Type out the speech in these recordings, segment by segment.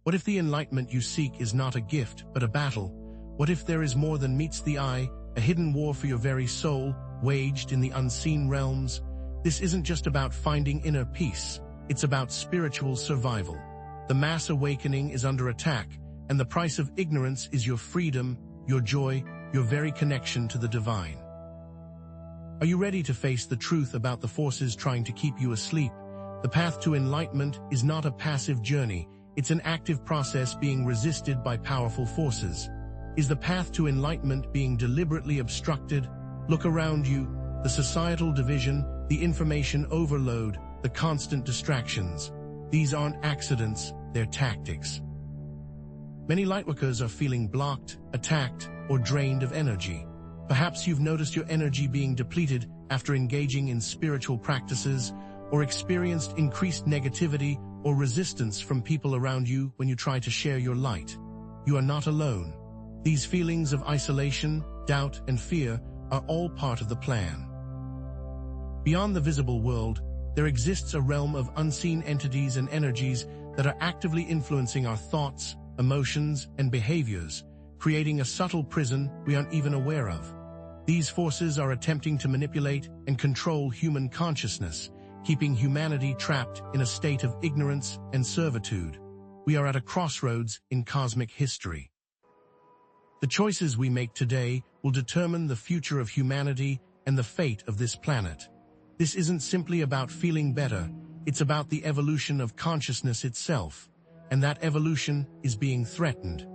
What if the enlightenment you seek is not a gift, but a battle? What if there is more than meets the eye, a hidden war for your very soul, waged in the unseen realms? This isn't just about finding inner peace, it's about spiritual survival. The mass awakening is under attack, and the price of ignorance is your freedom, your joy, your very connection to the divine. Are you ready to face the truth about the forces trying to keep you asleep? The path to enlightenment is not a passive journey, it's an active process being resisted by powerful forces. Is the path to enlightenment being deliberately obstructed? Look around you, the societal division, the information overload, the constant distractions. These aren't accidents, they're tactics. Many lightworkers are feeling blocked, attacked, or drained of energy. Perhaps you've noticed your energy being depleted after engaging in spiritual practices, or experienced increased negativity or resistance from people around you when you try to share your light. You are not alone. These feelings of isolation, doubt, and fear are all part of the plan. Beyond the visible world, there exists a realm of unseen entities and energies that are actively influencing our thoughts, emotions, and behaviors, creating a subtle prison we aren't even aware of. These forces are attempting to manipulate and control human consciousness, keeping humanity trapped in a state of ignorance and servitude. We are at a crossroads in cosmic history. The choices we make today will determine the future of humanity and the fate of this planet. This isn't simply about feeling better, it's about the evolution of consciousness itself, and that evolution is being threatened.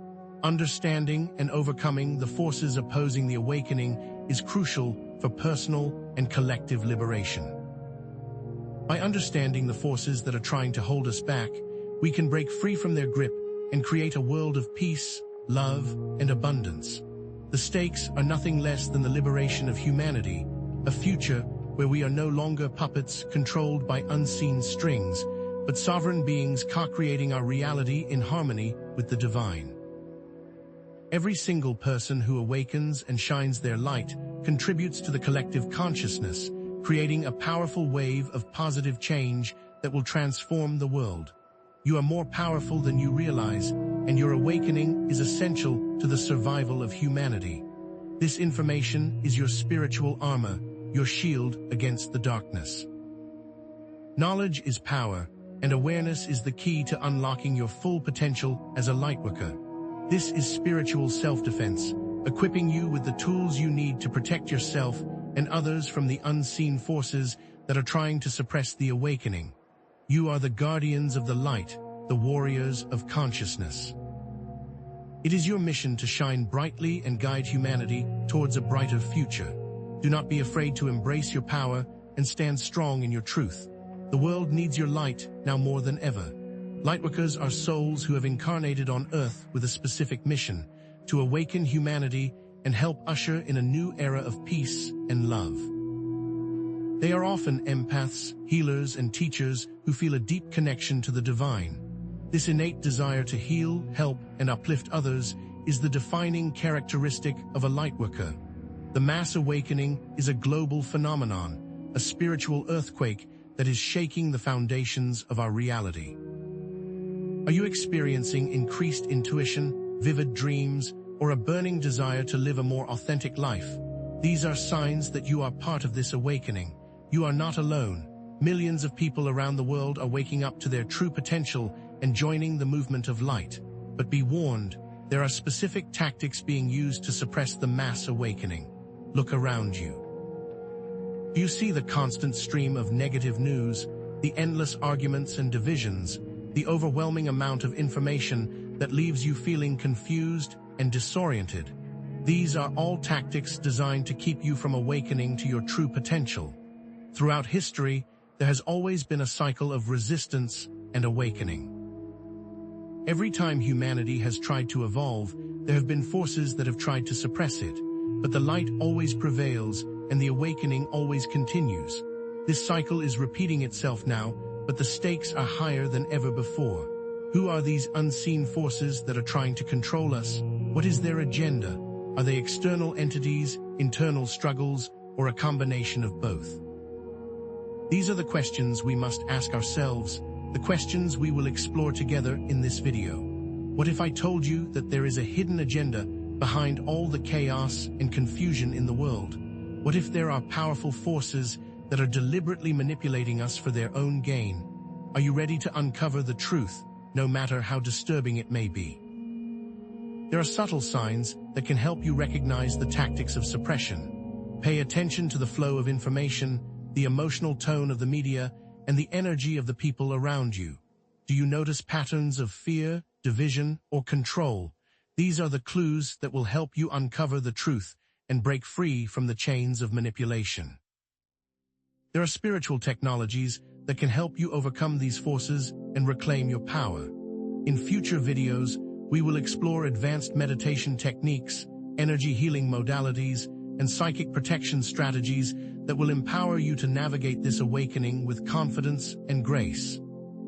Understanding and overcoming the forces opposing the awakening is crucial for personal and collective liberation. By understanding the forces that are trying to hold us back, we can break free from their grip and create a world of peace, love, and abundance. The stakes are nothing less than the liberation of humanity, a future where we are no longer puppets controlled by unseen strings, but sovereign beings co-creating our reality in harmony with the divine. Every single person who awakens and shines their light contributes to the collective consciousness, creating a powerful wave of positive change that will transform the world. You are more powerful than you realize, and your awakening is essential to the survival of humanity. This information is your spiritual armor, your shield against the darkness. Knowledge is power, and awareness is the key to unlocking your full potential as a lightworker. This is spiritual self-defense, equipping you with the tools you need to protect yourself and others from the unseen forces that are trying to suppress the awakening. You are the guardians of the light, the warriors of consciousness. It is your mission to shine brightly and guide humanity towards a brighter future. Do not be afraid to embrace your power and stand strong in your truth. The world needs your light now more than ever. Lightworkers are souls who have incarnated on Earth with a specific mission: to awaken humanity and help usher in a new era of peace and love. They are often empaths, healers, and teachers who feel a deep connection to the divine. This innate desire to heal, help, and uplift others is the defining characteristic of a lightworker. The mass awakening is a global phenomenon, a spiritual earthquake that is shaking the foundations of our reality. Are you experiencing increased intuition, vivid dreams, or a burning desire to live a more authentic life? These are signs that you are part of this awakening. You are not alone. Millions of people around the world are waking up to their true potential and joining the movement of light. But be warned, there are specific tactics being used to suppress the mass awakening. Look around you. Do you see the constant stream of negative news, the endless arguments and divisions, the overwhelming amount of information that leaves you feeling confused and disoriented? These are all tactics designed to keep you from awakening to your true potential. Throughout history, there has always been a cycle of resistance and awakening. Every time humanity has tried to evolve, there have been forces that have tried to suppress it, but the light always prevails and the awakening always continues. This cycle is repeating itself now, but the stakes are higher than ever before. Who are these unseen forces that are trying to control us? What is their agenda? Are they external entities, internal struggles, or a combination of both? These are the questions we must ask ourselves, the questions we will explore together in this video. What if I told you that there is a hidden agenda behind all the chaos and confusion in the world? What if there are powerful forces that are deliberately manipulating us for their own gain? Are you ready to uncover the truth, no matter how disturbing it may be? There are subtle signs that can help you recognize the tactics of suppression. Pay attention to the flow of information, the emotional tone of the media, and the energy of the people around you. Do you notice patterns of fear, division, or control? These are the clues that will help you uncover the truth and break free from the chains of manipulation. There are spiritual technologies that can help you overcome these forces and reclaim your power. In future videos, we will explore advanced meditation techniques, energy healing modalities, and psychic protection strategies that will empower you to navigate this awakening with confidence and grace.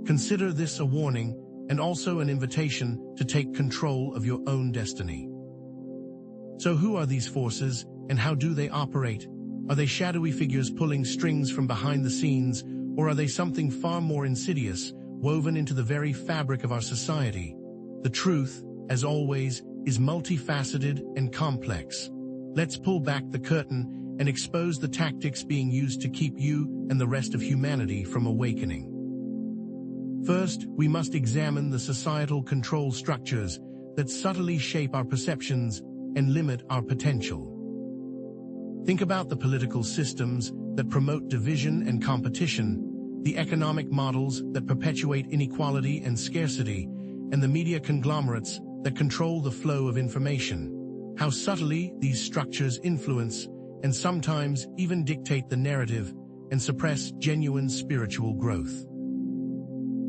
Consider this a warning and also an invitation to take control of your own destiny. So who are these forces and how do they operate? Are they shadowy figures pulling strings from behind the scenes, or are they something far more insidious, woven into the very fabric of our society? The truth, as always, is multifaceted and complex. Let's pull back the curtain and expose the tactics being used to keep you and the rest of humanity from awakening. First, we must examine the societal control structures that subtly shape our perceptions and limit our potential. Think about the political systems that promote division and competition, the economic models that perpetuate inequality and scarcity, and the media conglomerates that control the flow of information. How subtly these structures influence and sometimes even dictate the narrative and suppress genuine spiritual growth.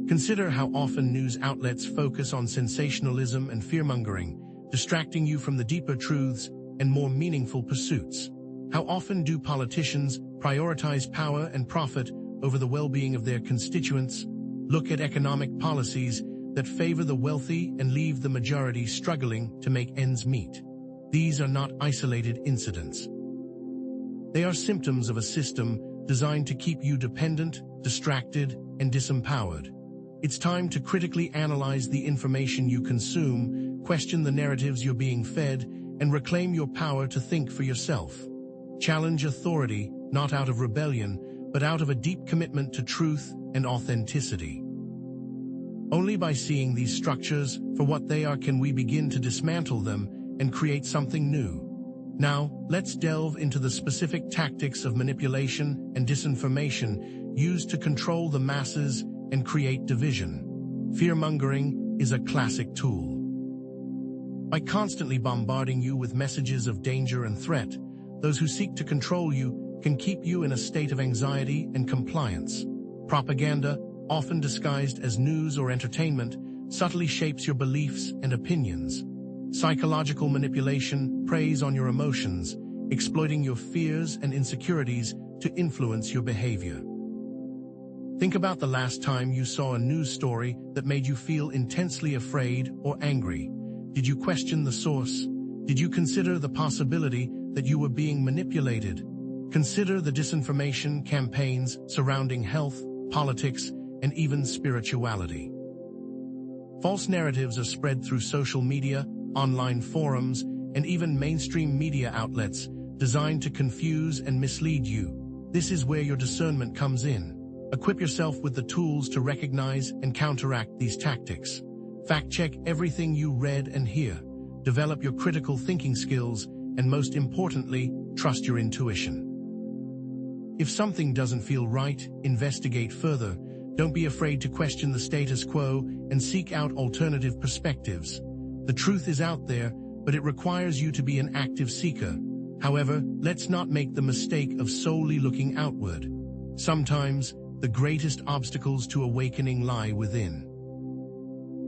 Consider how often news outlets focus on sensationalism and fear-mongering, distracting you from the deeper truths and more meaningful pursuits. How often do politicians prioritize power and profit over the well-being of their constituents? Look at economic policies that favor the wealthy and leave the majority struggling to make ends meet. These are not isolated incidents. They are symptoms of a system designed to keep you dependent, distracted, and disempowered. It's time to critically analyze the information you consume, question the narratives you're being fed, and reclaim your power to think for yourself. Challenge authority, not out of rebellion, but out of a deep commitment to truth and authenticity. Only by seeing these structures for what they are can we begin to dismantle them and create something new. Now, let's delve into the specific tactics of manipulation and disinformation used to control the masses and create division. Fear-mongering is a classic tool. By constantly bombarding you with messages of danger and threat, those who seek to control you can keep you in a state of anxiety and compliance. Propaganda, often disguised as news or entertainment, subtly shapes your beliefs and opinions. Psychological manipulation preys on your emotions, exploiting your fears and insecurities to influence your behavior. Think about the last time you saw a news story that made you feel intensely afraid or angry. Did you question the source? Did you consider the possibility that you were being manipulated? Consider the disinformation campaigns surrounding health, politics, and even spirituality. False narratives are spread through social media, online forums, and even mainstream media outlets designed to confuse and mislead you. This is where your discernment comes in. Equip yourself with the tools to recognize and counteract these tactics. Fact-check everything you read and hear. Develop your critical thinking skills, and most importantly, trust your intuition. If something doesn't feel right, investigate further. Don't be afraid to question the status quo and seek out alternative perspectives. The truth is out there, but it requires you to be an active seeker. However, let's not make the mistake of solely looking outward. Sometimes, the greatest obstacles to awakening lie within.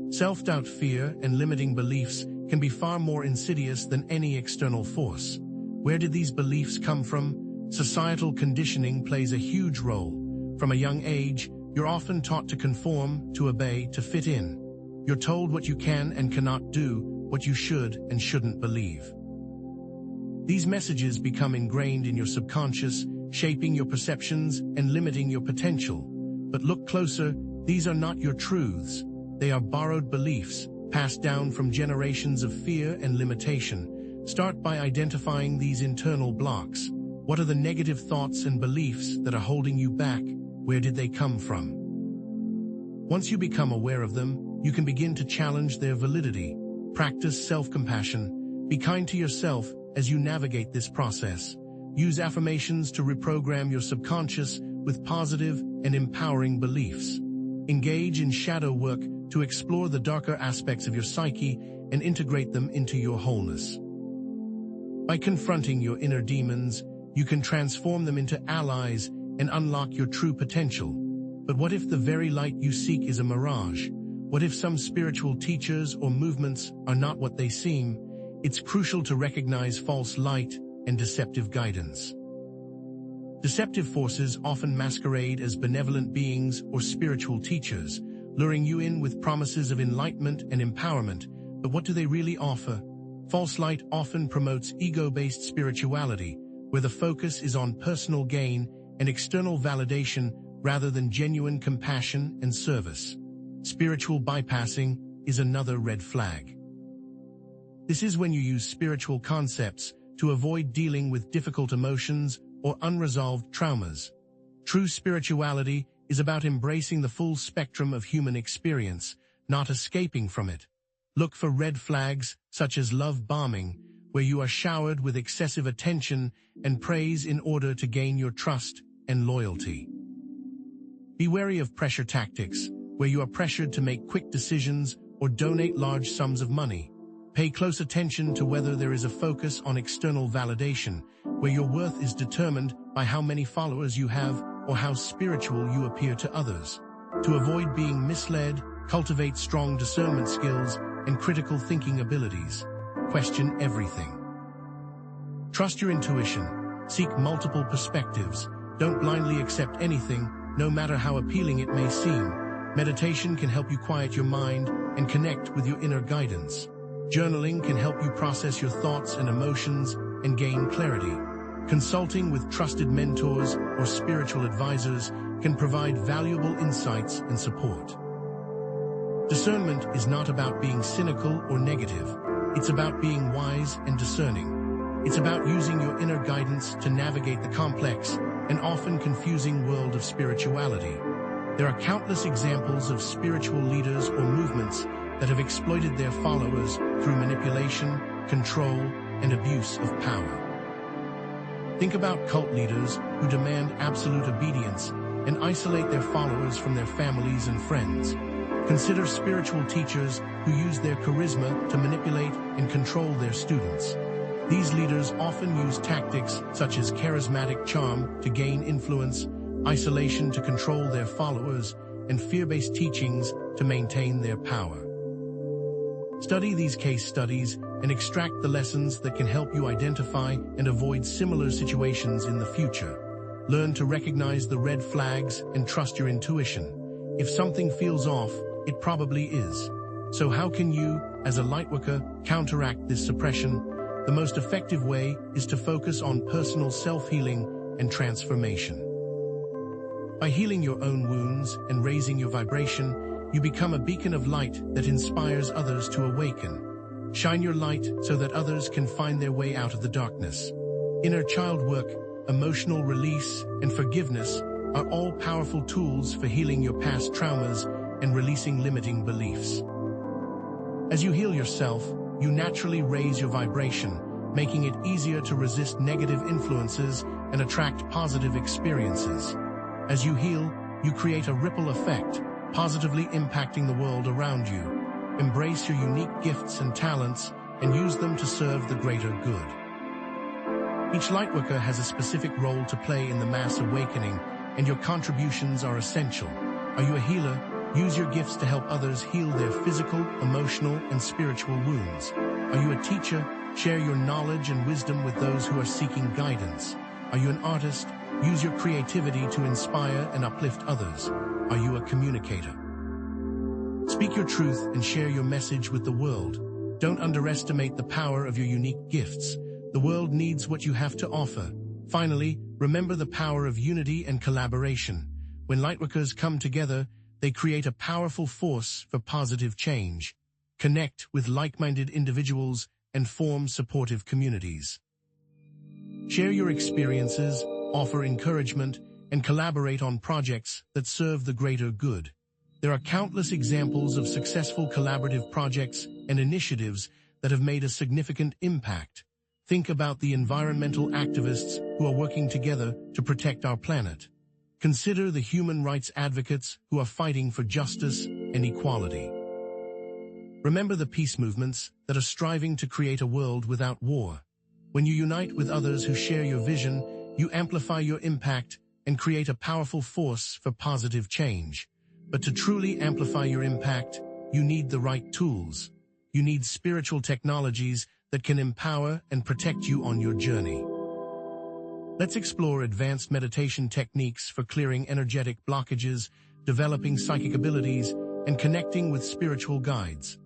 Self-doubt, fear, and limiting beliefs can be far more insidious than any external force. Where did these beliefs come from? Societal conditioning plays a huge role. From a young age, you're often taught to conform, to obey, to fit in. You're told what you can and cannot do, what you should and shouldn't believe. These messages become ingrained in your subconscious, shaping your perceptions and limiting your potential. But look closer, these are not your truths. They are borrowed beliefs, passed down from generations of fear and limitation. Start by identifying these internal blocks. What are the negative thoughts and beliefs that are holding you back? Where did they come from? Once you become aware of them, you can begin to challenge their validity. Practice self-compassion. Be kind to yourself as you navigate this process. Use affirmations to reprogram your subconscious with positive and empowering beliefs. Engage in shadow work to explore the darker aspects of your psyche and integrate them into your wholeness. By confronting your inner demons, you can transform them into allies and unlock your true potential. But what if the very light you seek is a mirage? What if some spiritual teachers or movements are not what they seem? It's crucial to recognize false light and deceptive guidance. Deceptive forces often masquerade as benevolent beings or spiritual teachers, luring you in with promises of enlightenment and empowerment. But what do they really offer? False light often promotes ego-based spirituality, where the focus is on personal gain and external validation rather than genuine compassion and service. Spiritual bypassing is another red flag. This is when you use spiritual concepts to avoid dealing with difficult emotions or unresolved traumas. True spirituality is about embracing the full spectrum of human experience, not escaping from it. Look for red flags such as love bombing, where you are showered with excessive attention and praise in order to gain your trust and loyalty. Be wary of pressure tactics, where you are pressured to make quick decisions or donate large sums of money. Pay close attention to whether there is a focus on external validation, where your worth is determined by how many followers you have or how spiritual you appear to others. To avoid being misled, cultivate strong discernment skills and critical thinking abilities. Question everything. Trust your intuition. Seek multiple perspectives. Don't blindly accept anything, no matter how appealing it may seem. Meditation can help you quiet your mind and connect with your inner guidance. Journaling can help you process your thoughts and emotions and gain clarity. Consulting with trusted mentors or spiritual advisors can provide valuable insights and support. Discernment is not about being cynical or negative. It's about being wise and discerning. It's about using your inner guidance to navigate the complex and often confusing world of spirituality. There are countless examples of spiritual leaders or movements that have exploited their followers through manipulation, control, and abuse of power. Think about cult leaders who demand absolute obedience and isolate their followers from their families and friends. Consider spiritual teachers who use their charisma to manipulate and control their students. These leaders often use tactics such as charismatic charm to gain influence, isolation to control their followers, and fear-based teachings to maintain their power. Study these case studies and extract the lessons that can help you identify and avoid similar situations in the future. Learn to recognize the red flags and trust your intuition. If something feels off, it probably is. So how can you, as a lightworker, counteract this suppression? The most effective way is to focus on personal self-healing and transformation. By healing your own wounds and raising your vibration, you become a beacon of light that inspires others to awaken. Shine your light so that others can find their way out of the darkness. Inner child work, emotional release, and forgiveness are all powerful tools for healing your past traumas and releasing limiting beliefs. As you heal yourself, you naturally raise your vibration, making it easier to resist negative influences and attract positive experiences. As you heal, you create a ripple effect, positively impacting the world around you. Embrace your unique gifts and talents and use them to serve the greater good. Each lightworker has a specific role to play in the mass awakening, and your contributions are essential. Are you a healer? Use your gifts to help others heal their physical, emotional, and spiritual wounds. Are you a teacher? Share your knowledge and wisdom with those who are seeking guidance. Are you an artist? Use your creativity to inspire and uplift others. Are you a communicator? Speak your truth and share your message with the world. Don't underestimate the power of your unique gifts. The world needs what you have to offer. Finally, remember the power of unity and collaboration. When lightworkers come together, they create a powerful force for positive change. connect with like-minded individuals, and form supportive communities. Share your experiences, offer encouragement, and collaborate on projects that serve the greater good. There are countless examples of successful collaborative projects and initiatives that have made a significant impact. Think about the environmental activists who are working together to protect our planet. Consider the human rights advocates who are fighting for justice and equality. Remember the peace movements that are striving to create a world without war. When you unite with others who share your vision, you amplify your impact and create a powerful force for positive change. But to truly amplify your impact, you need the right tools. You need spiritual technologies that can empower and protect you on your journey. Let's explore advanced meditation techniques for clearing energetic blockages, developing psychic abilities, and connecting with spiritual guides.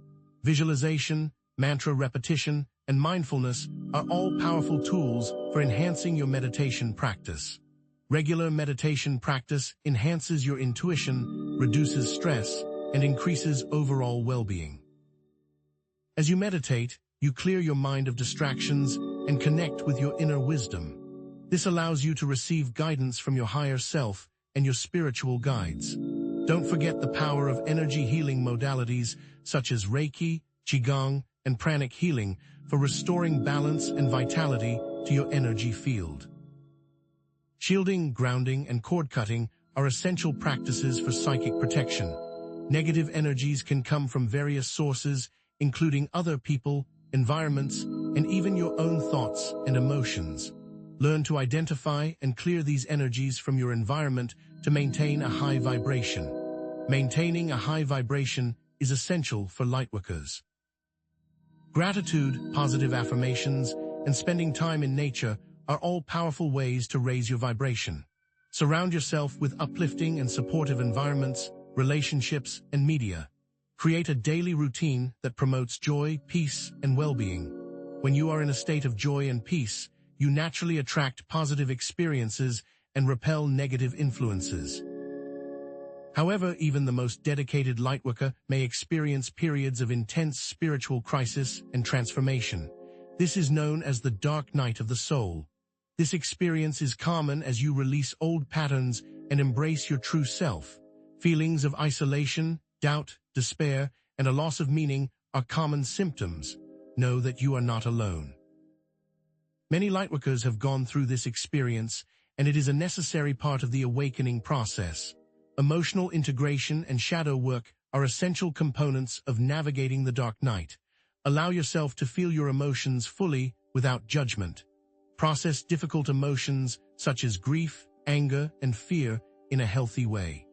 Visualization, mantra repetition, and mindfulness are all powerful tools for enhancing your meditation practice. Regular meditation practice enhances your intuition, reduces stress, and increases overall well-being. As you meditate, you clear your mind of distractions and connect with your inner wisdom. This allows you to receive guidance from your higher self and your spiritual guides. Don't forget the power of energy healing modalities such as Reiki, Qigong, and pranic healing for restoring balance and vitality to your energy field. Shielding, grounding, and cord cutting are essential practices for psychic protection. Negative energies can come from various sources, including other people, environments, and even your own thoughts and emotions. Learn to identify and clear these energies from your environment to maintain a high vibration. Maintaining a high vibration is essential for lightworkers. Gratitude, positive affirmations, and spending time in nature are all powerful ways to raise your vibration. Surround yourself with uplifting and supportive environments, relationships, and media. Create a daily routine that promotes joy, peace, and well-being. When you are in a state of joy and peace, you naturally attract positive experiences and repel negative influences. However, even the most dedicated lightworker may experience periods of intense spiritual crisis and transformation. This is known as the dark night of the soul. This experience is common as you release old patterns and embrace your true self. Feelings of isolation, doubt, despair, and a loss of meaning are common symptoms. Know that you are not alone. Many lightworkers have gone through this experience, and it is a necessary part of the awakening process. Emotional integration and shadow work are essential components of navigating the dark night. Allow yourself to feel your emotions fully without judgment. Process difficult emotions such as grief, anger, and fear in a healthy way.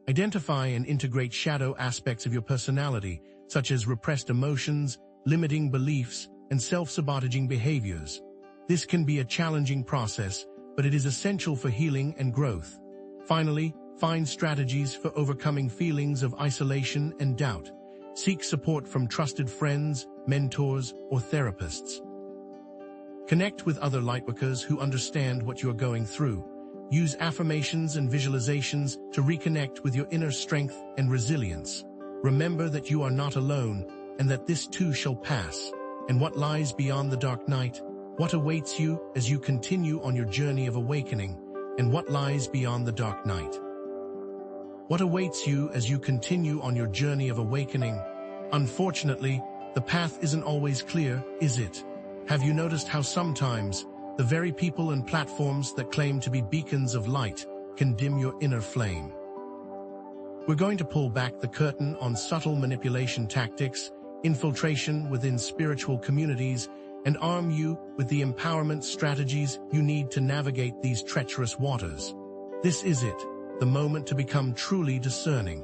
Identify and integrate shadow aspects of your personality, such as repressed emotions, limiting beliefs, and self-sabotaging behaviors. This can be a challenging process, but it is essential for healing and growth. Finally, find strategies for overcoming feelings of isolation and doubt. Seek support from trusted friends, mentors, or therapists. Connect with other lightworkers who understand what you are going through. Use affirmations and visualizations to reconnect with your inner strength and resilience. Remember that you are not alone, and that this too shall pass. And what lies beyond the dark night? What awaits you as you continue on your journey of awakening? And what lies beyond the dark night? What awaits you as you continue on your journey of awakening? Unfortunately, the path isn't always clear, is it? Have you noticed how sometimes the very people and platforms that claim to be beacons of light can dim your inner flame? We're going to pull back the curtain on subtle manipulation tactics, infiltration within spiritual communities, and arm you with the empowerment strategies you need to navigate these treacherous waters. This is it, the moment to become truly discerning.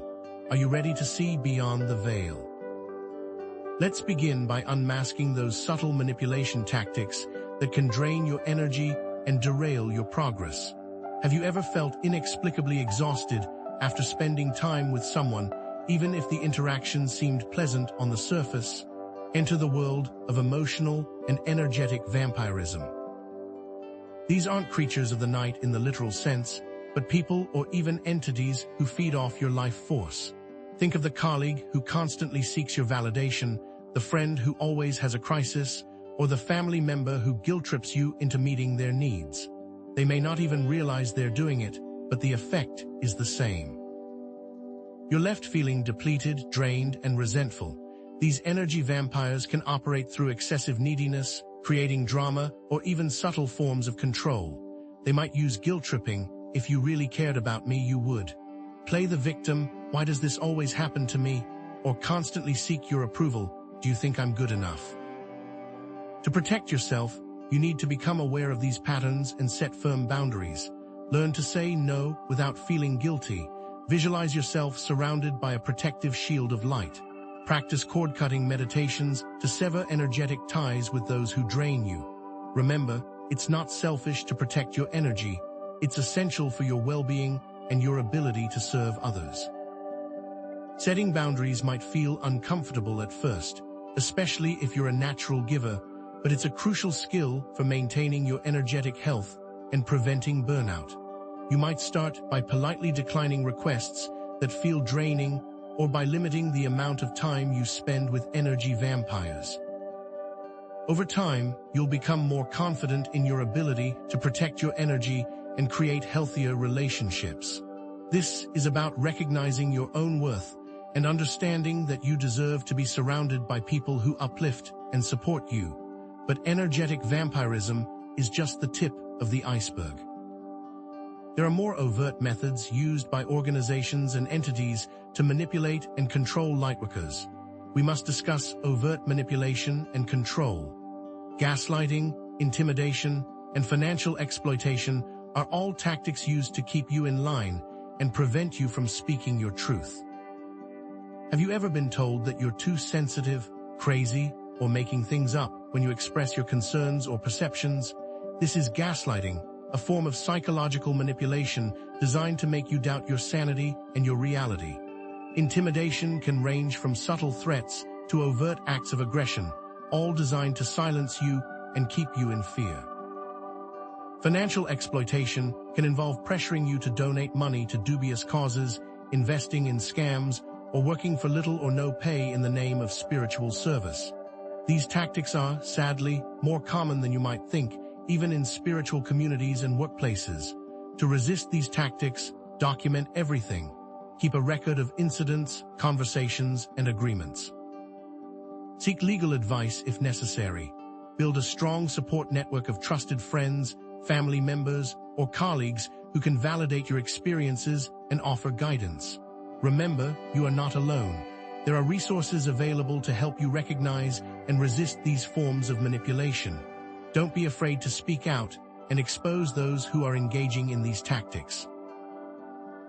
Are you ready to see beyond the veil? Let's begin by unmasking those subtle manipulation tactics that can drain your energy and derail your progress. Have you ever felt inexplicably exhausted after spending time with someone, even if the interaction seemed pleasant on the surface? Enter the world of emotional and energetic vampirism. These aren't creatures of the night in the literal sense, but people or even entities who feed off your life force. Think of the colleague who constantly seeks your validation, the friend who always has a crisis, or the family member who guilt-trips you into meeting their needs. They may not even realize they're doing it, but the effect is the same. You're left feeling depleted, drained, and resentful. These energy vampires can operate through excessive neediness, creating drama, or even subtle forms of control. They might use guilt-tripping. If you really cared about me, you would. Play the victim, why does this always happen to me? Or constantly seek your approval, do you think I'm good enough? To protect yourself, you need to become aware of these patterns and set firm boundaries. Learn to say no without feeling guilty. Visualize yourself surrounded by a protective shield of light. Practice cord-cutting meditations to sever energetic ties with those who drain you. Remember, it's not selfish to protect your energy. It's essential for your well-being and your ability to serve others. Setting boundaries might feel uncomfortable at first, especially if you're a natural giver, but it's a crucial skill for maintaining your energetic health and preventing burnout. You might start by politely declining requests that feel draining, or by limiting the amount of time you spend with energy vampires. Over time, you'll become more confident in your ability to protect your energy and create healthier relationships. This is about recognizing your own worth and understanding that you deserve to be surrounded by people who uplift and support you. But energetic vampirism is just the tip of the iceberg. There are more overt methods used by organizations and entities to manipulate and control lightworkers. We must discuss overt manipulation and control. Gaslighting, intimidation, and financial exploitation are all tactics used to keep you in line and prevent you from speaking your truth. Have you ever been told that you're too sensitive, crazy, or making things up when you express your concerns or perceptions? This is gaslighting, a form of psychological manipulation designed to make you doubt your sanity and your reality. Intimidation can range from subtle threats to overt acts of aggression, all designed to silence you and keep you in fear. Financial exploitation can involve pressuring you to donate money to dubious causes, investing in scams, or working for little or no pay in the name of spiritual service. These tactics are, sadly, more common than you might think, even in spiritual communities and workplaces. To resist these tactics, document everything. Keep a record of incidents, conversations, and agreements. Seek legal advice if necessary. Build a strong support network of trusted friends, family members, or colleagues who can validate your experiences and offer guidance. Remember, you are not alone. There are resources available to help you recognize and resist these forms of manipulation. Don't be afraid to speak out and expose those who are engaging in these tactics.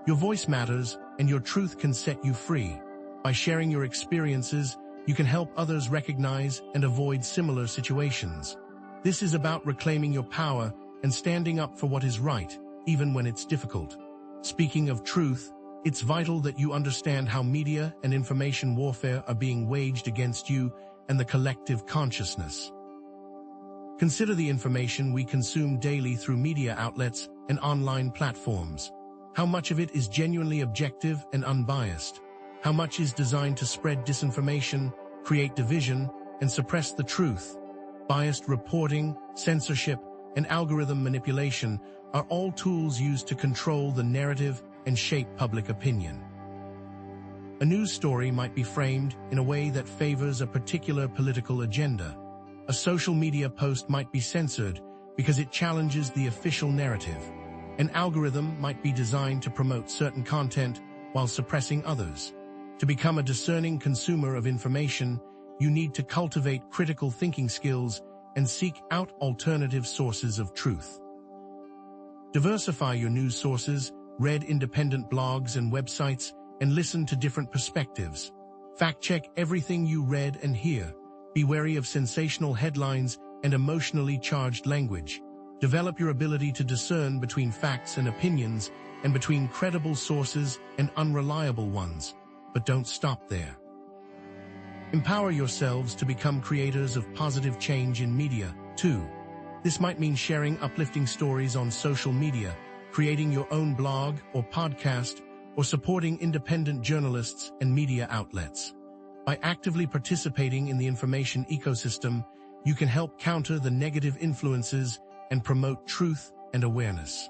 Your voice matters, and your truth can set you free. By sharing your experiences, you can help others recognize and avoid similar situations. This is about reclaiming your power and standing up for what is right, even when it's difficult. Speaking of truth, it's vital that you understand how media and information warfare are being waged against you and the collective consciousness. Consider the information we consume daily through media outlets and online platforms. How much of it is genuinely objective and unbiased? How much is designed to spread disinformation, create division, and suppress the truth? Biased reporting, censorship, and algorithm manipulation are all tools used to control the narrative and shape public opinion. A news story might be framed in a way that favors a particular political agenda. A social media post might be censored because it challenges the official narrative. An algorithm might be designed to promote certain content while suppressing others. To become a discerning consumer of information, you need to cultivate critical thinking skills and seek out alternative sources of truth. Diversify your news sources, read independent blogs and websites, and listen to different perspectives. Fact-check everything you read and hear. Be wary of sensational headlines and emotionally charged language. Develop your ability to discern between facts and opinions, and between credible sources and unreliable ones. But don't stop there. Empower yourselves to become creators of positive change in media, too. This might mean sharing uplifting stories on social media, creating your own blog or podcast, or supporting independent journalists and media outlets. By actively participating in the information ecosystem, you can help counter the negative influences and promote truth and awareness.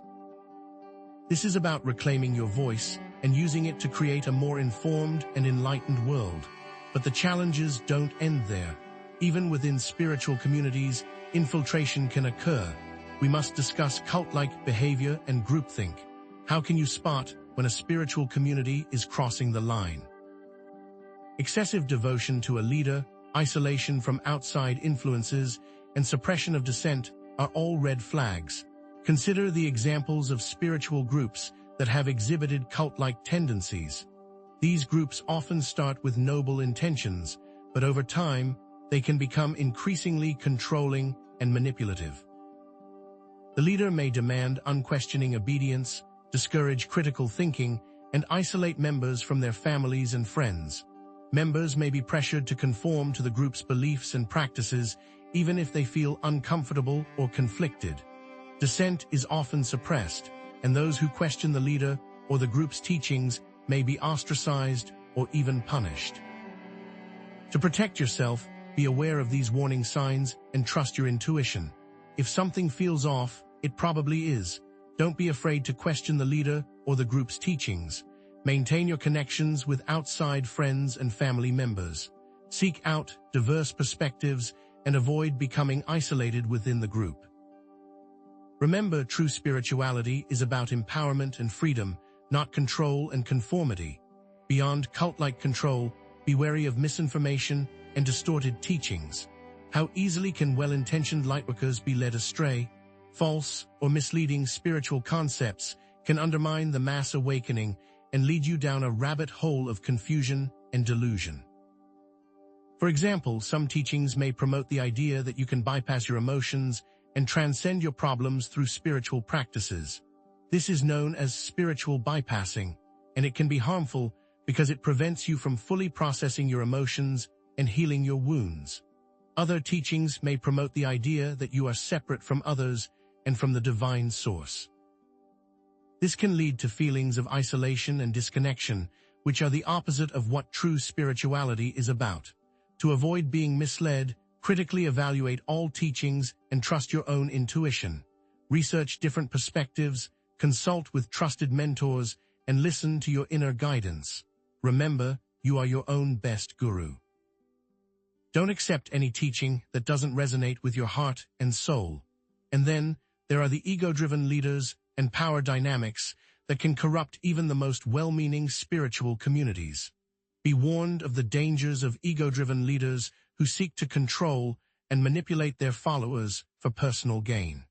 This is about reclaiming your voice and using it to create a more informed and enlightened world. But the challenges don't end there. Even within spiritual communities, infiltration can occur. We must discuss cult-like behavior and groupthink. How can you spot when a spiritual community is crossing the line? Excessive devotion to a leader, isolation from outside influences, and suppression of dissent are all red flags. Consider the examples of spiritual groups that have exhibited cult-like tendencies. These groups often start with noble intentions, but over time, they can become increasingly controlling and manipulative. The leader may demand unquestioning obedience, discourage critical thinking, and isolate members from their families and friends. Members may be pressured to conform to the group's beliefs and practices, even if they feel uncomfortable or conflicted. Dissent is often suppressed, and those who question the leader or the group's teachings may be ostracized or even punished. To protect yourself, be aware of these warning signs and trust your intuition. If something feels off, it probably is. Don't be afraid to question the leader or the group's teachings. Maintain your connections with outside friends and family members. Seek out diverse perspectives and avoid becoming isolated within the group. Remember, true spirituality is about empowerment and freedom, not control and conformity. Beyond cult-like control, be wary of misinformation and distorted teachings. How easily can well-intentioned lightworkers be led astray? False or misleading spiritual concepts can undermine the mass awakening and lead you down a rabbit hole of confusion and delusion. For example, some teachings may promote the idea that you can bypass your emotions and transcend your problems through spiritual practices. This is known as spiritual bypassing, and it can be harmful because it prevents you from fully processing your emotions and healing your wounds. Other teachings may promote the idea that you are separate from others and from the divine source. This can lead to feelings of isolation and disconnection, which are the opposite of what true spirituality is about. To avoid being misled, critically evaluate all teachings and trust your own intuition. Research different perspectives, consult with trusted mentors, and listen to your inner guidance. Remember, you are your own best guru. Don't accept any teaching that doesn't resonate with your heart and soul. And then, there are the ego-driven leaders and power dynamics that can corrupt even the most well-meaning spiritual communities. Be warned of the dangers of ego-driven leaders who seek to control and manipulate their followers for personal gain.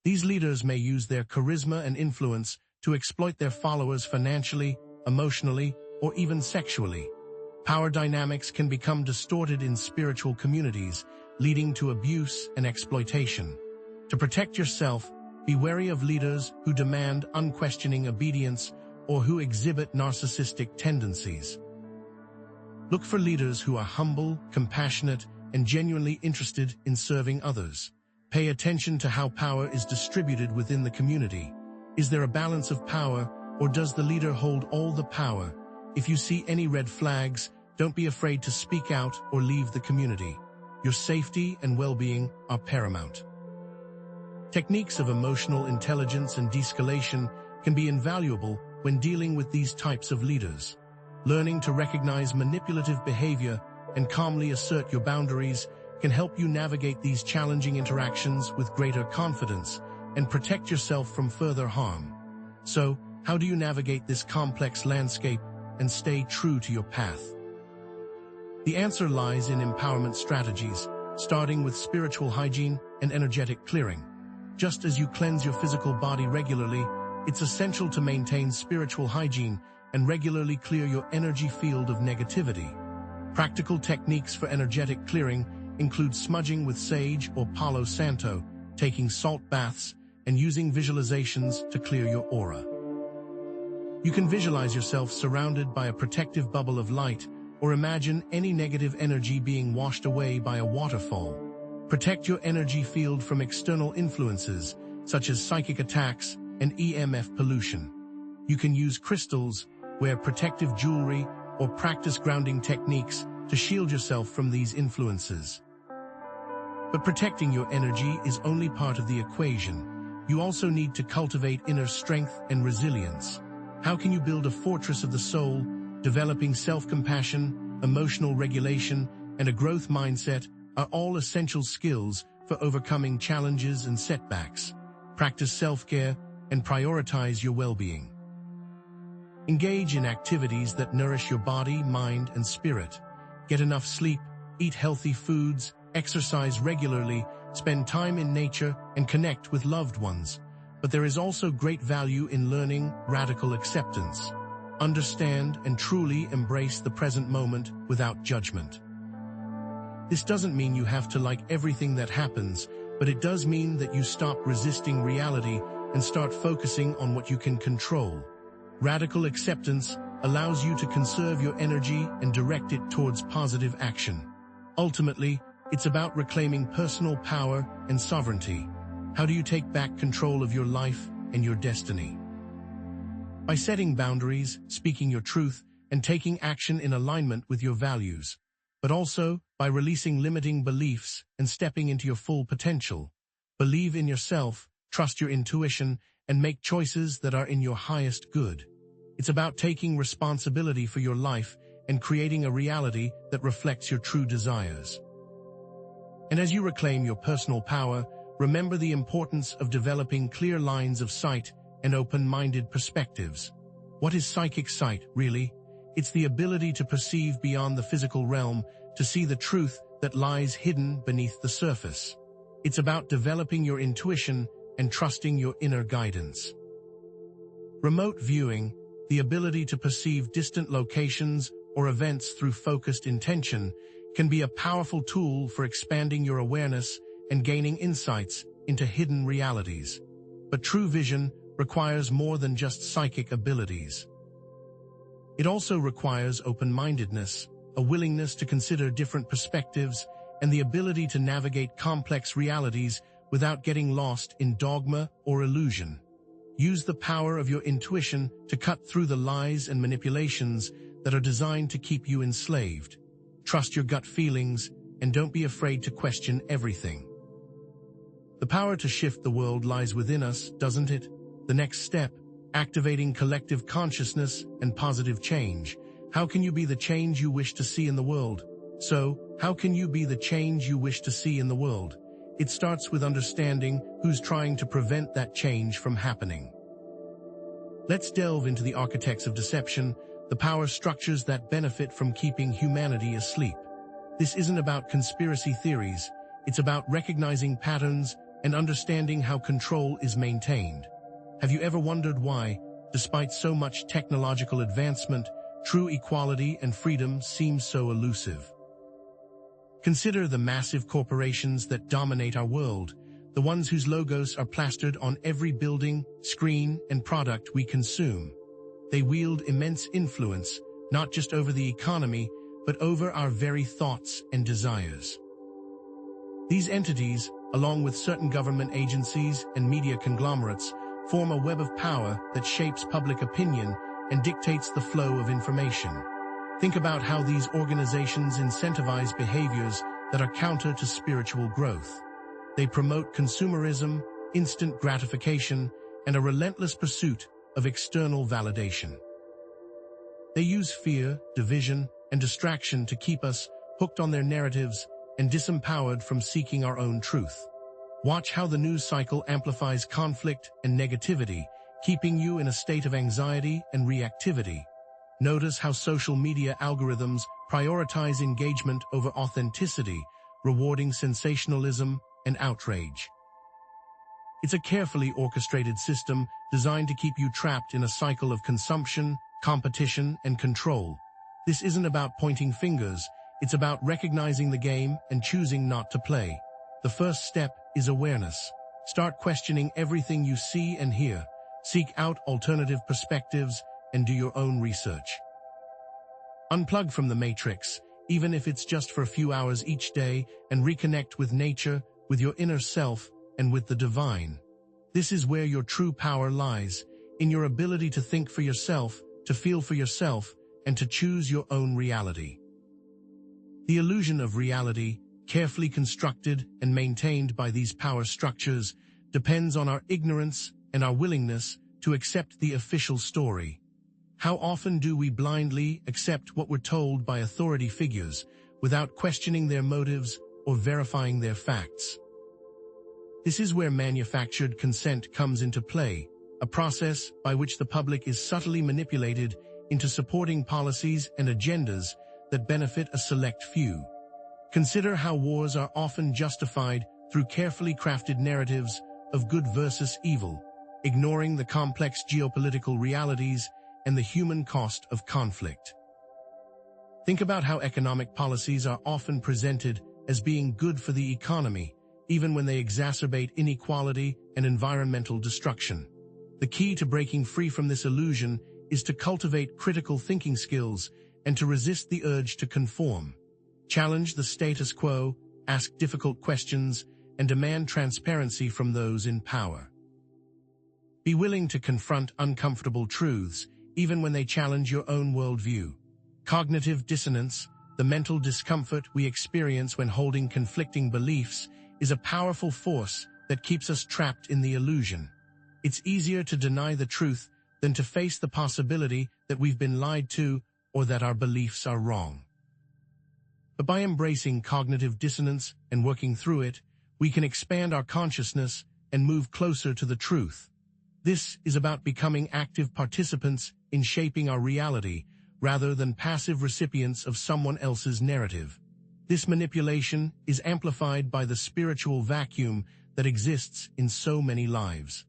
These leaders may use their charisma and influence to exploit their followers financially, emotionally, or even sexually. Power dynamics can become distorted in spiritual communities, leading to abuse and exploitation. To protect yourself, be wary of leaders who demand unquestioning obedience or who exhibit narcissistic tendencies. Look for leaders who are humble, compassionate, and genuinely interested in serving others. Pay attention to how power is distributed within the community. Is there a balance of power, or does the leader hold all the power? If you see any red flags, don't be afraid to speak out or leave the community. Your safety and well-being are paramount. Techniques of emotional intelligence and de-escalation can be invaluable when dealing with these types of leaders. Learning to recognize manipulative behavior and calmly assert your boundaries can help you navigate these challenging interactions with greater confidence and protect yourself from further harm. So, how do you navigate this complex landscape and stay true to your path? The answer lies in empowerment strategies, starting with spiritual hygiene and energetic clearing. Just as you cleanse your physical body regularly, it's essential to maintain spiritual hygiene and regularly clear your energy field of negativity. Practical techniques for energetic clearing include smudging with sage or Palo Santo, taking salt baths, and using visualizations to clear your aura. You can visualize yourself surrounded by a protective bubble of light, or imagine any negative energy being washed away by a waterfall. Protect your energy field from external influences, such as psychic attacks and EMF pollution. You can use crystals, wear protective jewelry, or practice grounding techniques to shield yourself from these influences. But protecting your energy is only part of the equation. You also need to cultivate inner strength and resilience. How can you build a fortress of the soul? Developing self-compassion, emotional regulation, and a growth mindset are all essential skills for overcoming challenges and setbacks. Practice self-care and prioritize your well-being. Engage in activities that nourish your body, mind, and spirit. Get enough sleep, eat healthy foods, exercise regularly, spend time in nature, and connect with loved ones. But there is also great value in learning radical acceptance. Understand and truly embrace the present moment without judgment. This doesn't mean you have to like everything that happens, but it does mean that you stop resisting reality and start focusing on what you can control. Radical acceptance allows you to conserve your energy and direct it towards positive action. Ultimately, it's about reclaiming personal power and sovereignty. How do you take back control of your life and your destiny? By setting boundaries, speaking your truth, and taking action in alignment with your values. But also by releasing limiting beliefs and stepping into your full potential. Believe in yourself, trust your intuition, and make choices that are in your highest good. It's about taking responsibility for your life and creating a reality that reflects your true desires. And as you reclaim your personal power, remember the importance of developing clear lines of sight and open-minded perspectives. What is psychic sight, really? It's the ability to perceive beyond the physical realm, to see the truth that lies hidden beneath the surface. It's about developing your intuition and trusting your inner guidance. Remote viewing, the ability to perceive distant locations or events through focused intention, can be a powerful tool for expanding your awareness and gaining insights into hidden realities. But true vision requires more than just psychic abilities. It also requires open-mindedness, a willingness to consider different perspectives, and the ability to navigate complex realities without getting lost in dogma or illusion. Use the power of your intuition to cut through the lies and manipulations that are designed to keep you enslaved. Trust your gut feelings, and don't be afraid to question everything. The power to shift the world lies within us, doesn't it? The next step, activating collective consciousness and positive change. How can you be the change you wish to see in the world? So, how can you be the change you wish to see in the world? It starts with understanding who's trying to prevent that change from happening. Let's delve into the architects of deception, the power structures that benefit from keeping humanity asleep. This isn't about conspiracy theories, it's about recognizing patterns and understanding how control is maintained. Have you ever wondered why, despite so much technological advancement, true equality and freedom seem so elusive? Consider the massive corporations that dominate our world, the ones whose logos are plastered on every building, screen, and product we consume. They wield immense influence, not just over the economy, but over our very thoughts and desires. These entities, along with certain government agencies and media conglomerates, form a web of power that shapes public opinion and dictates the flow of information. Think about how these organizations incentivize behaviors that are counter to spiritual growth. They promote consumerism, instant gratification, and a relentless pursuit of external validation. They use fear, division, and distraction to keep us hooked on their narratives and disempowered from seeking our own truth. Watch how the news cycle amplifies conflict and negativity, keeping you in a state of anxiety and reactivity. Notice how social media algorithms prioritize engagement over authenticity, rewarding sensationalism and outrage. It's a carefully orchestrated system designed to keep you trapped in a cycle of consumption, competition, and control. This isn't about pointing fingers, it's about recognizing the game and choosing not to play. The first step is awareness. Start questioning everything you see and hear. Seek out alternative perspectives and do your own research. Unplug from the matrix, even if it's just for a few hours each day, and reconnect with nature, with your inner self, and with the divine. This is where your true power lies, in your ability to think for yourself, to feel for yourself, and to choose your own reality. The illusion of reality, carefully constructed and maintained by these power structures, depends on our ignorance and our willingness to accept the official story. How often do we blindly accept what we're told by authority figures without questioning their motives or verifying their facts? This is where manufactured consent comes into play, a process by which the public is subtly manipulated into supporting policies and agendas that benefit a select few. Consider how wars are often justified through carefully crafted narratives of good versus evil, ignoring the complex geopolitical realities and the human cost of conflict. Think about how economic policies are often presented as being good for the economy, even when they exacerbate inequality and environmental destruction. The key to breaking free from this illusion is to cultivate critical thinking skills and to resist the urge to conform. Challenge the status quo, ask difficult questions, and demand transparency from those in power. Be willing to confront uncomfortable truths, even when they challenge your own worldview. Cognitive dissonance, the mental discomfort we experience when holding conflicting beliefs, is a powerful force that keeps us trapped in the illusion. It's easier to deny the truth than to face the possibility that we've been lied to or that our beliefs are wrong. But by embracing cognitive dissonance and working through it, we can expand our consciousness and move closer to the truth. This is about becoming active participants in shaping our reality, rather than passive recipients of someone else's narrative. This manipulation is amplified by the spiritual vacuum that exists in so many lives.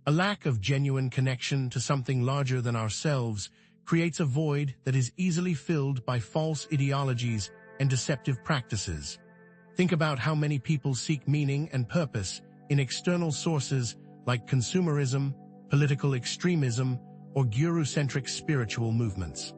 A lack of genuine connection to something larger than ourselves creates a void that is easily filled by false ideologies and deceptive practices. Think about how many people seek meaning and purpose in external sources like consumerism, political extremism, or guru-centric spiritual movements.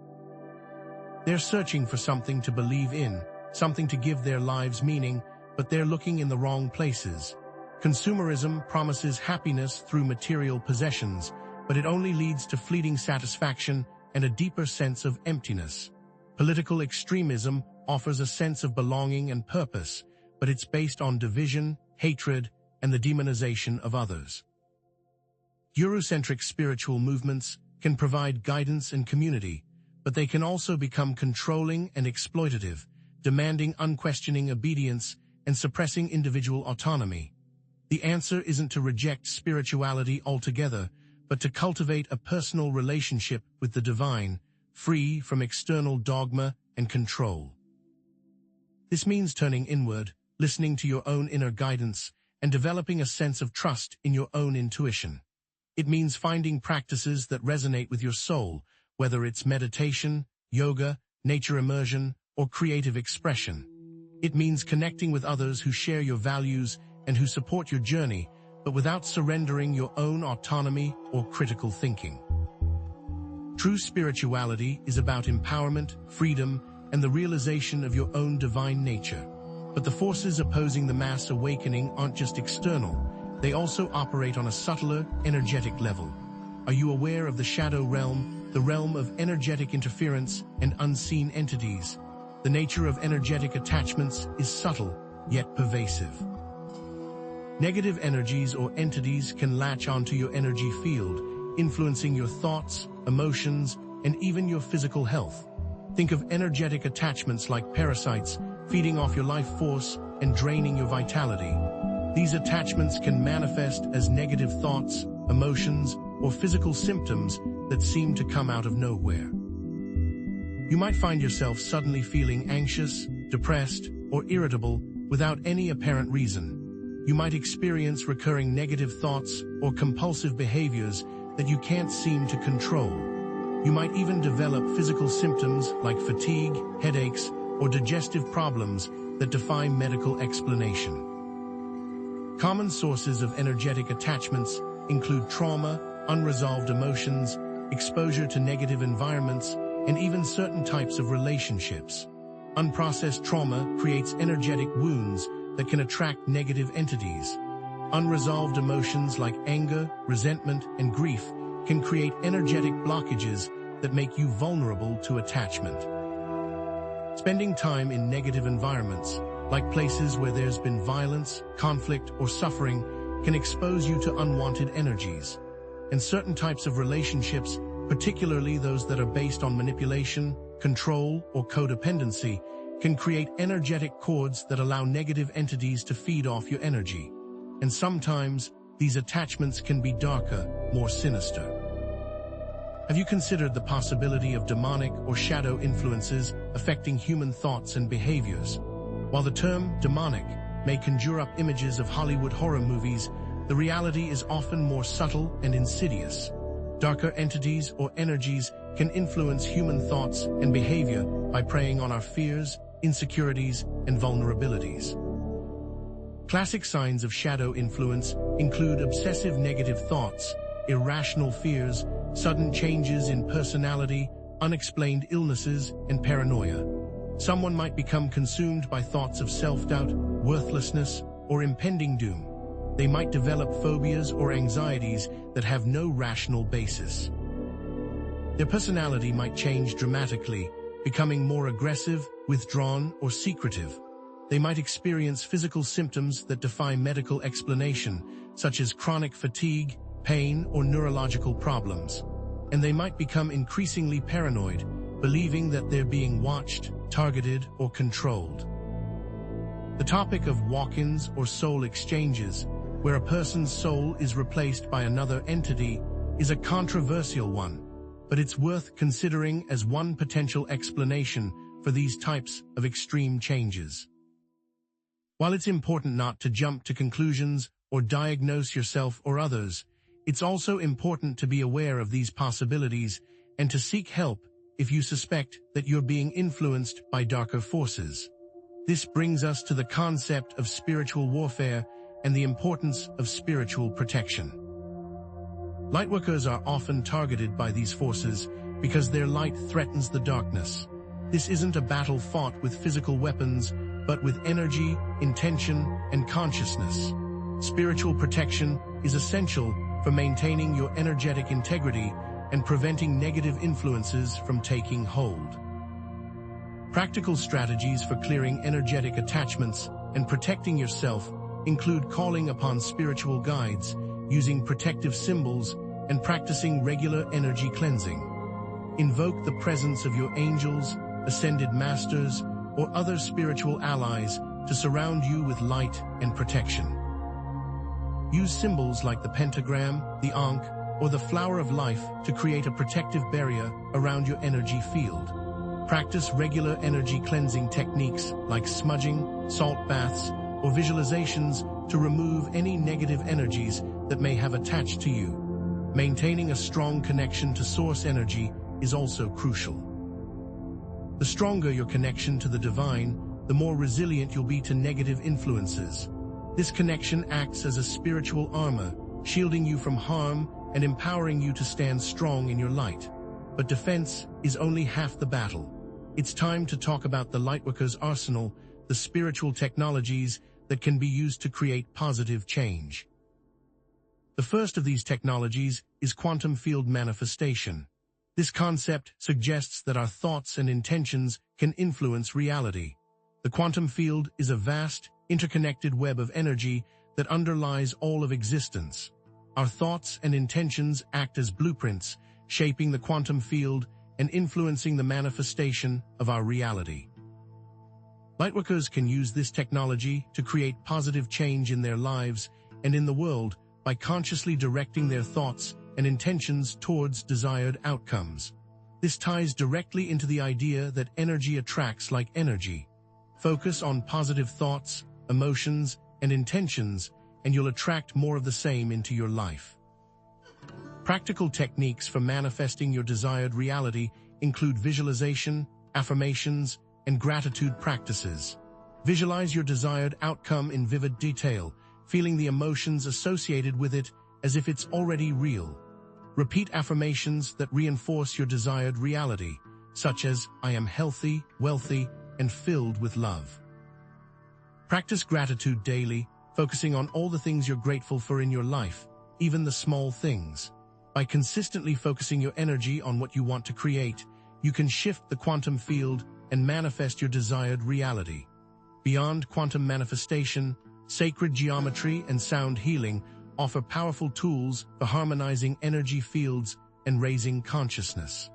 They're searching for something to believe in, something to give their lives meaning, but they're looking in the wrong places. Consumerism promises happiness through material possessions, but it only leads to fleeting satisfaction and a deeper sense of emptiness. Political extremism offers a sense of belonging and purpose, but it's based on division, hatred, and the demonization of others. Eurocentric spiritual movements can provide guidance and community, but they can also become controlling and exploitative, demanding unquestioning obedience and suppressing individual autonomy. The answer isn't to reject spirituality altogether, but to cultivate a personal relationship with the divine, free from external dogma and control. This means turning inward, listening to your own inner guidance, and developing a sense of trust in your own intuition. It means finding practices that resonate with your soul, whether it's meditation, yoga, nature immersion, or creative expression. It means connecting with others who share your values and who support your journey, but without surrendering your own autonomy or critical thinking. True spirituality is about empowerment, freedom, and the realization of your own divine nature. But the forces opposing the mass awakening aren't just external, they also operate on a subtler, energetic level. Are you aware of the shadow realm, the realm of energetic interference and unseen entities? The nature of energetic attachments is subtle, yet pervasive. Negative energies or entities can latch onto your energy field, influencing your thoughts, emotions, and even your physical health. Think of energetic attachments like parasites, feeding off your life force and draining your vitality. These attachments can manifest as negative thoughts, emotions, or physical symptoms that seem to come out of nowhere. You might find yourself suddenly feeling anxious, depressed, or irritable without any apparent reason. You might experience recurring negative thoughts or compulsive behaviors that you can't seem to control. You might even develop physical symptoms like fatigue, headaches, or digestive problems that defy medical explanation. Common sources of energetic attachments include trauma, unresolved emotions, exposure to negative environments, and even certain types of relationships. Unprocessed trauma creates energetic wounds that can attract negative entities. Unresolved emotions like anger, resentment, and grief can create energetic blockages that make you vulnerable to attachment. Spending time in negative environments, like places where there's been violence, conflict, or suffering, can expose you to unwanted energies. And certain types of relationships, particularly those that are based on manipulation, control, or codependency, can create energetic cords that allow negative entities to feed off your energy. And sometimes, these attachments can be darker, more sinister. Have you considered the possibility of demonic or shadow influences affecting human thoughts and behaviors? While the term demonic may conjure up images of Hollywood horror movies, the reality is often more subtle and insidious. Darker entities or energies can influence human thoughts and behavior by preying on our fears, insecurities, and vulnerabilities. Classic signs of shadow influence include obsessive negative thoughts, irrational fears, sudden changes in personality, unexplained illnesses, and paranoia. Someone might become consumed by thoughts of self-doubt, worthlessness, or impending doom. They might develop phobias or anxieties that have no rational basis. Their personality might change dramatically, becoming more aggressive, withdrawn, or secretive. They might experience physical symptoms that defy medical explanation, such as chronic fatigue, pain, or neurological problems. And they might become increasingly paranoid, believing that they're being watched, targeted, or controlled. The topic of walk-ins or soul exchanges, where a person's soul is replaced by another entity, is a controversial one, but it's worth considering as one potential explanation for these types of extreme changes. While it's important not to jump to conclusions or diagnose yourself or others, it's also important to be aware of these possibilities and to seek help if you suspect that you're being influenced by darker forces. This brings us to the concept of spiritual warfare and the importance of spiritual protection. Lightworkers are often targeted by these forces because their light threatens the darkness. This isn't a battle fought with physical weapons, but with energy, intention, and consciousness. Spiritual protection is essential for maintaining your energetic integrity and preventing negative influences from taking hold. Practical strategies for clearing energetic attachments and protecting yourself include calling upon spiritual guides, using protective symbols, and practicing regular energy cleansing. Invoke the presence of your angels, ascended masters, or other spiritual allies to surround you with light and protection. Use symbols like the pentagram, the Ankh, or the flower of life to create a protective barrier around your energy field. Practice regular energy cleansing techniques like smudging, salt baths, or visualizations to remove any negative energies that may have attached to you. Maintaining a strong connection to source energy is also crucial. The stronger your connection to the divine, the more resilient you'll be to negative influences. This connection acts as a spiritual armor, shielding you from harm and empowering you to stand strong in your light. But defense is only half the battle. It's time to talk about the Lightworker's arsenal, the spiritual technologies that can be used to create positive change. The first of these technologies is quantum field manifestation. This concept suggests that our thoughts and intentions can influence reality. The quantum field is a vast, interconnected web of energy that underlies all of existence. Our thoughts and intentions act as blueprints, shaping the quantum field and influencing the manifestation of our reality. Lightworkers can use this technology to create positive change in their lives and in the world by consciously directing their thoughts and intentions towards desired outcomes. This ties directly into the idea that energy attracts like energy. Focus on positive thoughts, emotions, and intentions, and you'll attract more of the same into your life. Practical techniques for manifesting your desired reality include visualization, affirmations, and gratitude practices. Visualize your desired outcome in vivid detail, feeling the emotions associated with it as if it's already real. Repeat affirmations that reinforce your desired reality, such as, "I am healthy, wealthy, and filled with love." Practice gratitude daily, focusing on all the things you're grateful for in your life, even the small things. By consistently focusing your energy on what you want to create, you can shift the quantum field and manifest your desired reality. Beyond quantum manifestation, sacred geometry and sound healing offer powerful tools for harmonizing energy fields and raising consciousness.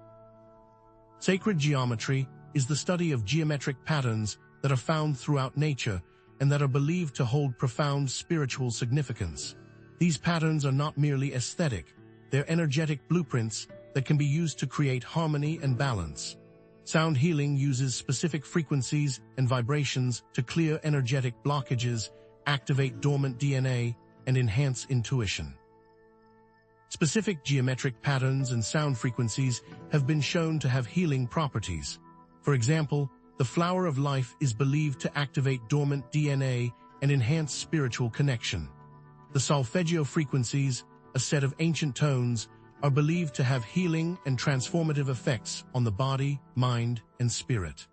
Sacred geometry is the study of geometric patterns that are found throughout nature and that are believed to hold profound spiritual significance. These patterns are not merely aesthetic, they're energetic blueprints that can be used to create harmony and balance. Sound healing uses specific frequencies and vibrations to clear energetic blockages, activate dormant DNA, and enhance intuition. Specific geometric patterns and sound frequencies have been shown to have healing properties. For example, the flower of life is believed to activate dormant DNA and enhance spiritual connection. The solfeggio frequencies, a set of ancient tones, are believed to have healing and transformative effects on the body, mind, and spirit.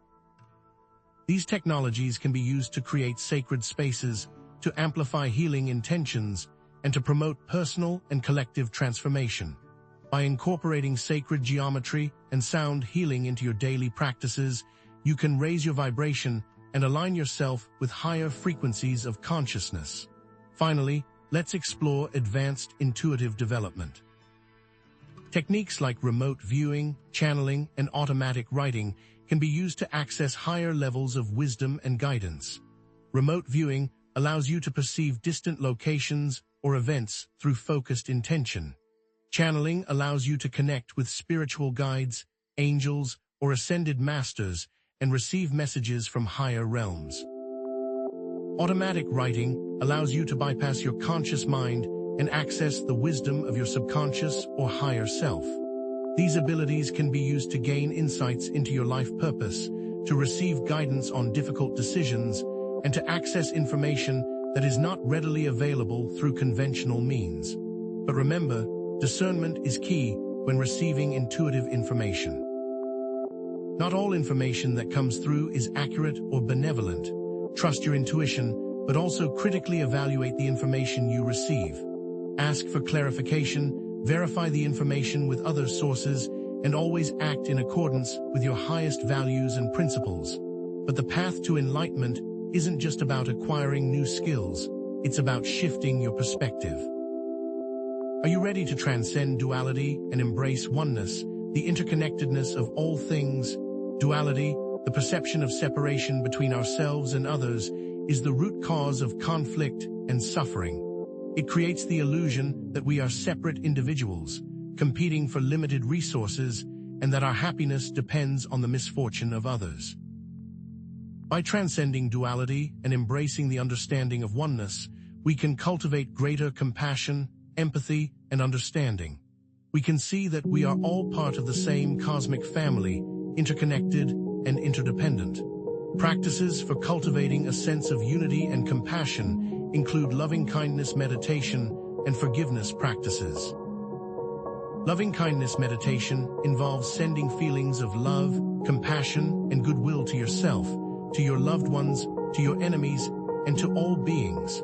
These technologies can be used to create sacred spaces, to amplify healing intentions, and to promote personal and collective transformation. By incorporating sacred geometry and sound healing into your daily practices, you can raise your vibration and align yourself with higher frequencies of consciousness. Finally, let's explore advanced intuitive development. Techniques like remote viewing, channeling, and automatic writing can be used to access higher levels of wisdom and guidance. Remote viewing allows you to perceive distant locations or events through focused intention. Channeling allows you to connect with spiritual guides, angels, or ascended masters and receive messages from higher realms. Automatic writing allows you to bypass your conscious mind and access the wisdom of your subconscious or higher self. These abilities can be used to gain insights into your life purpose, to receive guidance on difficult decisions, and to access information that is not readily available through conventional means. But remember, discernment is key when receiving intuitive information. Not all information that comes through is accurate or benevolent. Trust your intuition, but also critically evaluate the information you receive. Ask for clarification, verify the information with other sources, and always act in accordance with your highest values and principles. But the path to enlightenment isn't just about acquiring new skills, it's about shifting your perspective. Are you ready to transcend duality and embrace oneness, the interconnectedness of all things? Duality, the perception of separation between ourselves and others, is the root cause of conflict and suffering. It creates the illusion that we are separate individuals, competing for limited resources, and that our happiness depends on the misfortune of others. By transcending duality and embracing the understanding of oneness, we can cultivate greater compassion, empathy, and understanding. We can see that we are all part of the same cosmic family, interconnected and interdependent. Practices for cultivating a sense of unity and compassion include loving-kindness meditation and forgiveness practices. Loving-kindness meditation involves sending feelings of love, compassion, and goodwill to yourself, to your loved ones, to your enemies, and to all beings.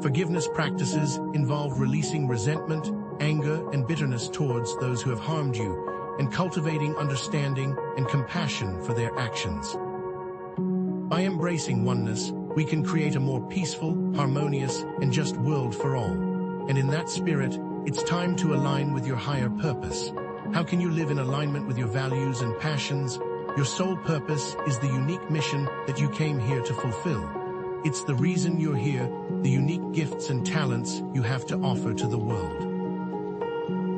Forgiveness practices involve releasing resentment, anger, and bitterness towards those who have harmed you, and cultivating understanding and compassion for their actions. By embracing oneness, we can create a more peaceful, harmonious, and just world for all. And in that spirit, it's time to align with your higher purpose. How can you live in alignment with your values and passions? Your soul purpose is the unique mission that you came here to fulfill. It's the reason you're here, the unique gifts and talents you have to offer to the world.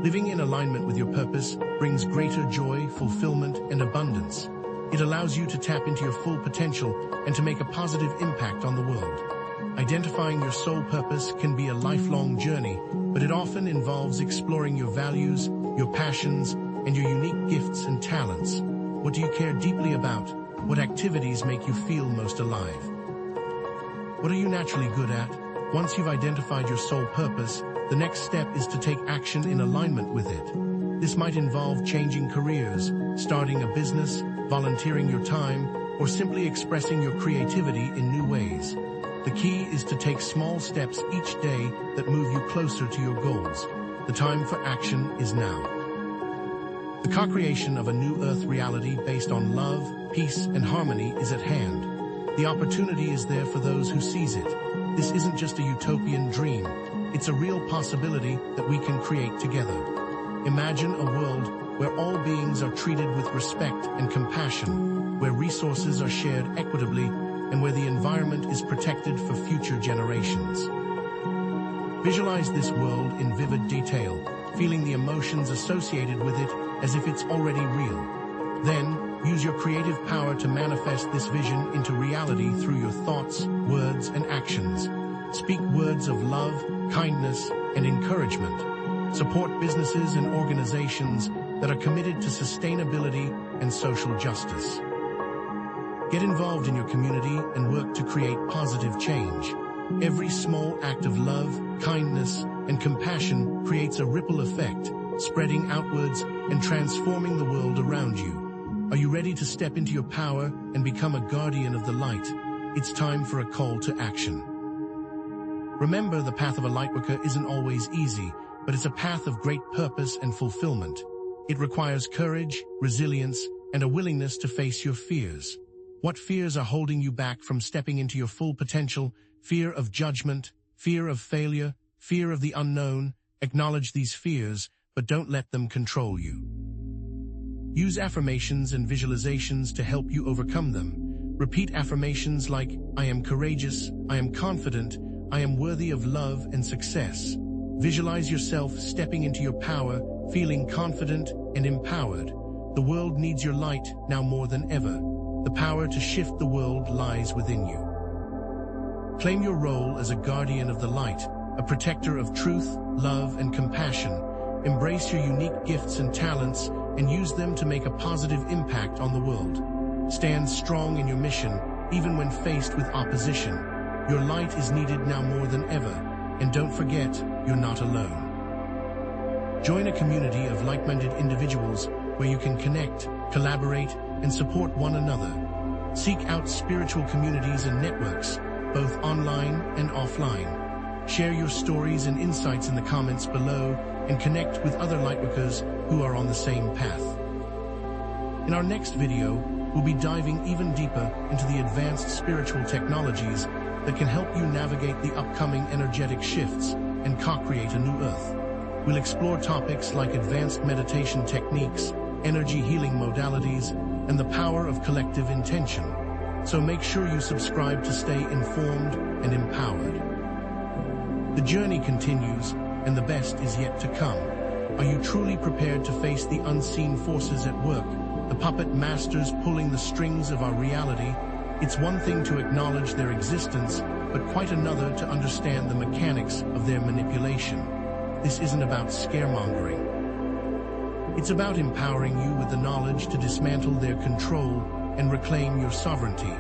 Living in alignment with your purpose brings greater joy, fulfillment, and abundance. It allows you to tap into your full potential and to make a positive impact on the world. Identifying your soul purpose can be a lifelong journey, but it often involves exploring your values, your passions, and your unique gifts and talents. What do you care deeply about? What activities make you feel most alive? What are you naturally good at? Once you've identified your soul purpose, the next step is to take action in alignment with it. This might involve changing careers, starting a business, volunteering your time, or simply expressing your creativity in new ways. The key is to take small steps each day that move you closer to your goals. The time for action is now. The co-creation of a new Earth reality based on love, peace, and harmony is at hand. The opportunity is there for those who seize it. This isn't just a utopian dream. It's a real possibility that we can create together. Imagine a world where all beings are treated with respect and compassion, where resources are shared equitably, and where the environment is protected for future generations. Visualize this world in vivid detail, feeling the emotions associated with it as if it's already real. Then, use your creative power to manifest this vision into reality through your thoughts, words, and actions. Speak words of love, kindness, and encouragement. Support businesses and organizations that are committed to sustainability and social justice. Get involved in your community and work to create positive change. Every small act of love, kindness, and compassion creates a ripple effect, spreading outwards and transforming the world around you. Are you ready to step into your power and become a guardian of the light? It's time for a call to action. Remember, the path of a lightworker isn't always easy, but it's a path of great purpose and fulfillment. It requires courage, resilience, and a willingness to face your fears. What fears are holding you back from stepping into your full potential? Fear of judgment, fear of failure, fear of the unknown. Acknowledge these fears, but don't let them control you. Use affirmations and visualizations to help you overcome them. Repeat affirmations like, I am courageous, I am confident, I am worthy of love and success. Visualize yourself stepping into your power, feeling confident and empowered. The world needs your light now more than ever. The power to shift the world lies within you. Claim your role as a guardian of the light, a protector of truth, love, and compassion. Embrace your unique gifts and talents and use them to make a positive impact on the world. Stand strong in your mission, even when faced with opposition. Your light is needed now more than ever, and don't forget, you're not alone. Join a community of like-minded individuals where you can connect, collaborate, and support one another. Seek out spiritual communities and networks, both online and offline. Share your stories and insights in the comments below and connect with other lightworkers who are on the same path. In our next video, we'll be diving even deeper into the advanced spiritual technologies that can help you navigate the upcoming energetic shifts and co-create a new Earth. We'll explore topics like advanced meditation techniques, energy healing modalities, and the power of collective intention. So make sure you subscribe to stay informed and empowered. The journey continues, and the best is yet to come. Are you truly prepared to face the unseen forces at work, the puppet masters pulling the strings of our reality? It's one thing to acknowledge their existence, but quite another to understand the mechanics of their manipulation. This isn't about scaremongering. It's about empowering you with the knowledge to dismantle their control and reclaim your sovereignty.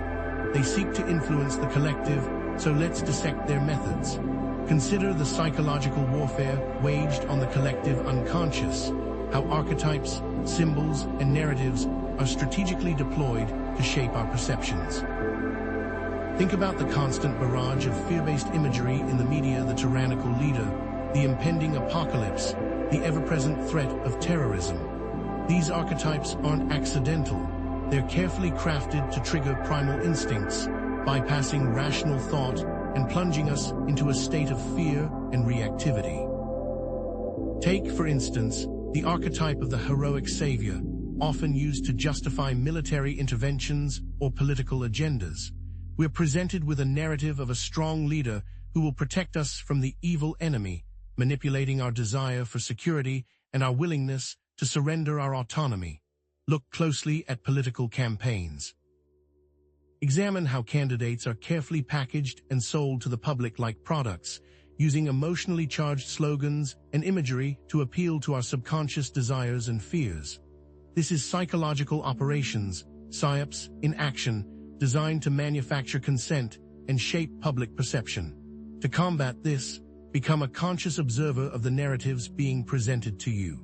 They seek to influence the collective, so let's dissect their methods. Consider the psychological warfare waged on the collective unconscious, how archetypes, symbols, and narratives are strategically deployed to shape our perceptions. Think about the constant barrage of fear-based imagery in the media, the tyrannical leader, the impending apocalypse, the ever-present threat of terrorism. These archetypes aren't accidental. They're carefully crafted to trigger primal instincts, bypassing rational thought and plunging us into a state of fear and reactivity. Take, for instance, the archetype of the heroic savior, often used to justify military interventions or political agendas. We're presented with a narrative of a strong leader who will protect us from the evil enemy, manipulating our desire for security and our willingness to surrender our autonomy. Look closely at political campaigns. Examine how candidates are carefully packaged and sold to the public like products, using emotionally charged slogans and imagery to appeal to our subconscious desires and fears. This is psychological operations, PSYOPs, in action, designed to manufacture consent and shape public perception. To combat this, become a conscious observer of the narratives being presented to you.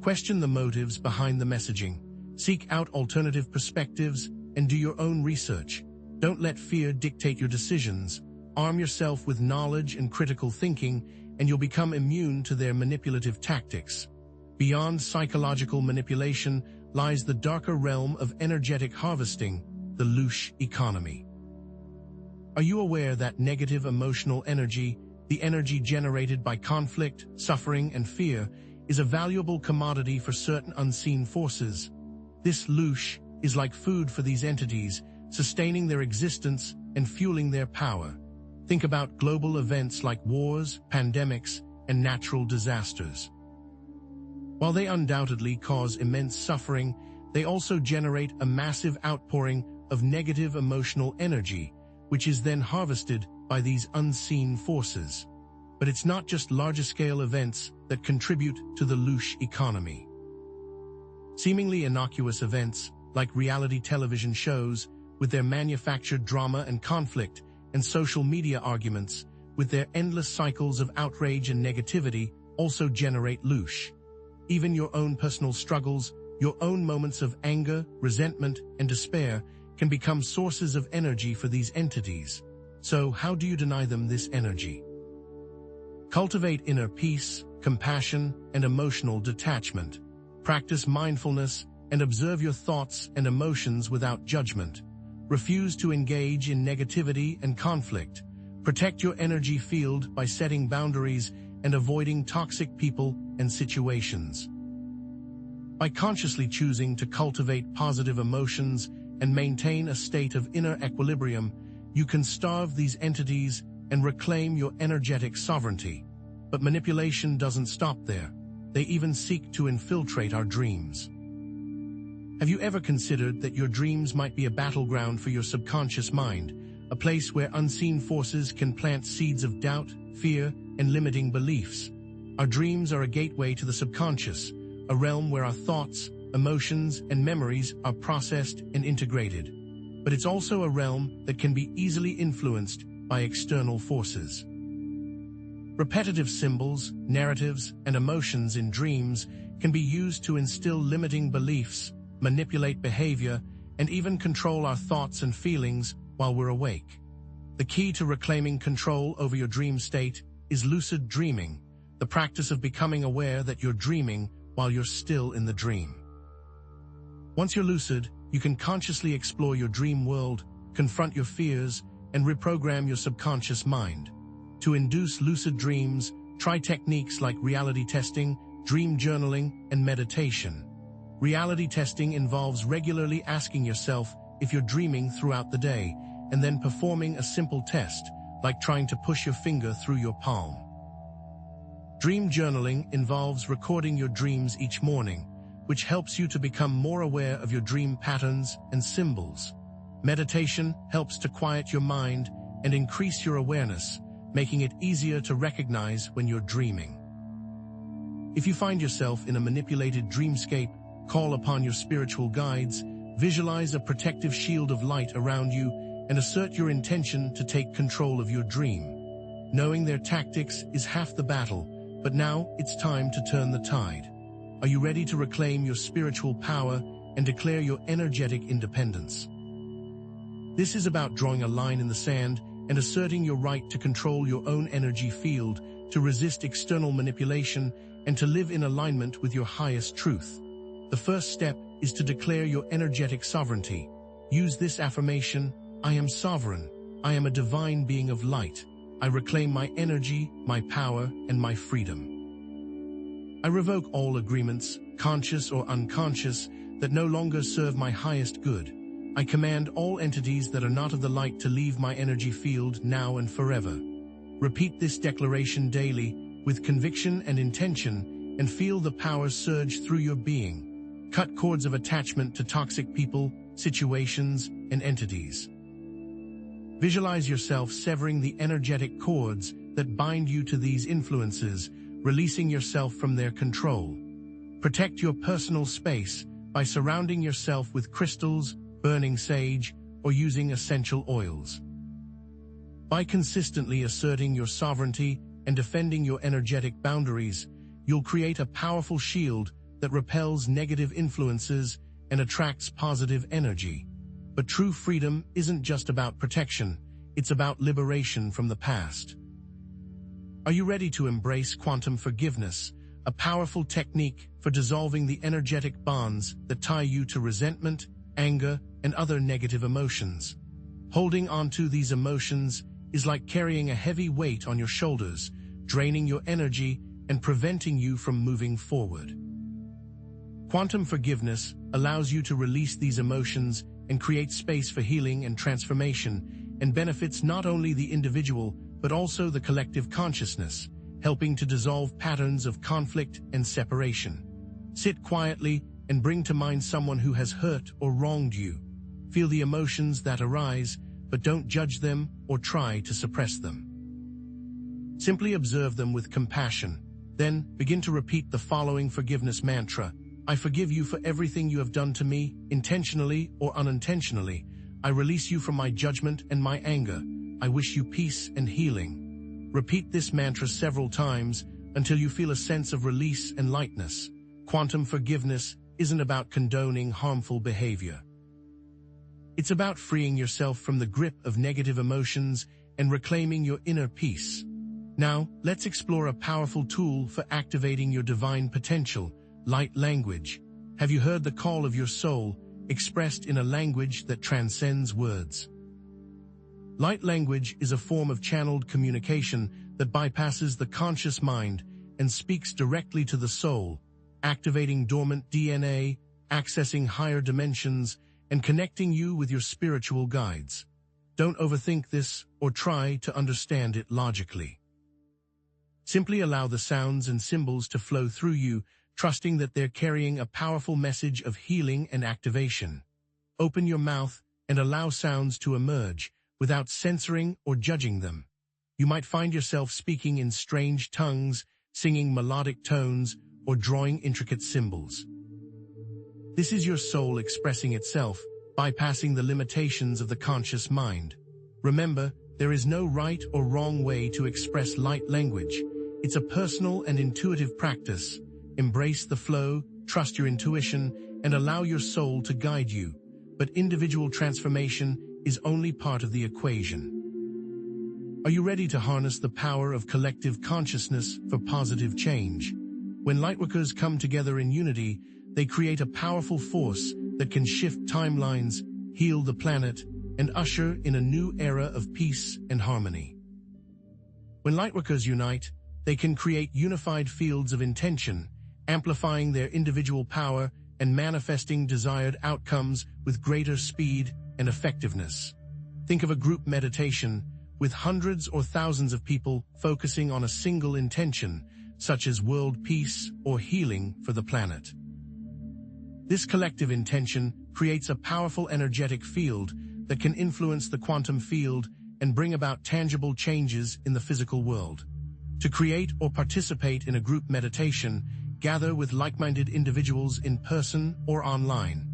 Question the motives behind the messaging. Seek out alternative perspectives and do your own research. Don't let fear dictate your decisions. Arm yourself with knowledge and critical thinking, and you'll become immune to their manipulative tactics. Beyond psychological manipulation lies the darker realm of energetic harvesting, the loosh economy. Are you aware that negative emotional energy, the energy generated by conflict, suffering, and fear, is a valuable commodity for certain unseen forces? This loosh is like food for these entities, sustaining their existence and fueling their power. Think about global events like wars, pandemics, and natural disasters. While they undoubtedly cause immense suffering, they also generate a massive outpouring of negative emotional energy, which is then harvested by these unseen forces. But it's not just larger-scale events that contribute to the loosh economy. Seemingly innocuous events, like reality television shows, with their manufactured drama and conflict, and social media arguments, with their endless cycles of outrage and negativity, also generate loosh. Even your own personal struggles, your own moments of anger, resentment, and despair can become sources of energy for these entities. So how do you deny them this energy? Cultivate inner peace, compassion, and emotional detachment. Practice mindfulness and observe your thoughts and emotions without judgment. Refuse to engage in negativity and conflict. Protect your energy field by setting boundaries and avoiding toxic people and situations. By consciously choosing to cultivate positive emotions and maintain a state of inner equilibrium, you can starve these entities and reclaim your energetic sovereignty. But manipulation doesn't stop there. They even seek to infiltrate our dreams. Have you ever considered that your dreams might be a battleground for your subconscious mind, a place where unseen forces can plant seeds of doubt, fear, and limiting beliefs? Our dreams are a gateway to the subconscious, a realm where our thoughts, emotions, and memories are processed and integrated. But it's also a realm that can be easily influenced by external forces. Repetitive symbols, narratives, and emotions in dreams can be used to instill limiting beliefs, manipulate behavior, and even control our thoughts and feelings while we're awake. The key to reclaiming control over your dream state is lucid dreaming, the practice of becoming aware that you're dreaming while you're still in the dream. Once you're lucid, you can consciously explore your dream world, confront your fears, and reprogram your subconscious mind. To induce lucid dreams, try techniques like reality testing, dream journaling, and meditation. Reality testing involves regularly asking yourself if you're dreaming throughout the day, and then performing a simple test, like trying to push your finger through your palm. Dream journaling involves recording your dreams each morning, which helps you to become more aware of your dream patterns and symbols. Meditation helps to quiet your mind and increase your awareness, making it easier to recognize when you're dreaming. If you find yourself in a manipulated dreamscape, call upon your spiritual guides, visualize a protective shield of light around you, and assert your intention to take control of your dream. Knowing their tactics is half the battle, but now it's time to turn the tide. Are you ready to reclaim your spiritual power and declare your energetic independence? This is about drawing a line in the sand and asserting your right to control your own energy field, to resist external manipulation, and to live in alignment with your highest truth. The first step is to declare your energetic sovereignty. Use this affirmation: I am sovereign. I am a divine being of light. I reclaim my energy, my power, and my freedom. I revoke all agreements, conscious or unconscious, that no longer serve my highest good. I command all entities that are not of the light to leave my energy field now and forever. Repeat this declaration daily, with conviction and intention, and feel the power surge through your being. Cut cords of attachment to toxic people, situations, and entities. Visualize yourself severing the energetic cords that bind you to these influences, releasing yourself from their control. Protect your personal space by surrounding yourself with crystals, burning sage, or using essential oils. By consistently asserting your sovereignty and defending your energetic boundaries, you'll create a powerful shield that repels negative influences and attracts positive energy. But true freedom isn't just about protection, it's about liberation from the past. Are you ready to embrace quantum forgiveness, a powerful technique for dissolving the energetic bonds that tie you to resentment, anger, and other negative emotions? Holding on to these emotions is like carrying a heavy weight on your shoulders, draining your energy and preventing you from moving forward. Quantum forgiveness allows you to release these emotions and create space for healing and transformation, and benefits not only the individual but also the collective consciousness, helping to dissolve patterns of conflict and separation. Sit quietly and bring to mind someone who has hurt or wronged you. Feel the emotions that arise, but don't judge them or try to suppress them. Simply observe them with compassion. Then begin to repeat the following forgiveness mantra. I forgive you for everything you have done to me, intentionally or unintentionally. I release you from my judgment and my anger. I wish you peace and healing. Repeat this mantra several times until you feel a sense of release and lightness. Quantum forgiveness isn't about condoning harmful behavior. It's about freeing yourself from the grip of negative emotions and reclaiming your inner peace. Now, let's explore a powerful tool for activating your divine potential, light language. Have you heard the call of your soul, expressed in a language that transcends words? Light language is a form of channeled communication that bypasses the conscious mind and speaks directly to the soul, activating dormant DNA, accessing higher dimensions, and connecting you with your spiritual guides. Don't overthink this or try to understand it logically. Simply allow the sounds and symbols to flow through you, trusting that they're carrying a powerful message of healing and activation. Open your mouth and allow sounds to emerge, without censoring or judging them. You might find yourself speaking in strange tongues, singing melodic tones, or drawing intricate symbols. This is your soul expressing itself, bypassing the limitations of the conscious mind. Remember, there is no right or wrong way to express light language. It's a personal and intuitive practice. Embrace the flow, trust your intuition, and allow your soul to guide you. But individual transformation is only part of the equation. Are you ready to harness the power of collective consciousness for positive change? When lightworkers come together in unity, they create a powerful force that can shift timelines, heal the planet, and usher in a new era of peace and harmony. When lightworkers unite, they can create unified fields of intention, amplifying their individual power and manifesting desired outcomes with greater speed and effectiveness. Think of a group meditation with hundreds or thousands of people focusing on a single intention, such as world peace or healing for the planet. This collective intention creates a powerful energetic field that can influence the quantum field and bring about tangible changes in the physical world. To create or participate in a group meditation, gather with like-minded individuals in person or online.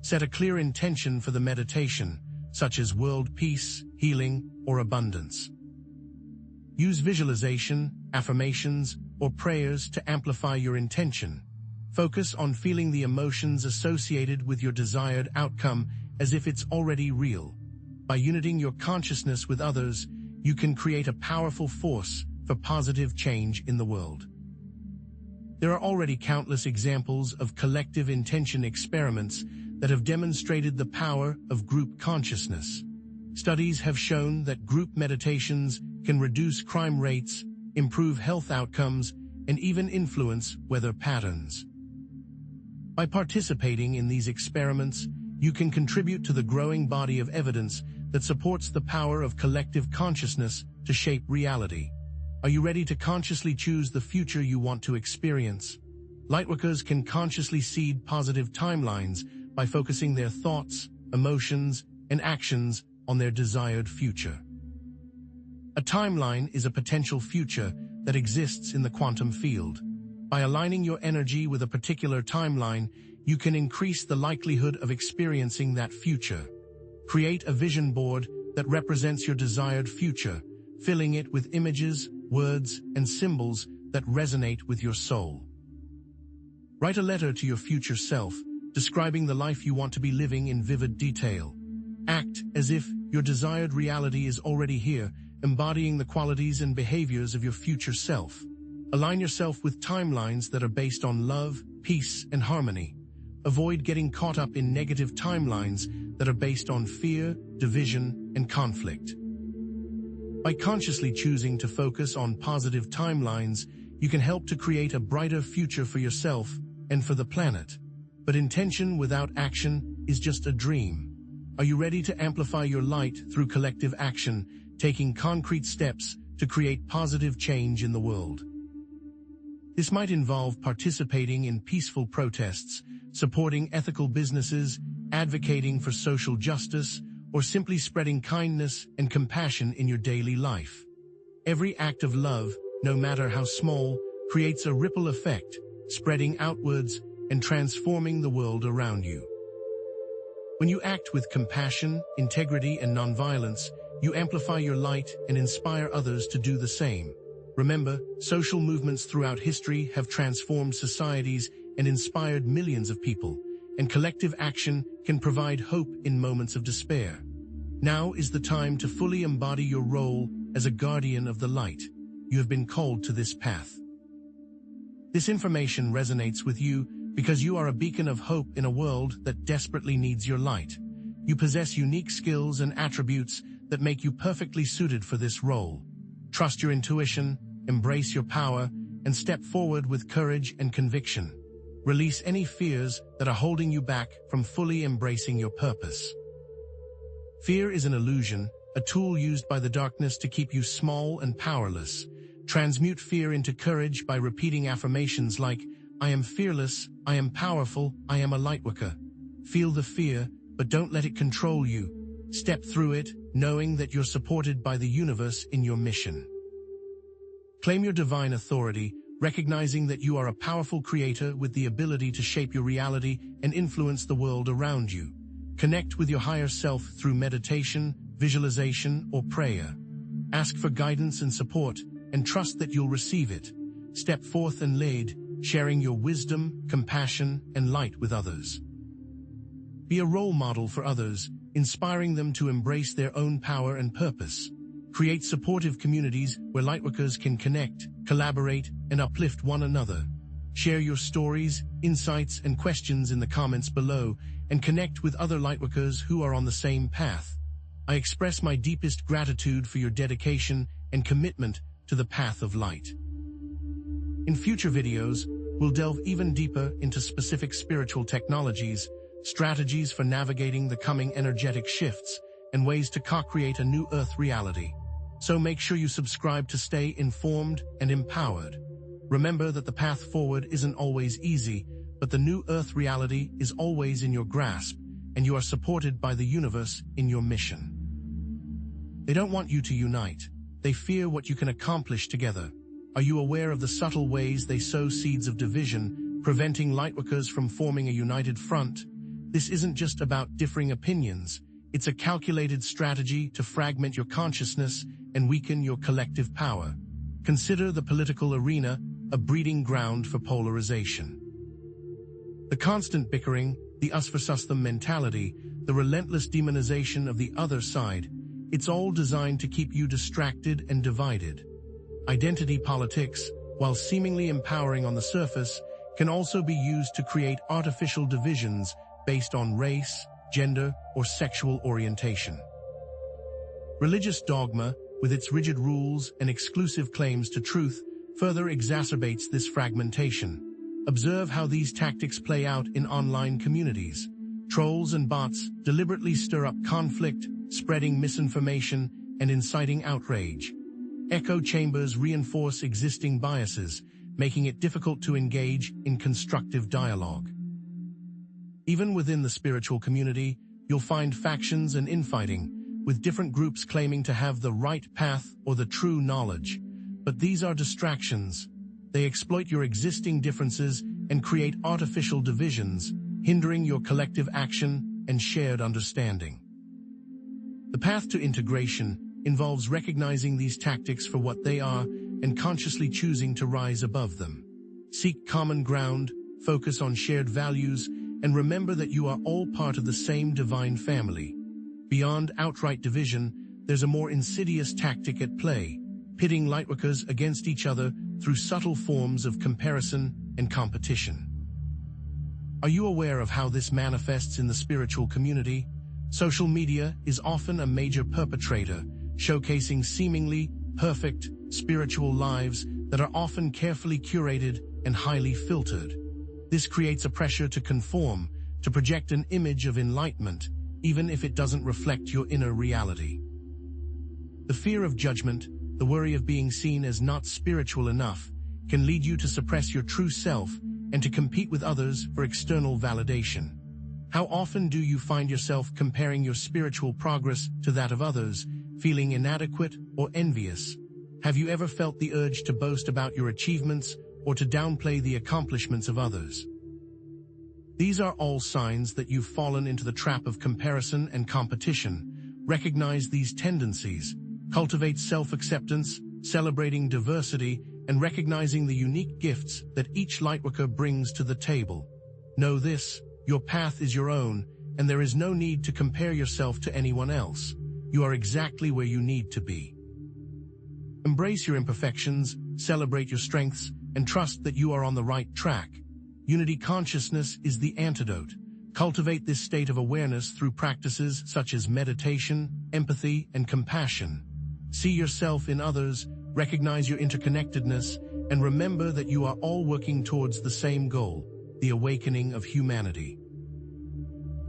Set a clear intention for the meditation, such as world peace, healing, or abundance. Use visualization, affirmations, or prayers to amplify your intention. Focus on feeling the emotions associated with your desired outcome as if it's already real. By uniting your consciousness with others, you can create a powerful force for positive change in the world. There are already countless examples of collective intention experiments that have demonstrated the power of group consciousness. Studies have shown that group meditations can reduce crime rates, improve health outcomes, and even influence weather patterns. By participating in these experiments, you can contribute to the growing body of evidence that supports the power of collective consciousness to shape reality. Are you ready to consciously choose the future you want to experience? Lightworkers can consciously seed positive timelines by focusing their thoughts, emotions, and actions on their desired future. A timeline is a potential future that exists in the quantum field. By aligning your energy with a particular timeline, you can increase the likelihood of experiencing that future. Create a vision board that represents your desired future, filling it with images, words, and symbols that resonate with your soul. Write a letter to your future self, describing the life you want to be living in vivid detail. Act as if your desired reality is already here, embodying the qualities and behaviors of your future self. Align yourself with timelines that are based on love, peace, and harmony. Avoid getting caught up in negative timelines that are based on fear, division, and conflict. By consciously choosing to focus on positive timelines, you can help to create a brighter future for yourself and for the planet. But intention without action is just a dream. Are you ready to amplify your light through collective action, taking concrete steps to create positive change in the world? This might involve participating in peaceful protests, supporting ethical businesses, advocating for social justice, or simply spreading kindness and compassion in your daily life. Every act of love, no matter how small, creates a ripple effect, spreading outwards and transforming the world around you. When you act with compassion, integrity, and nonviolence, you amplify your light and inspire others to do the same. Remember, social movements throughout history have transformed societies and inspired millions of people, and collective action can provide hope in moments of despair. Now is the time to fully embody your role as a guardian of the light. You have been called to this path. This information resonates with you because you are a beacon of hope in a world that desperately needs your light. You possess unique skills and attributes that make you perfectly suited for this role. Trust your intuition, embrace your power, and step forward with courage and conviction. Release any fears that are holding you back from fully embracing your purpose. Fear is an illusion, a tool used by the darkness to keep you small and powerless. Transmute fear into courage by repeating affirmations like, "I am fearless, I am powerful, I am a lightworker." Feel the fear, but don't let it control you. Step through it, knowing that you're supported by the universe in your mission. Claim your divine authority, recognizing that you are a powerful creator with the ability to shape your reality and influence the world around you. Connect with your higher self through meditation, visualization, or prayer. Ask for guidance and support, and trust that you'll receive it. Step forth and lead, sharing your wisdom, compassion, and light with others. Be a role model for others, inspiring them to embrace their own power and purpose. Create supportive communities where lightworkers can connect, collaborate, and uplift one another. Share your stories, insights, and questions in the comments below, and connect with other lightworkers who are on the same path. I express my deepest gratitude for your dedication and commitment to the path of light. In future videos, we'll delve even deeper into specific spiritual technologies, strategies for navigating the coming energetic shifts, and ways to co-create a new Earth reality. So make sure you subscribe to stay informed and empowered. Remember that the path forward isn't always easy, but the new Earth reality is always in your grasp, and you are supported by the universe in your mission. They don't want you to unite. They fear what you can accomplish together. Are you aware of the subtle ways they sow seeds of division, preventing lightworkers from forming a united front? This isn't just about differing opinions. It's a calculated strategy to fragment your consciousness and weaken your collective power. Consider the political arena a breeding ground for polarization. The constant bickering, the us versus them mentality, the relentless demonization of the other side, it's all designed to keep you distracted and divided. Identity politics, while seemingly empowering on the surface, can also be used to create artificial divisions based on race, gender, or sexual orientation. Religious dogma, with its rigid rules and exclusive claims to truth, further exacerbates this fragmentation. Observe how these tactics play out in online communities. Trolls and bots deliberately stir up conflict, spreading misinformation and inciting outrage. Echo chambers reinforce existing biases, making it difficult to engage in constructive dialogue. Even within the spiritual community, you'll find factions and infighting, with different groups claiming to have the right path or the true knowledge. But these are distractions. They exploit your existing differences and create artificial divisions, hindering your collective action and shared understanding. The path to integration involves recognizing these tactics for what they are and consciously choosing to rise above them. Seek common ground, focus on shared values, and remember that you are all part of the same divine family. Beyond outright division, there's a more insidious tactic at play, pitting lightworkers against each other through subtle forms of comparison and competition. Are you aware of how this manifests in the spiritual community? Social media is often a major perpetrator, showcasing seemingly perfect spiritual lives that are often carefully curated and highly filtered. This creates a pressure to conform, to project an image of enlightenment, even if it doesn't reflect your inner reality. The fear of judgment, the worry of being seen as not spiritual enough, can lead you to suppress your true self and to compete with others for external validation. How often do you find yourself comparing your spiritual progress to that of others, feeling inadequate or envious? Have you ever felt the urge to boast about your achievements or to downplay the accomplishments of others? These are all signs that you've fallen into the trap of comparison and competition. Recognize these tendencies, cultivate self-acceptance, celebrating diversity, and recognizing the unique gifts that each lightworker brings to the table. Know this, your path is your own, and there is no need to compare yourself to anyone else. You are exactly where you need to be. Embrace your imperfections, celebrate your strengths, and trust that you are on the right track. Unity consciousness is the antidote. Cultivate this state of awareness through practices such as meditation, empathy, and compassion. See yourself in others, recognize your interconnectedness, and remember that you are all working towards the same goal, the awakening of humanity.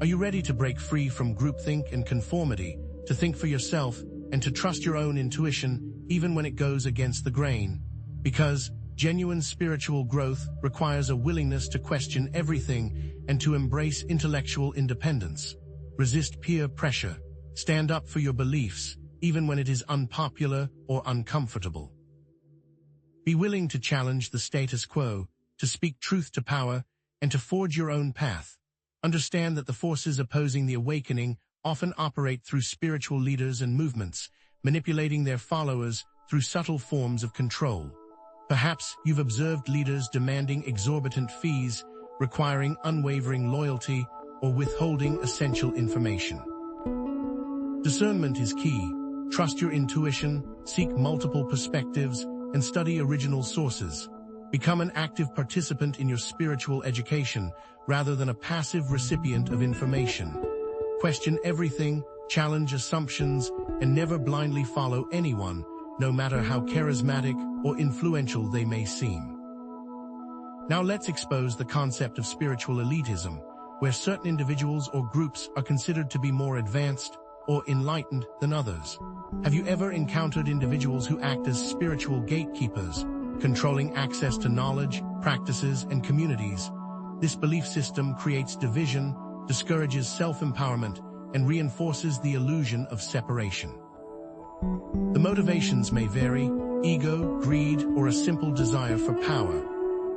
Are you ready to break free from groupthink and conformity, to think for yourself, and to trust your own intuition, even when it goes against the grain? Because genuine spiritual growth requires a willingness to question everything and to embrace intellectual independence. Resist peer pressure. Stand up for your beliefs, even when it is unpopular or uncomfortable. Be willing to challenge the status quo, to speak truth to power, and to forge your own path. Understand that the forces opposing the awakening often operate through spiritual leaders and movements, manipulating their followers through subtle forms of control. Perhaps you've observed leaders demanding exorbitant fees, requiring unwavering loyalty, or withholding essential information. Discernment is key. Trust your intuition, seek multiple perspectives, and study original sources. Become an active participant in your spiritual education, rather than a passive recipient of information. Question everything, challenge assumptions, and never blindly follow anyone, no matter how charismatic or influential they may seem. Now let's expose the concept of spiritual elitism, where certain individuals or groups are considered to be more advanced or enlightened than others. Have you ever encountered individuals who act as spiritual gatekeepers, controlling access to knowledge, practices, and communities? This belief system creates division, discourages self-empowerment, and reinforces the illusion of separation. The motivations may vary: ego, greed, or a simple desire for power.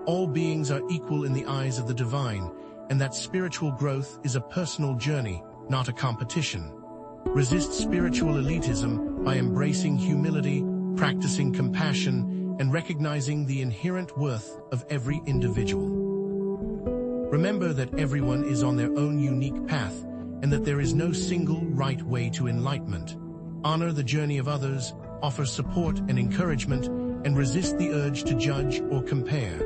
All beings are equal in the eyes of the divine, and that spiritual growth is a personal journey, not a competition. Resist spiritual elitism by embracing humility, practicing compassion, and recognizing the inherent worth of every individual. Remember that everyone is on their own unique path, and that there is no single right way to enlightenment. Honor the journey of others, offer support and encouragement, and resist the urge to judge or compare.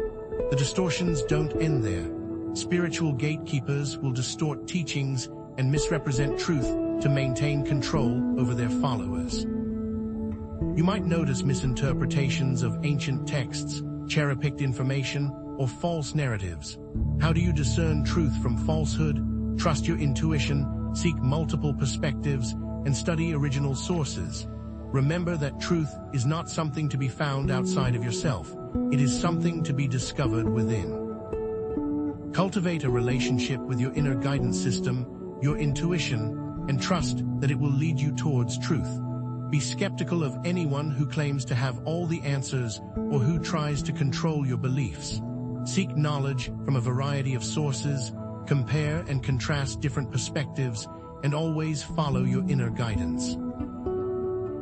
The distortions don't end there. Spiritual gatekeepers will distort teachings and misrepresent truth to maintain control over their followers. You might notice misinterpretations of ancient texts, cherry-picked information, or false narratives. How do you discern truth from falsehood? Trust your intuition, seek multiple perspectives, and study original sources. Remember that truth is not something to be found outside of yourself. It is something to be discovered within. Cultivate a relationship with your inner guidance system, your intuition, and trust that it will lead you towards truth. Be skeptical of anyone who claims to have all the answers or who tries to control your beliefs. Seek knowledge from a variety of sources, compare and contrast different perspectives, and always follow your inner guidance.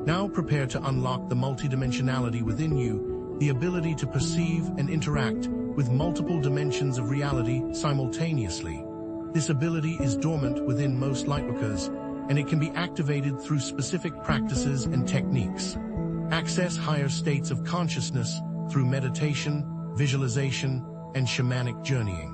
Now prepare to unlock the multidimensionality within you, the ability to perceive and interact with multiple dimensions of reality simultaneously. This ability is dormant within most lightworkers, and it can be activated through specific practices and techniques. Access higher states of consciousness through meditation, visualization, and shamanic journeying.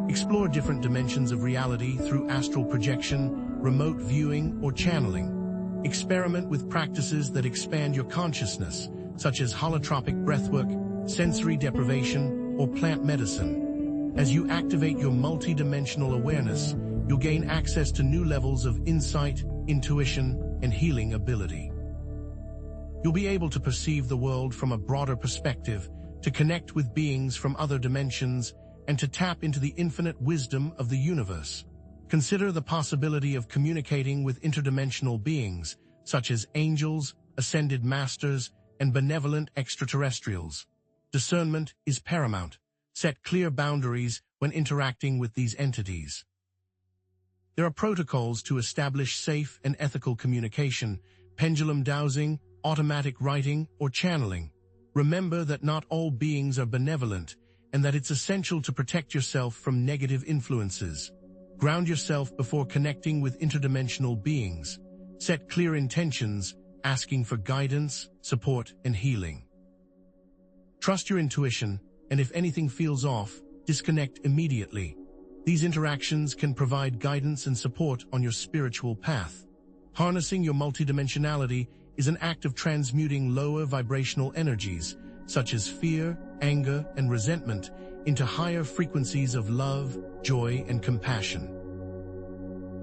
Explore different dimensions of reality through astral projection, remote viewing, or channeling. Experiment with practices that expand your consciousness, such as holotropic breathwork, sensory deprivation, or plant medicine. As you activate your multi-dimensional awareness, you'll gain access to new levels of insight, intuition, and healing ability. You'll be able to perceive the world from a broader perspective, to connect with beings from other dimensions, and to tap into the infinite wisdom of the universe. Consider the possibility of communicating with interdimensional beings, such as angels, ascended masters, and benevolent extraterrestrials. Discernment is paramount. Set clear boundaries when interacting with these entities. There are protocols to establish safe and ethical communication, pendulum dowsing, automatic writing, or channeling. Remember that not all beings are benevolent, and that it's essential to protect yourself from negative influences. Ground yourself before connecting with interdimensional beings. Set clear intentions, asking for guidance, support, and healing. Trust your intuition, and if anything feels off, disconnect immediately. These interactions can provide guidance and support on your spiritual path. Harnessing your multidimensionality is an act of transmuting lower vibrational energies, such as fear, anger, and resentment, into higher frequencies of love, joy, and compassion.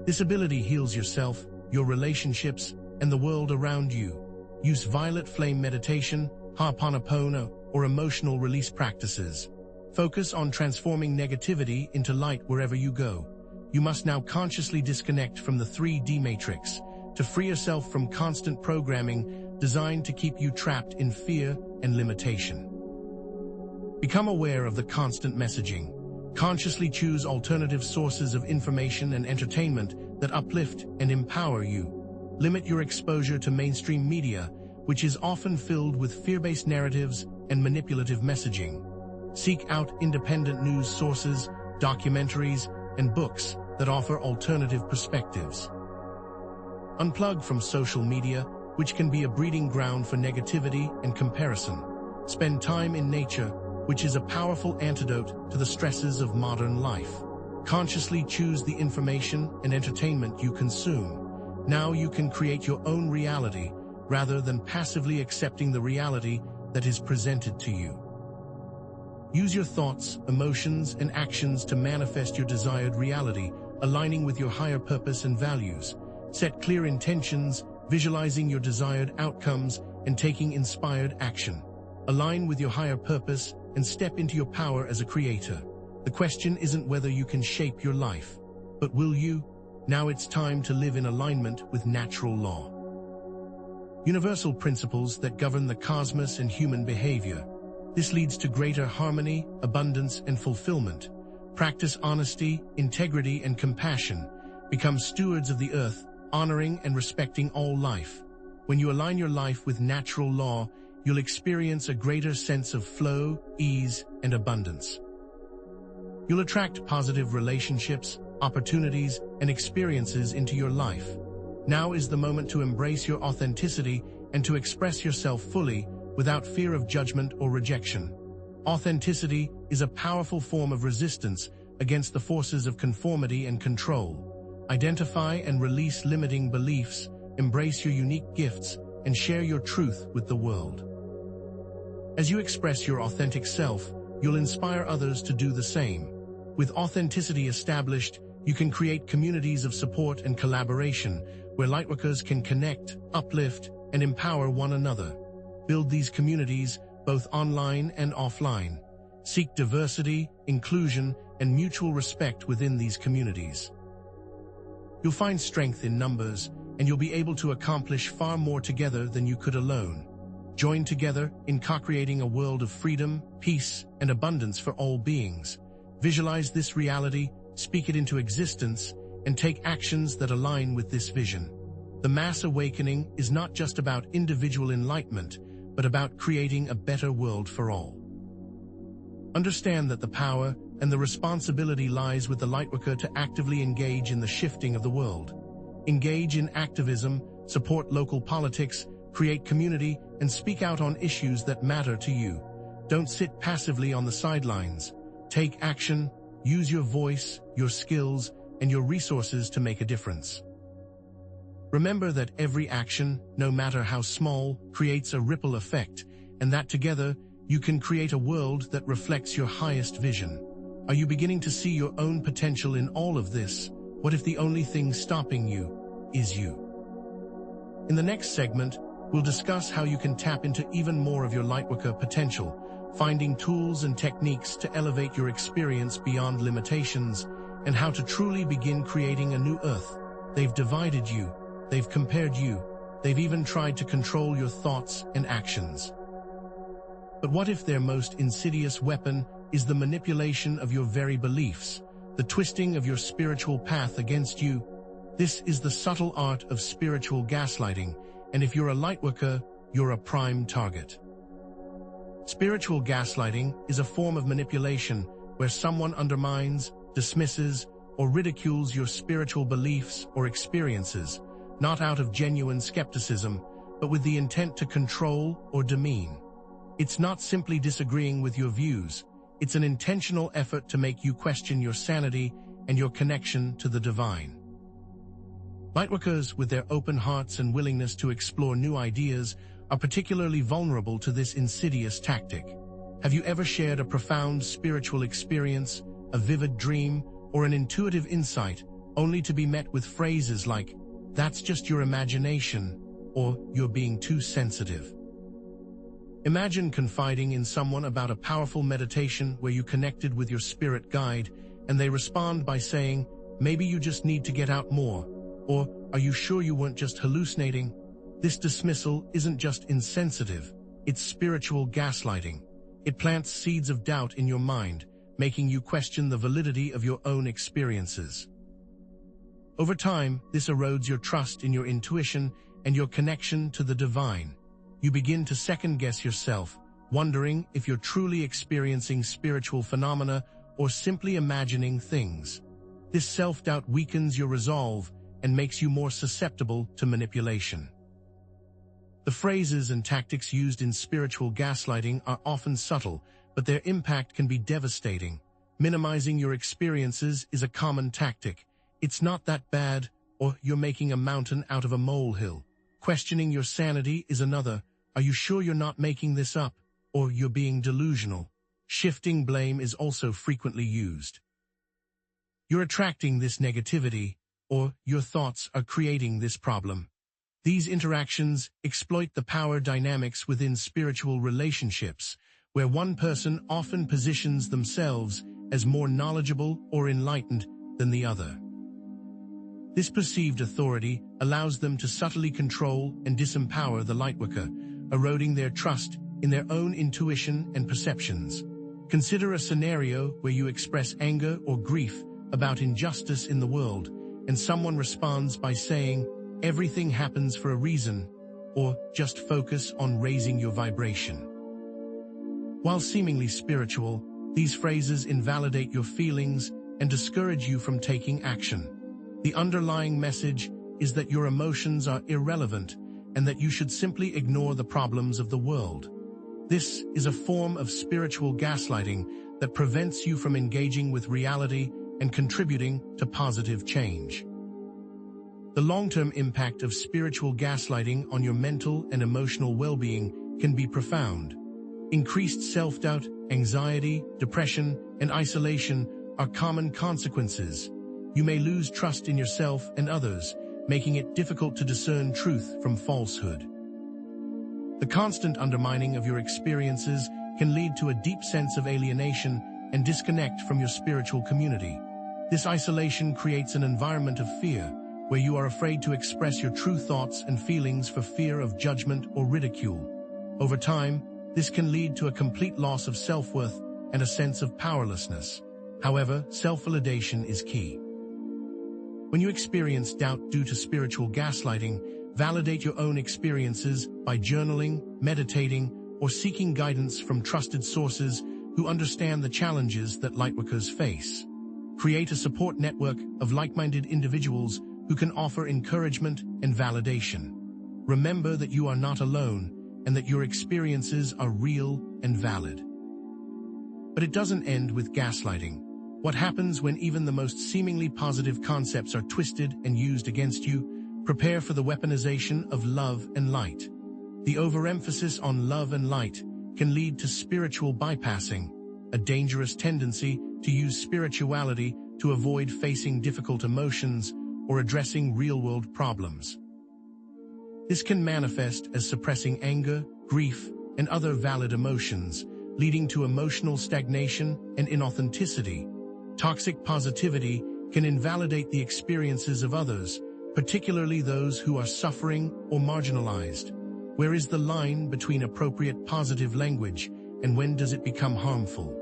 This ability heals yourself, your relationships, and the world around you. Use violet flame meditation, Ho'oponopono, or emotional release practices. Focus on transforming negativity into light wherever you go. You must now consciously disconnect from the 3D matrix to free yourself from constant programming designed to keep you trapped in fear and limitation. Become aware of the constant messaging. Consciously choose alternative sources of information and entertainment that uplift and empower you. Limit your exposure to mainstream media, which is often filled with fear-based narratives and manipulative messaging. Seek out independent news sources, documentaries, and books that offer alternative perspectives. Unplug from social media, which can be a breeding ground for negativity and comparison. Spend time in nature, which is a powerful antidote to the stresses of modern life. Consciously choose the information and entertainment you consume. Now you can create your own reality, rather than passively accepting the reality that is presented to you. Use your thoughts, emotions, and actions to manifest your desired reality, aligning with your higher purpose and values. Set clear intentions, visualizing your desired outcomes, and taking inspired action. Align with your higher purpose and step into your power as a creator. The question isn't whether you can shape your life, but will you? Now it's time to live in alignment with natural law. Universal principles that govern the cosmos and human behavior. This leads to greater harmony, abundance, and fulfillment. Practice honesty, integrity, and compassion. Become stewards of the earth, honoring and respecting all life. When you align your life with natural law, you'll experience a greater sense of flow, ease, and abundance. You'll attract positive relationships, opportunities, and experiences into your life. Now is the moment to embrace your authenticity and to express yourself fully without fear of judgment or rejection. Authenticity is a powerful form of resistance against the forces of conformity and control. Identify and release limiting beliefs, embrace your unique gifts, and share your truth with the world. As you express your authentic self, you'll inspire others to do the same. With authenticity established, you can create communities of support and collaboration where lightworkers can connect, uplift, and empower one another. Build these communities both online and offline. Seek diversity, inclusion, and mutual respect within these communities. You'll find strength in numbers, and you'll be able to accomplish far more together than you could alone. Join together in co-creating a world of freedom, peace, and abundance for all beings. Visualize this reality, speak it into existence, and take actions that align with this vision. The mass awakening is not just about individual enlightenment, but about creating a better world for all. Understand that the power and the responsibility lies with the lightworker to actively engage in the shifting of the world. Engage in activism, support local politics, create community, and speak out on issues that matter to you. Don't sit passively on the sidelines. Take action, use your voice, your skills, and your resources to make a difference. Remember that every action, no matter how small, creates a ripple effect, and that together, you can create a world that reflects your highest vision. Are you beginning to see your own potential in all of this? What if the only thing stopping you is you? In the next segment, we'll discuss how you can tap into even more of your Lightworker potential, finding tools and techniques to elevate your experience beyond limitations, and how to truly begin creating a new earth. They've divided you, they've compared you, they've even tried to control your thoughts and actions. But what if their most insidious weapon is the manipulation of your very beliefs, the twisting of your spiritual path against you? This is the subtle art of spiritual gaslighting, and if you're a Lightworker, you're a prime target. Spiritual gaslighting is a form of manipulation where someone undermines, dismisses, or ridicules your spiritual beliefs or experiences, not out of genuine skepticism, but with the intent to control or demean. It's not simply disagreeing with your views, it's an intentional effort to make you question your sanity and your connection to the divine. Lightworkers, with their open hearts and willingness to explore new ideas, are particularly vulnerable to this insidious tactic. Have you ever shared a profound spiritual experience, a vivid dream, or an intuitive insight, only to be met with phrases like, "That's just your imagination," or "You're being too sensitive"? Imagine confiding in someone about a powerful meditation where you connected with your spirit guide, and they respond by saying, "Maybe you just need to get out more," or "Are you sure you weren't just hallucinating?" This dismissal isn't just insensitive, it's spiritual gaslighting. It plants seeds of doubt in your mind, making you question the validity of your own experiences. Over time, this erodes your trust in your intuition and your connection to the divine. You begin to second-guess yourself, wondering if you're truly experiencing spiritual phenomena or simply imagining things. This self-doubt weakens your resolve and makes you more susceptible to manipulation. The phrases and tactics used in spiritual gaslighting are often subtle, but their impact can be devastating. Minimizing your experiences is a common tactic. "It's not that bad," or "You're making a mountain out of a molehill." Questioning your sanity is another. "Are you sure you're not making this up?" or "You're being delusional." Shifting blame is also frequently used. "You're attracting this negativity," or "Your thoughts are creating this problem." These interactions exploit the power dynamics within spiritual relationships, where one person often positions themselves as more knowledgeable or enlightened than the other. This perceived authority allows them to subtly control and disempower the Lightworker, eroding their trust in their own intuition and perceptions. Consider a scenario where you express anger or grief about injustice in the world, and someone responds by saying, "Everything happens for a reason," or "Just focus on raising your vibration." While seemingly spiritual, these phrases invalidate your feelings and discourage you from taking action. The underlying message is that your emotions are irrelevant and that you should simply ignore the problems of the world. This is a form of spiritual gaslighting that prevents you from engaging with reality and contributing to positive change. The long-term impact of spiritual gaslighting on your mental and emotional well-being can be profound. Increased self-doubt, anxiety, depression, and isolation are common consequences. You may lose trust in yourself and others, making it difficult to discern truth from falsehood. The constant undermining of your experiences can lead to a deep sense of alienation and disconnect from your spiritual community. This isolation creates an environment of fear, where you are afraid to express your true thoughts and feelings for fear of judgment or ridicule. Over time, this can lead to a complete loss of self-worth and a sense of powerlessness. However, self-validation is key. When you experience doubt due to spiritual gaslighting, validate your own experiences by journaling, meditating, or seeking guidance from trusted sources who understand the challenges that Lightworkers face. Create a support network of like-minded individuals who can offer encouragement and validation. Remember that you are not alone and that your experiences are real and valid. But it doesn't end with gaslighting. What happens when even the most seemingly positive concepts are twisted and used against you? Prepare for the weaponization of love and light. The overemphasis on love and light can lead to spiritual bypassing, a dangerous tendency to use spirituality to avoid facing difficult emotions or addressing real-world problems. This can manifest as suppressing anger, grief, and other valid emotions, leading to emotional stagnation and inauthenticity. Toxic positivity can invalidate the experiences of others, particularly those who are suffering or marginalized. Where is the line between appropriate positive language and when does it become harmful?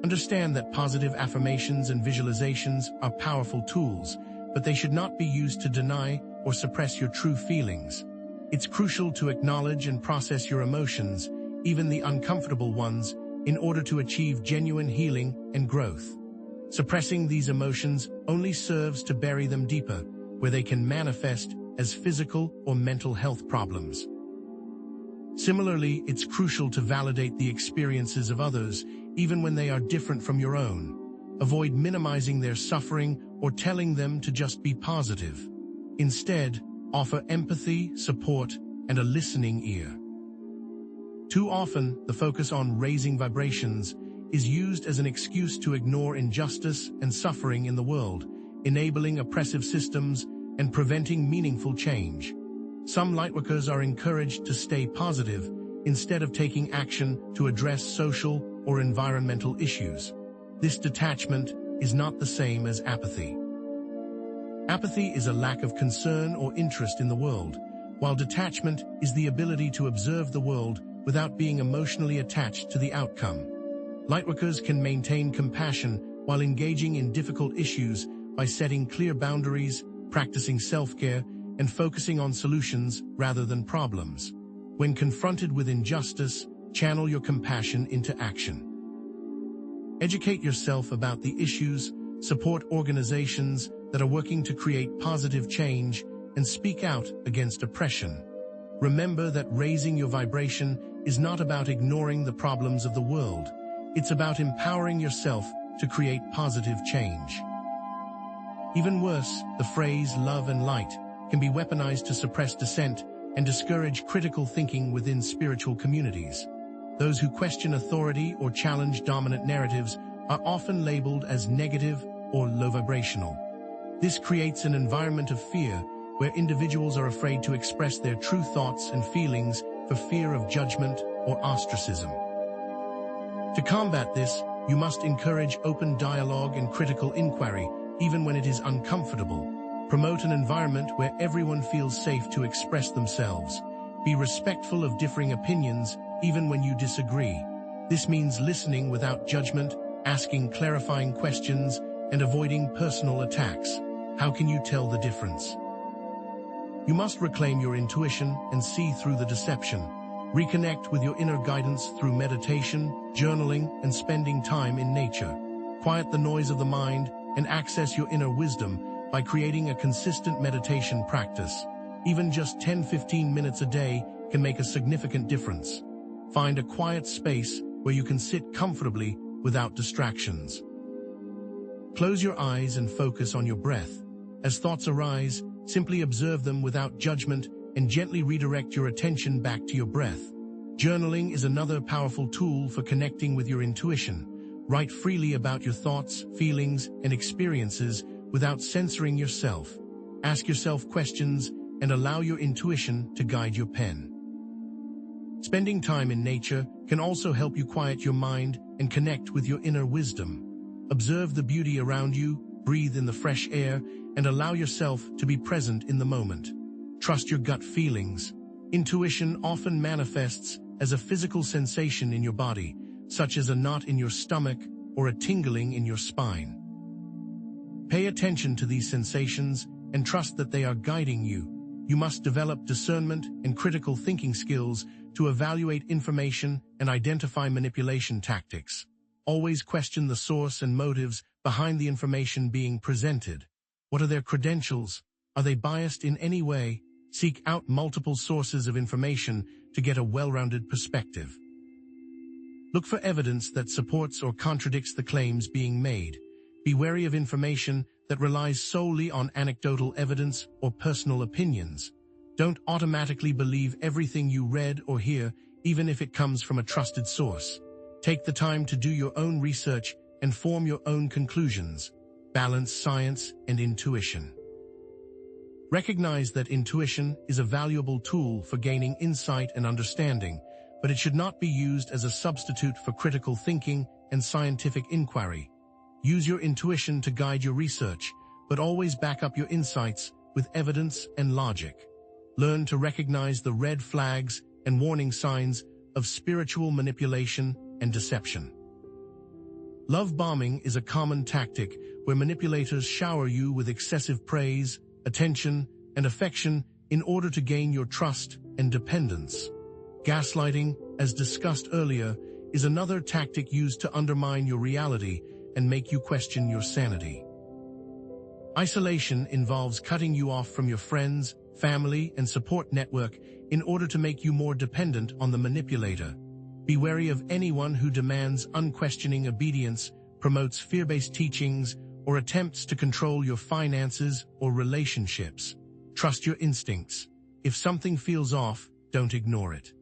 Understand that positive affirmations and visualizations are powerful tools, but they should not be used to deny or suppress your true feelings. It's crucial to acknowledge and process your emotions, even the uncomfortable ones, in order to achieve genuine healing and growth. Suppressing these emotions only serves to bury them deeper, where they can manifest as physical or mental health problems. Similarly, it's crucial to validate the experiences of others, even when they are different from your own. Avoid minimizing their suffering or telling them to just be positive. Instead, offer empathy, support, and a listening ear. Too often, the focus on raising vibrations is used as an excuse to ignore injustice and suffering in the world, enabling oppressive systems and preventing meaningful change. Some lightworkers are encouraged to stay positive instead of taking action to address social or environmental issues. This detachment is not the same as apathy. Apathy is a lack of concern or interest in the world, while detachment is the ability to observe the world without being emotionally attached to the outcome. Lightworkers can maintain compassion while engaging in difficult issues by setting clear boundaries, practicing self-care, and focusing on solutions rather than problems. When confronted with injustice, channel your compassion into action. Educate yourself about the issues, support organizations that are working to create positive change, and speak out against oppression. Remember that raising your vibration is not about ignoring the problems of the world. It's about empowering yourself to create positive change. Even worse, the phrase love and light can be weaponized to suppress dissent and discourage critical thinking within spiritual communities. Those who question authority or challenge dominant narratives are often labeled as negative or low vibrational. This creates an environment of fear where individuals are afraid to express their true thoughts and feelings for fear of judgment or ostracism. To combat this, you must encourage open dialogue and critical inquiry, even when it is uncomfortable. Promote an environment where everyone feels safe to express themselves. Be respectful of differing opinions, even when you disagree. This means listening without judgment, asking clarifying questions, and avoiding personal attacks. How can you tell the difference? You must reclaim your intuition and see through the deception. Reconnect with your inner guidance through meditation, journaling, and spending time in nature. Quiet the noise of the mind and access your inner wisdom by creating a consistent meditation practice. Even just 10-15 minutes a day can make a significant difference. Find a quiet space where you can sit comfortably without distractions. Close your eyes and focus on your breath. As thoughts arise, simply observe them without judgment and gently redirect your attention back to your breath. Journaling is another powerful tool for connecting with your intuition. Write freely about your thoughts, feelings, and experiences without censoring yourself. Ask yourself questions and allow your intuition to guide your pen. Spending time in nature can also help you quiet your mind and connect with your inner wisdom. Observe the beauty around you, breathe in the fresh air, and allow yourself to be present in the moment. Trust your gut feelings. Intuition often manifests as a physical sensation in your body, such as a knot in your stomach or a tingling in your spine. Pay attention to these sensations and trust that they are guiding you. You must develop discernment and critical thinking skills to evaluate information and identify manipulation tactics. Always question the source and motives behind the information being presented. What are their credentials? Are they biased in any way? Seek out multiple sources of information to get a well-rounded perspective. Look for evidence that supports or contradicts the claims being made. Be wary of information that relies solely on anecdotal evidence or personal opinions. Don't automatically believe everything you read or hear, even if it comes from a trusted source. Take the time to do your own research and form your own conclusions. Balance science and intuition. Recognize that intuition is a valuable tool for gaining insight and understanding, but it should not be used as a substitute for critical thinking and scientific inquiry. Use your intuition to guide your research, but always back up your insights with evidence and logic. Learn to recognize the red flags and warning signs of spiritual manipulation and deception. Love bombing is a common tactic where manipulators shower you with excessive praise, attention, and affection in order to gain your trust and dependence. Gaslighting, as discussed earlier, is another tactic used to undermine your reality and make you question your sanity. Isolation involves cutting you off from your friends, family, and support network in order to make you more dependent on the manipulator. Be wary of anyone who demands unquestioning obedience, promotes fear-based teachings, or attempts to control your finances or relationships. Trust your instincts. If something feels off, don't ignore it.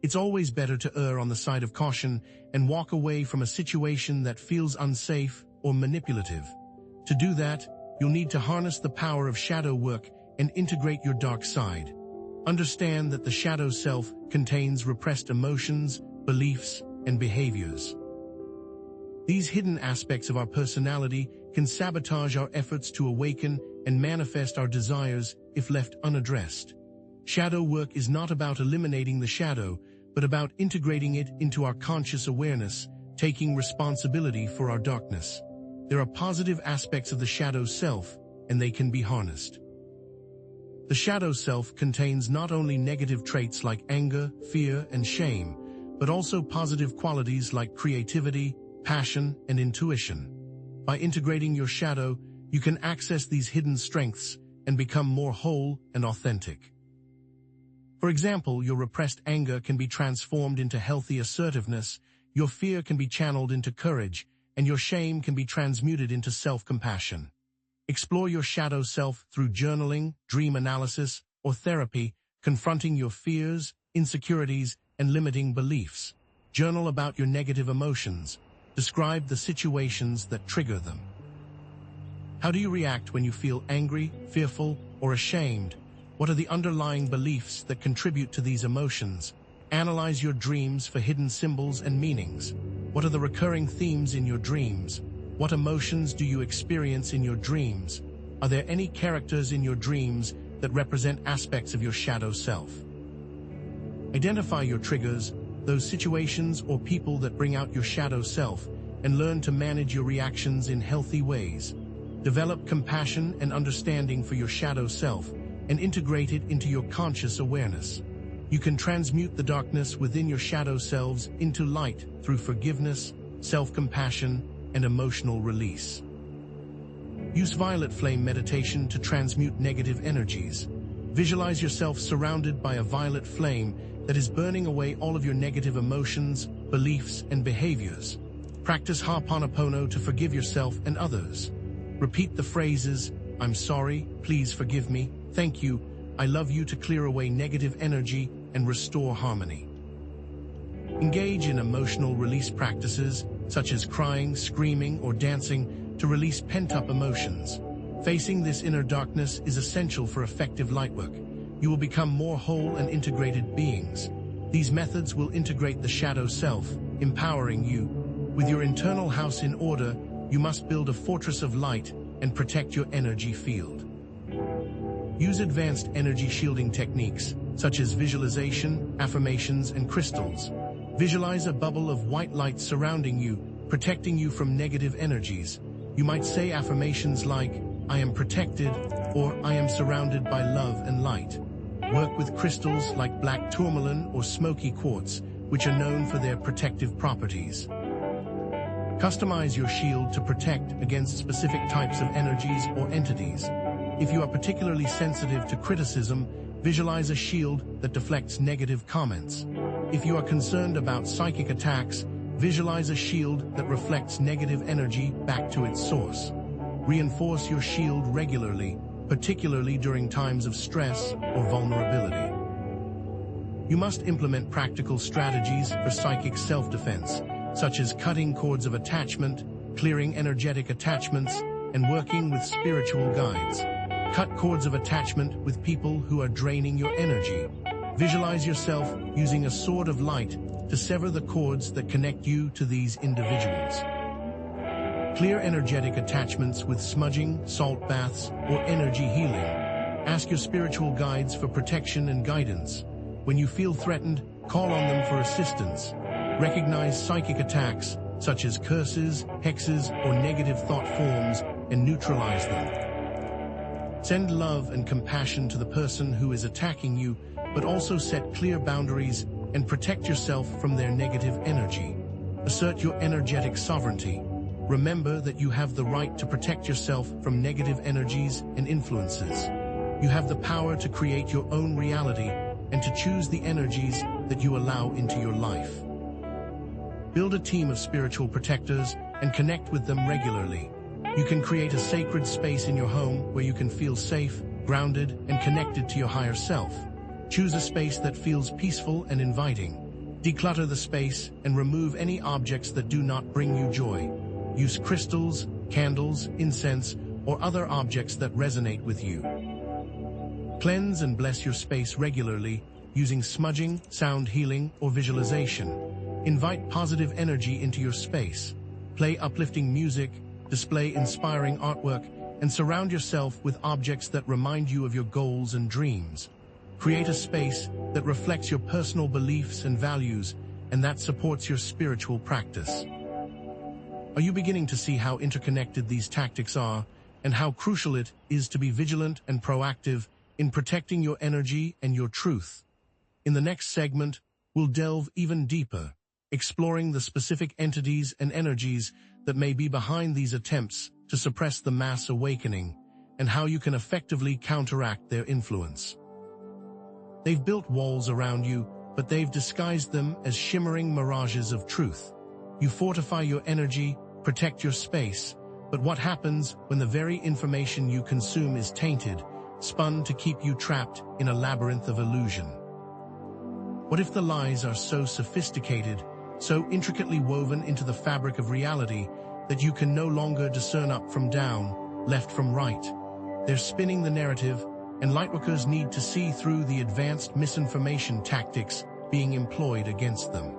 It's always better to err on the side of caution and walk away from a situation that feels unsafe or manipulative. To do that, you'll need to harness the power of shadow work and integrate your dark side. Understand that the shadow self contains repressed emotions, beliefs, and behaviors. These hidden aspects of our personality can sabotage our efforts to awaken and manifest our desires if left unaddressed. Shadow work is not about eliminating the shadow, but about integrating it into our conscious awareness, taking responsibility for our darkness. There are positive aspects of the shadow self, and they can be harnessed. The shadow self contains not only negative traits like anger, fear, and shame, but also positive qualities like creativity, passion, and intuition. By integrating your shadow, you can access these hidden strengths and become more whole and authentic. For example, your repressed anger can be transformed into healthy assertiveness, your fear can be channeled into courage, and your shame can be transmuted into self-compassion. Explore your shadow self through journaling, dream analysis, or therapy, confronting your fears, insecurities, and limiting beliefs. Journal about your negative emotions. Describe the situations that trigger them. How do you react when you feel angry, fearful, or ashamed? What are the underlying beliefs that contribute to these emotions? Analyze your dreams for hidden symbols and meanings. What are the recurring themes in your dreams? What emotions do you experience in your dreams? Are there any characters in your dreams that represent aspects of your shadow self? Identify your triggers, those situations or people that bring out your shadow self, and learn to manage your reactions in healthy ways. Develop compassion and understanding for your shadow self and integrate it into your conscious awareness. You can transmute the darkness within your shadow selves into light through forgiveness, self-compassion, and emotional release. Use violet flame meditation to transmute negative energies. Visualize yourself surrounded by a violet flame that is burning away all of your negative emotions, beliefs, and behaviors. Practice Ho'oponopono to forgive yourself and others. Repeat the phrases, "I'm sorry, please forgive me, thank you, I love you" to clear away negative energy and restore harmony. Engage in emotional release practices, such as crying, screaming, or dancing, to release pent-up emotions. Facing this inner darkness is essential for effective lightwork. You will become more whole and integrated beings. These methods will integrate the shadow self, empowering you. With your internal house in order, you must build a fortress of light and protect your energy field. Use advanced energy shielding techniques, such as visualization, affirmations, and crystals. Visualize a bubble of white light surrounding you, protecting you from negative energies. You might say affirmations like, "I am protected," or "I am surrounded by love and light." Work with crystals like black tourmaline or smoky quartz, which are known for their protective properties. Customize your shield to protect against specific types of energies or entities. If you are particularly sensitive to criticism, visualize a shield that deflects negative comments. If you are concerned about psychic attacks, visualize a shield that reflects negative energy back to its source. Reinforce your shield regularly, particularly during times of stress or vulnerability. You must implement practical strategies for psychic self-defense, such as cutting cords of attachment, clearing energetic attachments, and working with spiritual guides. Cut cords of attachment with people who are draining your energy. Visualize yourself using a sword of light to sever the cords that connect you to these individuals. Clear energetic attachments with smudging, salt baths, or energy healing. Ask your spiritual guides for protection and guidance. When you feel threatened, call on them for assistance. Recognize psychic attacks, such as curses, hexes, or negative thought forms, and neutralize them. Send love and compassion to the person who is attacking you, but also set clear boundaries and protect yourself from their negative energy. Assert your energetic sovereignty. Remember that you have the right to protect yourself from negative energies and influences. You have the power to create your own reality and to choose the energies that you allow into your life. Build a team of spiritual protectors and connect with them regularly. You can create a sacred space in your home where you can feel safe, grounded, and connected to your higher self. Choose a space that feels peaceful and inviting. Declutter the space and remove any objects that do not bring you joy. Use crystals, candles, incense, or other objects that resonate with you. Cleanse and bless your space regularly using smudging, sound healing, or visualization. Invite positive energy into your space. Play uplifting music, display inspiring artwork, and surround yourself with objects that remind you of your goals and dreams. Create a space that reflects your personal beliefs and values and that supports your spiritual practice. Are you beginning to see how interconnected these tactics are and how crucial it is to be vigilant and proactive in protecting your energy and your truth? In the next segment, we'll delve even deeper, exploring the specific entities and energies that may be behind these attempts to suppress the mass awakening and how you can effectively counteract their influence. They've built walls around you, but they've disguised them as shimmering mirages of truth. You fortify your energy, protect your space, but what happens when the very information you consume is tainted, spun to keep you trapped in a labyrinth of illusion? What if the lies are so sophisticated, so intricately woven into the fabric of reality that you can no longer discern up from down, left from right? They're spinning the narrative, and lightworkers need to see through the advanced misinformation tactics being employed against them.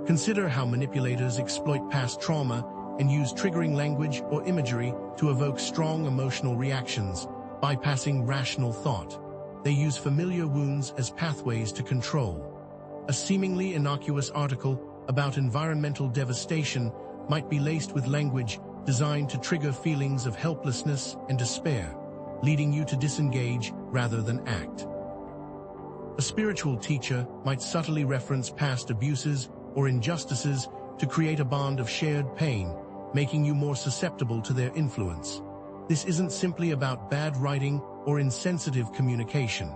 Consider how manipulators exploit past trauma and use triggering language or imagery to evoke strong emotional reactions, bypassing rational thought. They use familiar wounds as pathways to control. A seemingly innocuous article about environmental devastation might be laced with language designed to trigger feelings of helplessness and despair, leading you to disengage rather than act. A spiritual teacher might subtly reference past abuses or injustices to create a bond of shared pain, making you more susceptible to their influence. This isn't simply about bad writing or insensitive communication.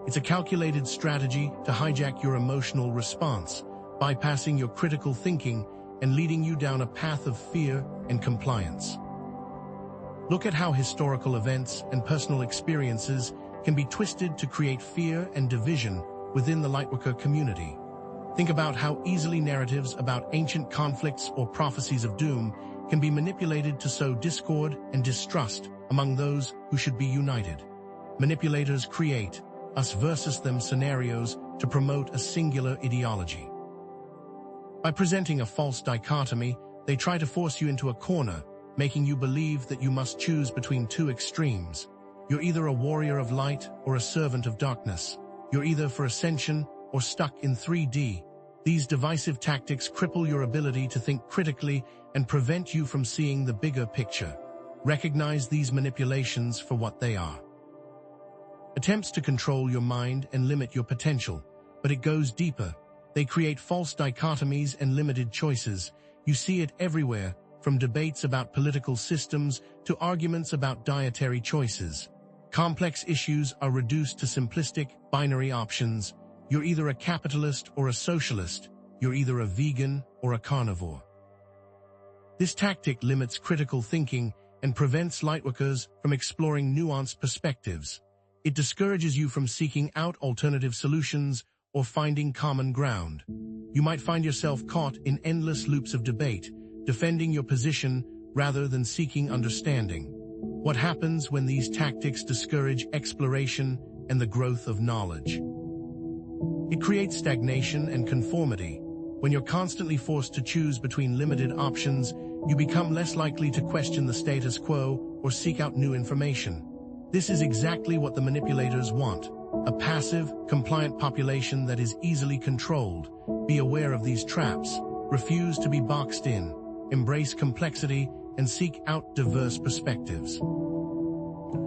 It's a calculated strategy to hijack your emotional response, bypassing your critical thinking and leading you down a path of fear and compliance. Look at how historical events and personal experiences can be twisted to create fear and division within the Lightworker community. Think about how easily narratives about ancient conflicts or prophecies of doom can be manipulated to sow discord and distrust among those who should be united. Manipulators create us versus them scenarios to promote a singular ideology. By presenting a false dichotomy, they try to force you into a corner, making you believe that you must choose between two extremes. You're either a warrior of light or a servant of darkness. You're either for ascension or stuck in 3D. These divisive tactics cripple your ability to think critically and prevent you from seeing the bigger picture. Recognize these manipulations for what they are. Attempts to control your mind and limit your potential, but it goes deeper. They create false dichotomies and limited choices, You see it everywhere, from debates about political systems to arguments about dietary choices. Complex issues are reduced to simplistic, binary options. You're either a capitalist or a socialist. You're either a vegan or a carnivore. This tactic limits critical thinking and prevents lightworkers from exploring nuanced perspectives. It discourages you from seeking out alternative solutions or finding common ground. You might find yourself caught in endless loops of debate, defending your position rather than seeking understanding. What happens when these tactics discourage exploration and the growth of knowledge? It creates stagnation and conformity. When you're constantly forced to choose between limited options, you become less likely to question the status quo or seek out new information. This is exactly what the manipulators want: a passive, compliant population that is easily controlled. Be aware of these traps. Refuse to be boxed in. Embrace complexity and seek out diverse perspectives.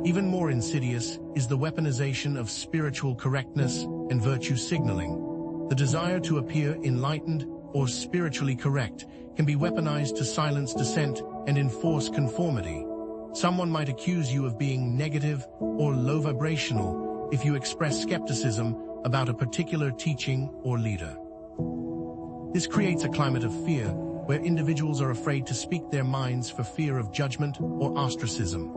Even more insidious is the weaponization of spiritual correctness and virtue signaling. The desire to appear enlightened or spiritually correct can be weaponized to silence dissent and enforce conformity. Someone might accuse you of being negative or low vibrational if you express skepticism about a particular teaching or leader. This creates a climate of fear where individuals are afraid to speak their minds for fear of judgment or ostracism.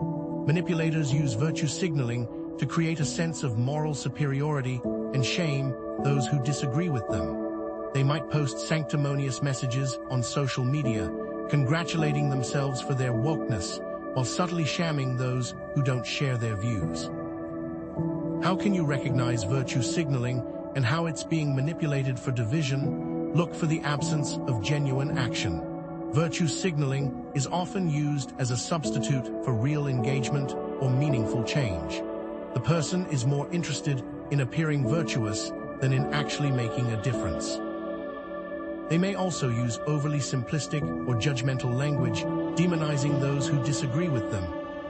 Manipulators use virtue signaling to create a sense of moral superiority and shame those who disagree with them. They might post sanctimonious messages on social media, congratulating themselves for their wokeness, while subtly shamming those who don't share their views. How can you recognize virtue signaling and how it's being manipulated for division? Look for the absence of genuine action. Virtue signaling is often used as a substitute for real engagement or meaningful change. The person is more interested in appearing virtuous than in actually making a difference. They may also use overly simplistic or judgmental language, demonizing those who disagree with them.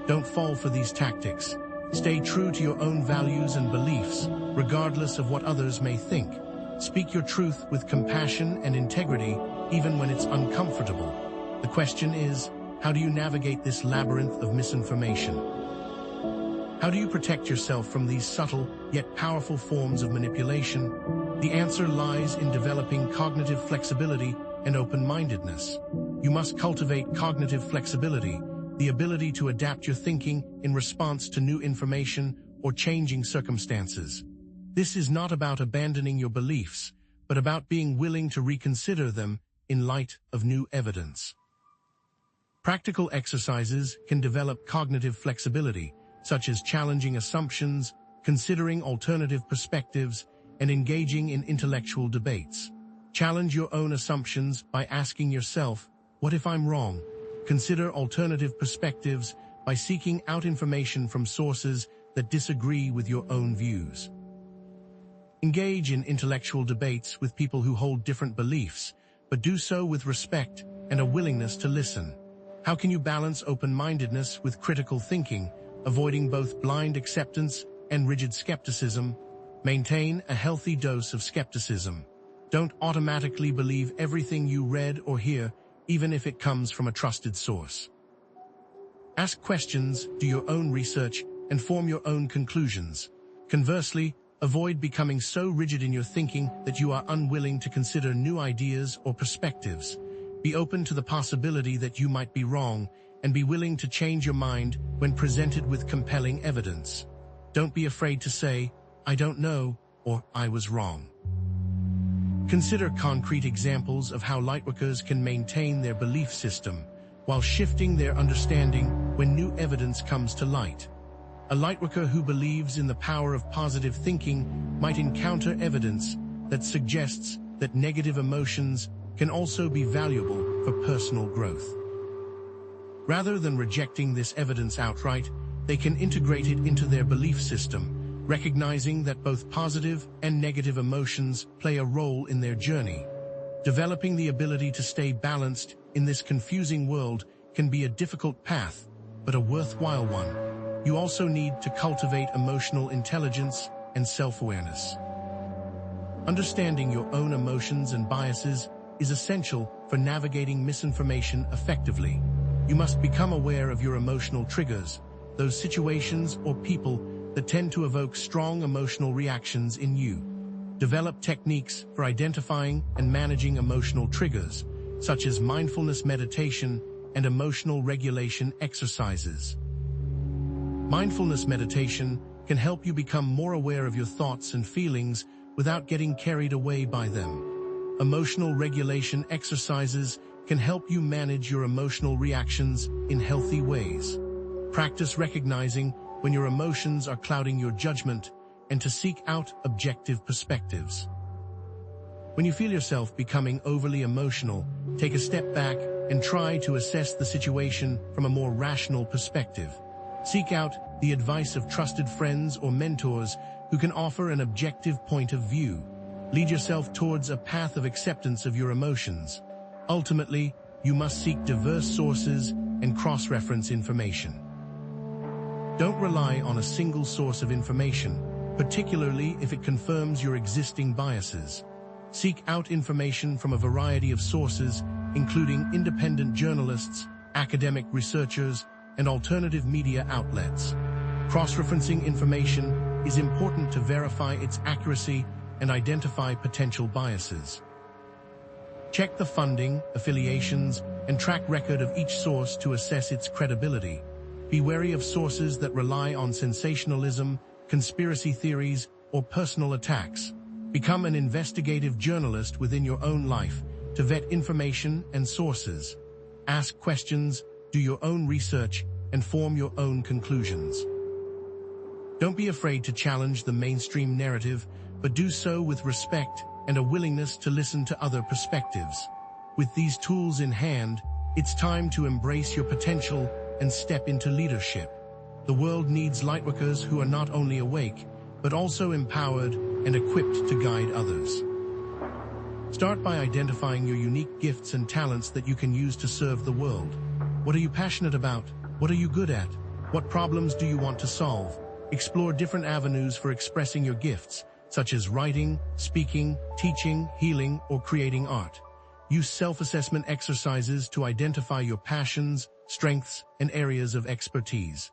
Don't fall for these tactics. Stay true to your own values and beliefs, regardless of what others may think. Speak your truth with compassion and integrity, even when it's uncomfortable. The question is, how do you navigate this labyrinth of misinformation? How do you protect yourself from these subtle yet powerful forms of manipulation? The answer lies in developing cognitive flexibility and open-mindedness. You must cultivate cognitive flexibility, the ability to adapt your thinking in response to new information or changing circumstances. This is not about abandoning your beliefs, but about being willing to reconsider them in light of new evidence. Practical exercises can develop cognitive flexibility, such as challenging assumptions, considering alternative perspectives, and engaging in intellectual debates. Challenge your own assumptions by asking yourself, what if I'm wrong? Consider alternative perspectives by seeking out information from sources that disagree with your own views. Engage in intellectual debates with people who hold different beliefs, but do so with respect and a willingness to listen. How can you balance open-mindedness with critical thinking, avoiding both blind acceptance and rigid skepticism? Maintain a healthy dose of skepticism. Don't automatically believe everything you read or hear, even if it comes from a trusted source. Ask questions, do your own research, and form your own conclusions. Conversely, avoid becoming so rigid in your thinking that you are unwilling to consider new ideas or perspectives. Be open to the possibility that you might be wrong, and be willing to change your mind when presented with compelling evidence. Don't be afraid to say, I don't know, or I was wrong. Consider concrete examples of how lightworkers can maintain their belief system while shifting their understanding when new evidence comes to light. A lightworker who believes in the power of positive thinking might encounter evidence that suggests that negative emotions can also be valuable for personal growth. Rather than rejecting this evidence outright, they can integrate it into their belief system, recognizing that both positive and negative emotions play a role in their journey. Developing the ability to stay balanced in this confusing world can be a difficult path, but a worthwhile one. You also need to cultivate emotional intelligence and self-awareness. Understanding your own emotions and biases is essential for navigating misinformation effectively. You must become aware of your emotional triggers, those situations or people that tend to evoke strong emotional reactions in you. Develop techniques for identifying and managing emotional triggers, such as mindfulness meditation and emotional regulation exercises. Mindfulness meditation can help you become more aware of your thoughts and feelings without getting carried away by them. Emotional regulation exercises can help you manage your emotional reactions in healthy ways. Practice recognizing when your emotions are clouding your judgment and to seek out objective perspectives. When you feel yourself becoming overly emotional, take a step back and try to assess the situation from a more rational perspective. Seek out the advice of trusted friends or mentors who can offer an objective point of view. Lead yourself towards a path of acceptance of your emotions. Ultimately, you must seek diverse sources and cross-reference information. Don't rely on a single source of information, particularly if it confirms your existing biases. Seek out information from a variety of sources, including independent journalists, academic researchers, and alternative media outlets. Cross-referencing information is important to verify its accuracy and identify potential biases. Check the funding, affiliations, and track record of each source to assess its credibility. Be wary of sources that rely on sensationalism, conspiracy theories, or personal attacks. Become an investigative journalist within your own life to vet information and sources. Ask questions, do your own research, and form your own conclusions. Don't be afraid to challenge the mainstream narrative, but do so with respect and a willingness to listen to other perspectives. With these tools in hand, it's time to embrace your potential and step into leadership. The world needs lightworkers who are not only awake, but also empowered and equipped to guide others. Start by identifying your unique gifts and talents that you can use to serve the world. What are you passionate about? What are you good at? What problems do you want to solve? Explore different avenues for expressing your gifts, such as writing, speaking, teaching, healing, or creating art. Use self-assessment exercises to identify your passions, strengths, and areas of expertise.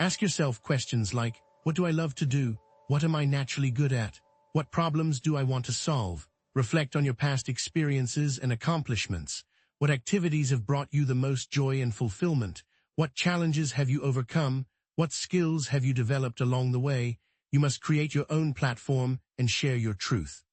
Ask yourself questions like, what do I love to do? What am I naturally good at? What problems do I want to solve? Reflect on your past experiences and accomplishments. What activities have brought you the most joy and fulfillment? What challenges have you overcome? What skills have you developed along the way? You must create your own platform and share your truth.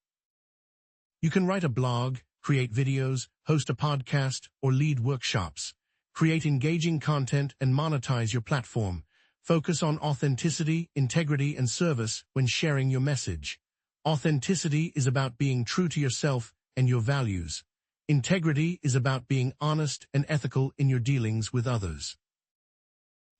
You can write a blog, create videos, host a podcast, or lead workshops. Create engaging content and monetize your platform. Focus on authenticity, integrity, and service when sharing your message. Authenticity is about being true to yourself and your values. Integrity is about being honest and ethical in your dealings with others.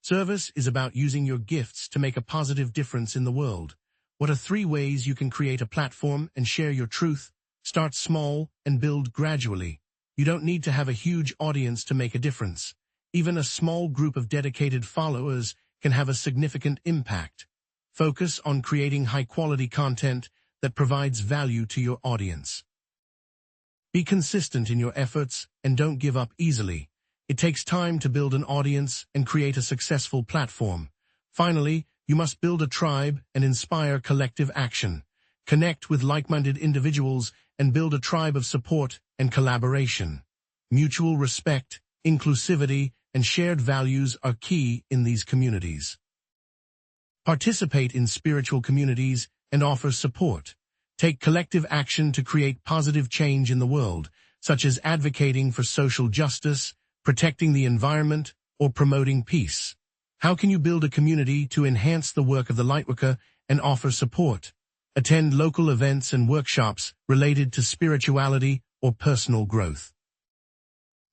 Service is about using your gifts to make a positive difference in the world. What are 3 ways you can create a platform and share your truth? Start small and build gradually. You don't need to have a huge audience to make a difference. Even a small group of dedicated followers can have a significant impact. Focus on creating high-quality content that provides value to your audience. Be consistent in your efforts and don't give up easily. It takes time to build an audience and create a successful platform. Finally, you must build a tribe and inspire collective action. Connect with like-minded individuals and build a tribe of support and collaboration. Mutual respect, inclusivity, and shared values are key in these communities. Participate in spiritual communities and offer support. Take collective action to create positive change in the world, such as advocating for social justice, protecting the environment, or promoting peace. How can you build a community to enhance the work of the Lightworker and offer support? Attend local events and workshops related to spirituality or personal growth.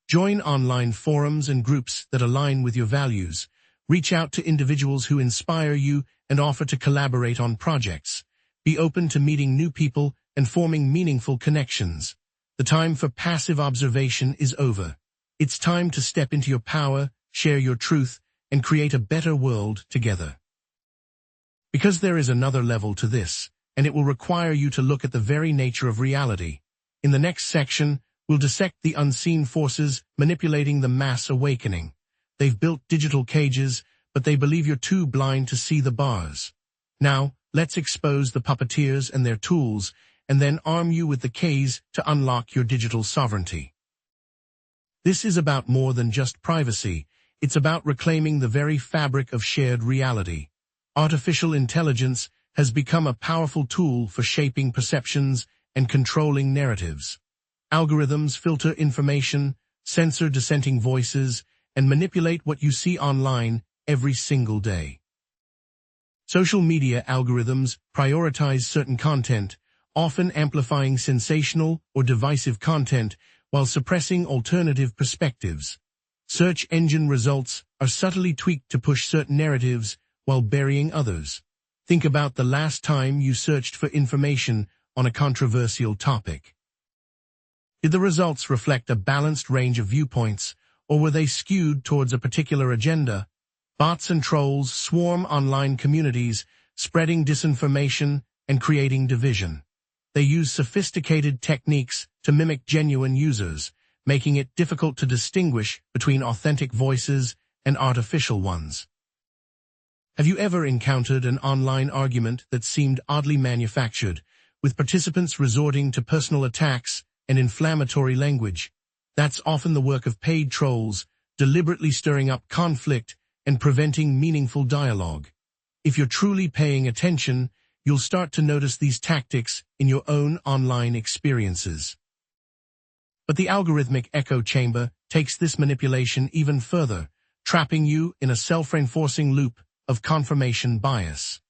Join online forums and groups that align with your values. Reach out to individuals who inspire you and offer to collaborate on projects. Be open to meeting new people and forming meaningful connections. The time for passive observation is over. It's time to step into your power, share your truth, and create a better world together. Because there is another level to this, and it will require you to look at the very nature of reality. In the next section, we'll dissect the unseen forces manipulating the mass awakening. They've built digital cages, but they believe you're too blind to see the bars. Now, let's expose the puppeteers and their tools, and then arm you with the keys to unlock your digital sovereignty. This is about more than just privacy. It's about reclaiming the very fabric of shared reality. Artificial intelligence has become a powerful tool for shaping perceptions and controlling narratives. Algorithms filter information, censor dissenting voices, and manipulate what you see online every single day. Social media algorithms prioritize certain content, often amplifying sensational or divisive content while suppressing alternative perspectives. Search engine results are subtly tweaked to push certain narratives while burying others. Think about the last time you searched for information on a controversial topic. Did the results reflect a balanced range of viewpoints, or were they skewed towards a particular agenda? Bots and trolls swarm online communities, spreading disinformation and creating division. They use sophisticated techniques to mimic genuine users, making it difficult to distinguish between authentic voices and artificial ones. Have you ever encountered an online argument that seemed oddly manufactured, with participants resorting to personal attacks and inflammatory language? That's often the work of paid trolls, deliberately stirring up conflict and preventing meaningful dialogue. If you're truly paying attention, you'll start to notice these tactics in your own online experiences. But the algorithmic echo chamber takes this manipulation even further, trapping you in a self-reinforcing loop of confirmation bias.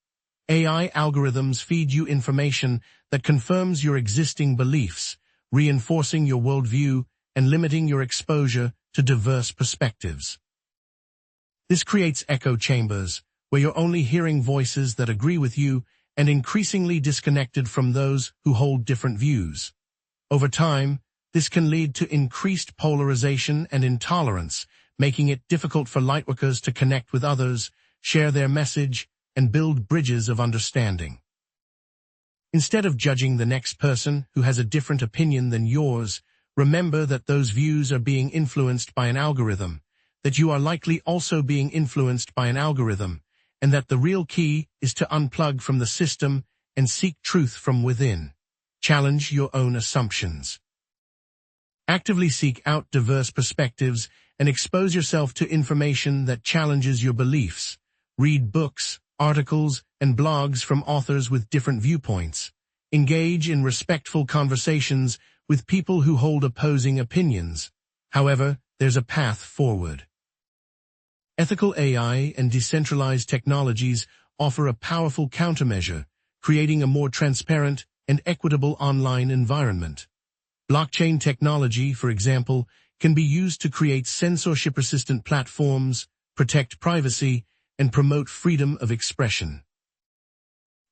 AI algorithms feed you information that confirms your existing beliefs, reinforcing your worldview and limiting your exposure to diverse perspectives. This creates echo chambers, where you're only hearing voices that agree with you and increasingly disconnected from those who hold different views. Over time, this can lead to increased polarization and intolerance, making it difficult for lightworkers to connect with others, share their message, and build bridges of understanding. Instead of judging the next person who has a different opinion than yours, remember that those views are being influenced by an algorithm, that you are likely also being influenced by an algorithm, and that the real key is to unplug from the system and seek truth from within. Challenge your own assumptions. Actively seek out diverse perspectives and expose yourself to information that challenges your beliefs. Read books, articles, and blogs from authors with different viewpoints. Engage in respectful conversations with people who hold opposing opinions. However, there's a path forward. Ethical AI and decentralized technologies offer a powerful countermeasure, creating a more transparent and equitable online environment. Blockchain technology, for example, can be used to create censorship-resistant platforms, protect privacy, and promote freedom of expression.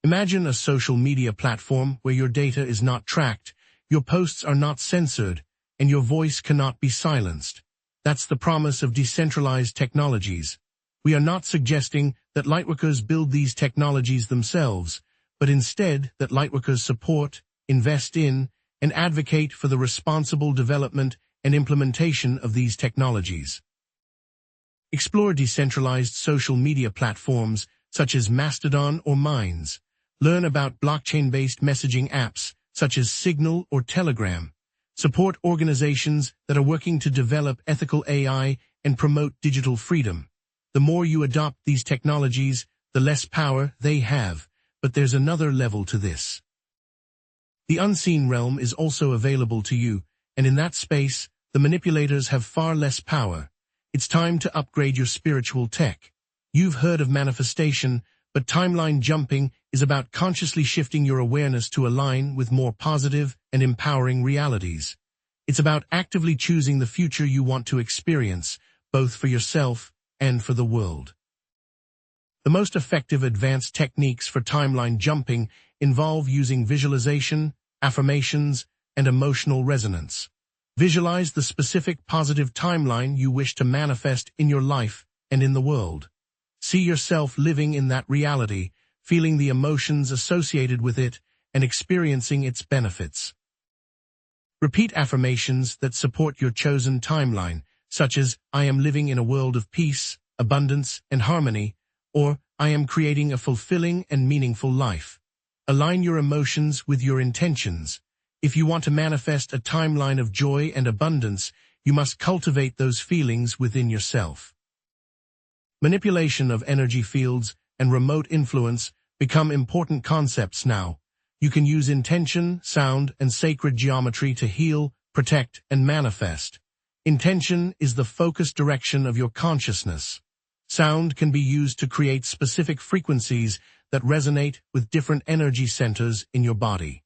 Imagine a social media platform where your data is not tracked, your posts are not censored, and your voice cannot be silenced. That's the promise of decentralized technologies. We are not suggesting that lightworkers build these technologies themselves, but instead that lightworkers support, invest in, and advocate for the responsible development and implementation of these technologies. Explore decentralized social media platforms such as Mastodon or Minds. Learn about blockchain-based messaging apps such as Signal or Telegram. Support organizations that are working to develop ethical AI and promote digital freedom. The more you adopt these technologies, the less power they have, but there's another level to this. The unseen realm is also available to you, and in that space, the manipulators have far less power. It's time to upgrade your spiritual tech. You've heard of manifestation, but timeline jumping is about consciously shifting your awareness to align with more positive and empowering realities. It's about actively choosing the future you want to experience, both for yourself and for the world. The most effective advanced techniques for timeline jumping involve using visualization, affirmations, and emotional resonance. Visualize the specific positive timeline you wish to manifest in your life and in the world. See yourself living in that reality, feeling the emotions associated with it, and experiencing its benefits. Repeat affirmations that support your chosen timeline, such as, I am living in a world of peace, abundance, and harmony, or I am creating a fulfilling and meaningful life. Align your emotions with your intentions. If you want to manifest a timeline of joy and abundance, you must cultivate those feelings within yourself. Manipulation of energy fields and remote influence become important concepts now. You can use intention, sound, and sacred geometry to heal, protect, and manifest. Intention is the focused direction of your consciousness. Sound can be used to create specific frequencies that resonate with different energy centers in your body.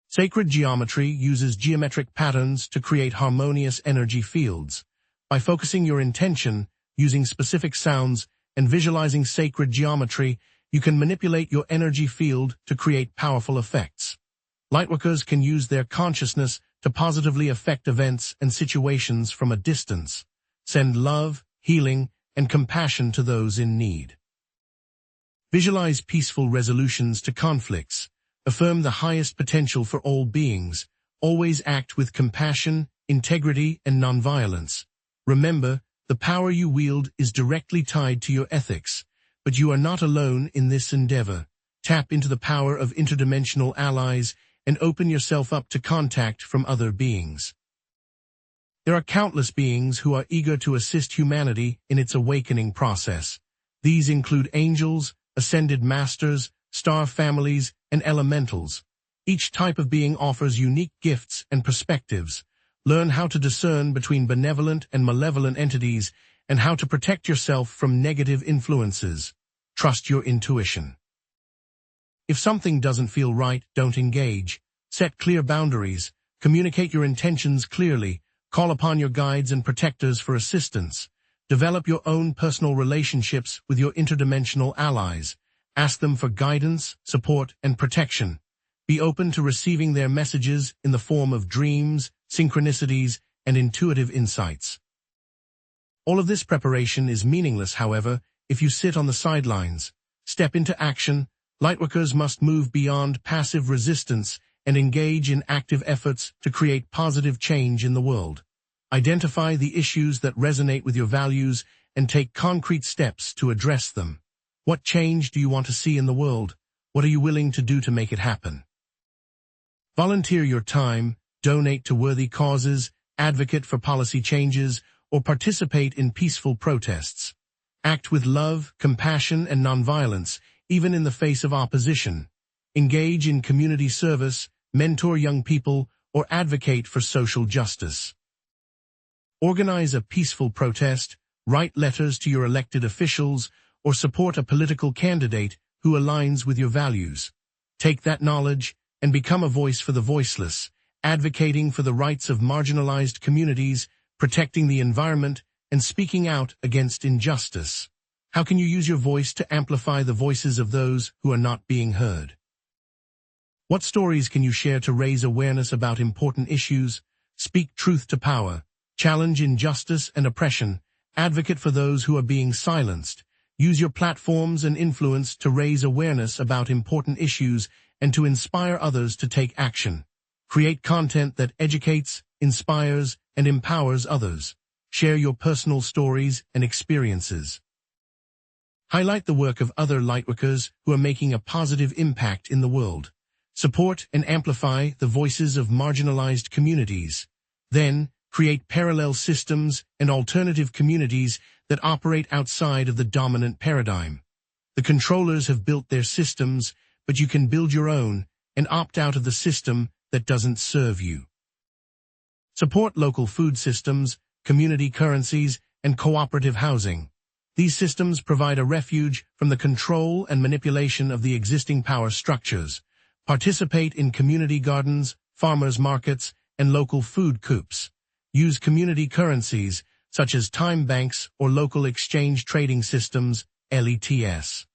Sacred geometry uses geometric patterns to create harmonious energy fields. By focusing your intention, using specific sounds, and visualizing sacred geometry, you can manipulate your energy field to create powerful effects. Lightworkers can use their consciousness to positively affect events and situations from a distance. Send love, healing, and compassion to those in need. Visualize peaceful resolutions to conflicts. Affirm the highest potential for all beings. Always act with compassion, integrity, and nonviolence. Remember, the power you wield is directly tied to your ethics, but you are not alone in this endeavor. Tap into the power of interdimensional allies and open yourself up to contact from other beings. There are countless beings who are eager to assist humanity in its awakening process. These include angels, ascended masters, star families, and elementals. Each type of being offers unique gifts and perspectives. Learn how to discern between benevolent and malevolent entities and how to protect yourself from negative influences. Trust your intuition. If something doesn't feel right, don't engage. Set clear boundaries. Communicate your intentions clearly. Call upon your guides and protectors for assistance. Develop your own personal relationships with your interdimensional allies. Ask them for guidance, support, and protection. Be open to receiving their messages in the form of dreams, synchronicities, and intuitive insights. All of this preparation is meaningless, however, if you sit on the sidelines. Step into action. Lightworkers must move beyond passive resistance and engage in active efforts to create positive change in the world. Identify the issues that resonate with your values and take concrete steps to address them. What change do you want to see in the world? What are you willing to do to make it happen? Volunteer your time, donate to worthy causes, advocate for policy changes, or participate in peaceful protests. Act with love, compassion, and nonviolence, even in the face of opposition. Engage in community service, mentor young people, or advocate for social justice. Organize a peaceful protest, write letters to your elected officials, or support a political candidate who aligns with your values. Take that knowledge and become a voice for the voiceless, advocating for the rights of marginalized communities, protecting the environment, and speaking out against injustice. How can you use your voice to amplify the voices of those who are not being heard? What stories can you share to raise awareness about important issues? Speak truth to power. Challenge injustice and oppression. Advocate for those who are being silenced. Use your platforms and influence to raise awareness about important issues and to inspire others to take action. Create content that educates, inspires, and empowers others. Share your personal stories and experiences. Highlight the work of other lightworkers who are making a positive impact in the world. Support and amplify the voices of marginalized communities. Then, create parallel systems and alternative communities that operate outside of the dominant paradigm. The controllers have built their systems, but you can build your own and opt out of the system that doesn't serve you. Support local food systems, community currencies, and cooperative housing. These systems provide a refuge from the control and manipulation of the existing power structures. Participate in community gardens, farmers markets, and local food coops. Use community currencies, such as time banks or local exchange trading systems, LETS.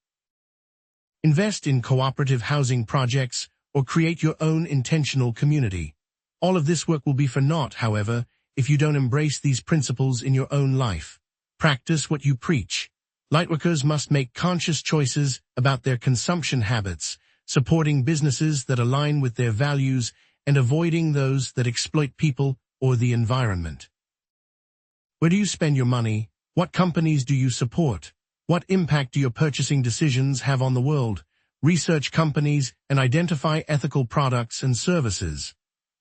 Invest in cooperative housing projects or create your own intentional community. All of this work will be for naught, however, if you don't embrace these principles in your own life. Practice what you preach. Lightworkers must make conscious choices about their consumption habits, supporting businesses that align with their values and avoiding those that exploit people or the environment. Where do you spend your money? What companies do you support? What impact do your purchasing decisions have on the world? Research companies and identify ethical products and services.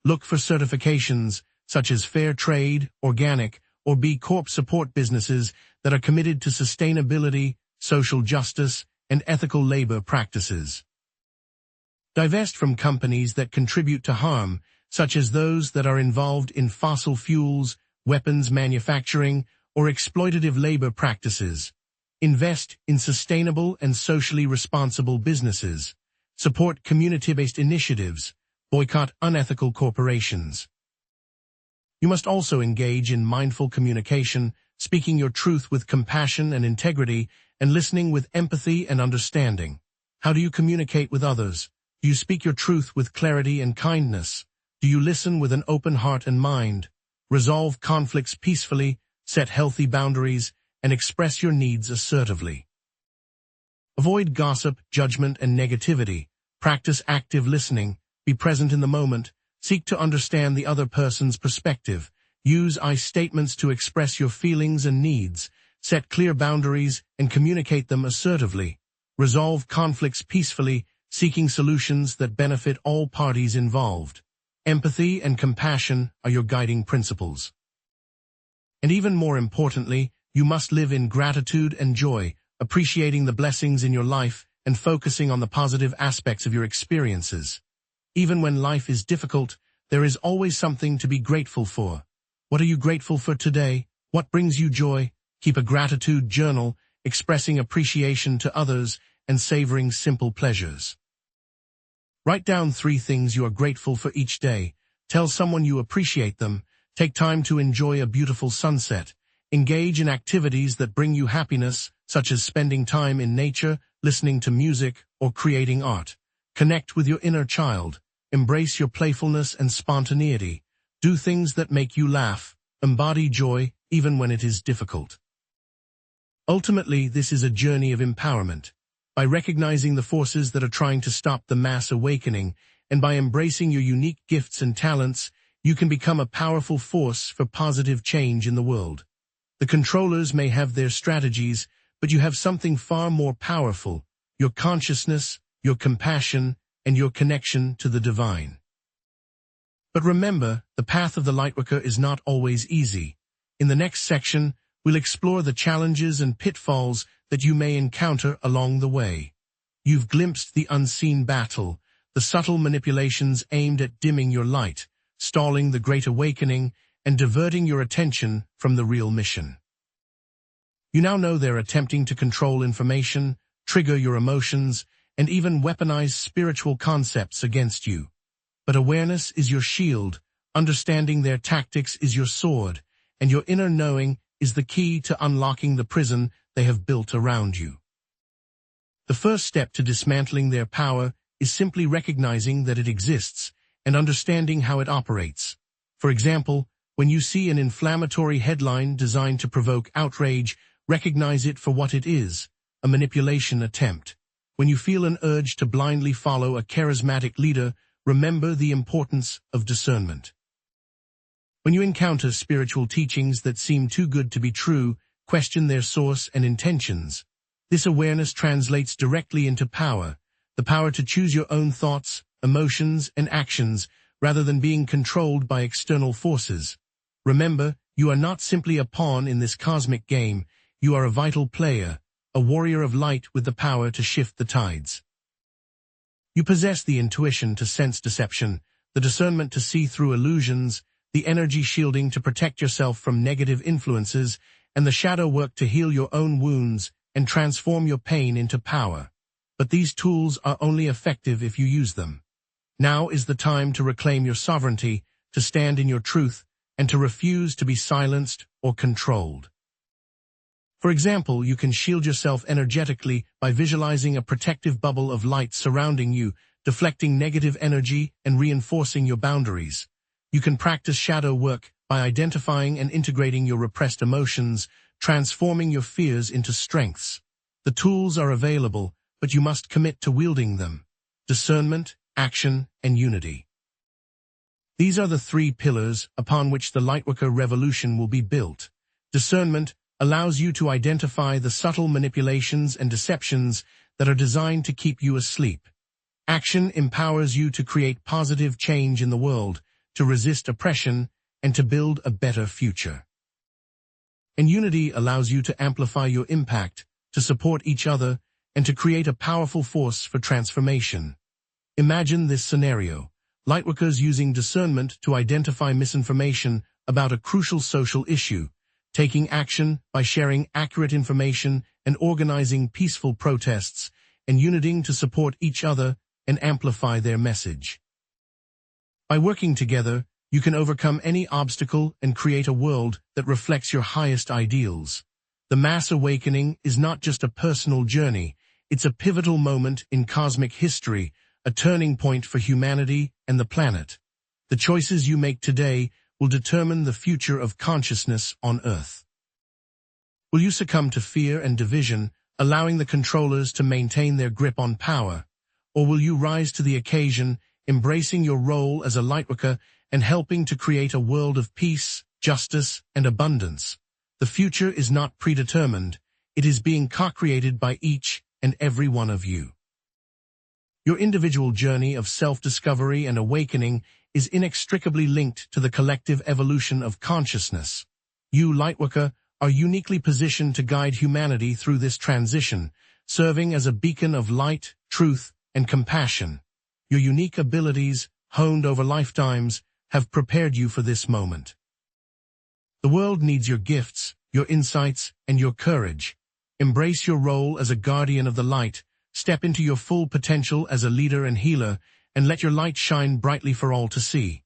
Look for certifications such as Fair Trade, Organic, or B Corp. Support businesses that are committed to sustainability, social justice, and ethical labor practices. Divest from companies that contribute to harm, such as those that are involved in fossil fuels, weapons manufacturing, or exploitative labor practices. Invest in sustainable and socially responsible businesses. Support community-based initiatives. Boycott unethical corporations. You must also engage in mindful communication, speaking your truth with compassion and integrity, and listening with empathy and understanding. How do you communicate with others? Do you speak your truth with clarity and kindness? Do you listen with an open heart and mind? Resolve conflicts peacefully, set healthy boundaries, and express your needs assertively. Avoid gossip, judgment, and negativity. Practice active listening. Be present in the moment. Seek to understand the other person's perspective. Use I statements to express your feelings and needs. Set clear boundaries and communicate them assertively. Resolve conflicts peacefully, seeking solutions that benefit all parties involved. Empathy and compassion are your guiding principles. And even more importantly, you must live in gratitude and joy, appreciating the blessings in your life and focusing on the positive aspects of your experiences. Even when life is difficult, there is always something to be grateful for. What are you grateful for today? What brings you joy? Keep a gratitude journal, expressing appreciation to others and savoring simple pleasures. Write down 3 things you are grateful for each day. Tell someone you appreciate them. Take time to enjoy a beautiful sunset. Engage in activities that bring you happiness, such as spending time in nature, listening to music, or creating art. Connect with your inner child. Embrace your playfulness and spontaneity. Do things that make you laugh. Embody joy, even when it is difficult. Ultimately, this is a journey of empowerment. By recognizing the forces that are trying to stop the mass awakening, and by embracing your unique gifts and talents, you can become a powerful force for positive change in the world. The controllers may have their strategies, but you have something far more powerful: your consciousness, your compassion, and your connection to the divine. But remember, the path of the Lightworker is not always easy. In the next section, we'll explore the challenges and pitfalls that you may encounter along the way. You've glimpsed the unseen battle, the subtle manipulations aimed at dimming your light, stalling the Great Awakening, and diverting your attention from the real mission. You now know they're attempting to control information, trigger your emotions, and even weaponize spiritual concepts against you. But awareness is your shield, understanding their tactics is your sword, and your inner knowing is the key to unlocking the prison they have built around you. The first step to dismantling their power is simply recognizing that it exists and understanding how it operates. For example, when you see an inflammatory headline designed to provoke outrage, recognize it for what it is: a manipulation attempt. When you feel an urge to blindly follow a charismatic leader, remember the importance of discernment. When you encounter spiritual teachings that seem too good to be true, question their source and intentions. This awareness translates directly into power, the power to choose your own thoughts, emotions, and actions, rather than being controlled by external forces. Remember, you are not simply a pawn in this cosmic game. You are a vital player, a warrior of light with the power to shift the tides. You possess the intuition to sense deception, the discernment to see through illusions, the energy shielding to protect yourself from negative influences, and the shadow work to heal your own wounds and transform your pain into power. But these tools are only effective if you use them. Now is the time to reclaim your sovereignty, to stand in your truth, and to refuse to be silenced or controlled. For example, you can shield yourself energetically by visualizing a protective bubble of light surrounding you, deflecting negative energy and reinforcing your boundaries. You can practice shadow work by identifying and integrating your repressed emotions, transforming your fears into strengths. The tools are available, but you must commit to wielding them. Discernment, action, and unity. These are the three pillars upon which the Lightworker revolution will be built. Discernment allows you to identify the subtle manipulations and deceptions that are designed to keep you asleep. Action empowers you to create positive change in the world, to resist oppression, and to build a better future. And unity allows you to amplify your impact, to support each other, and to create a powerful force for transformation. Imagine this scenario: Lightworkers using discernment to identify misinformation about a crucial social issue, taking action by sharing accurate information and organizing peaceful protests, and uniting to support each other and amplify their message. By working together, you can overcome any obstacle and create a world that reflects your highest ideals. The mass awakening is not just a personal journey, it's a pivotal moment in cosmic history, a turning point for humanity and the planet. The choices you make today will determine the future of consciousness on Earth. Will you succumb to fear and division, allowing the controllers to maintain their grip on power? Or will you rise to the occasion, embracing your role as a Lightworker and helping to create a world of peace, justice, and abundance? The future is not predetermined, it is being co-created by each and every one of you. Your individual journey of self-discovery and awakening is inextricably linked to the collective evolution of consciousness. You, Lightworker, are uniquely positioned to guide humanity through this transition, serving as a beacon of light, truth, and compassion. Your unique abilities, honed over lifetimes, have prepared you for this moment. The world needs your gifts, your insights, and your courage. Embrace your role as a guardian of the light, step into your full potential as a leader and healer, and let your light shine brightly for all to see.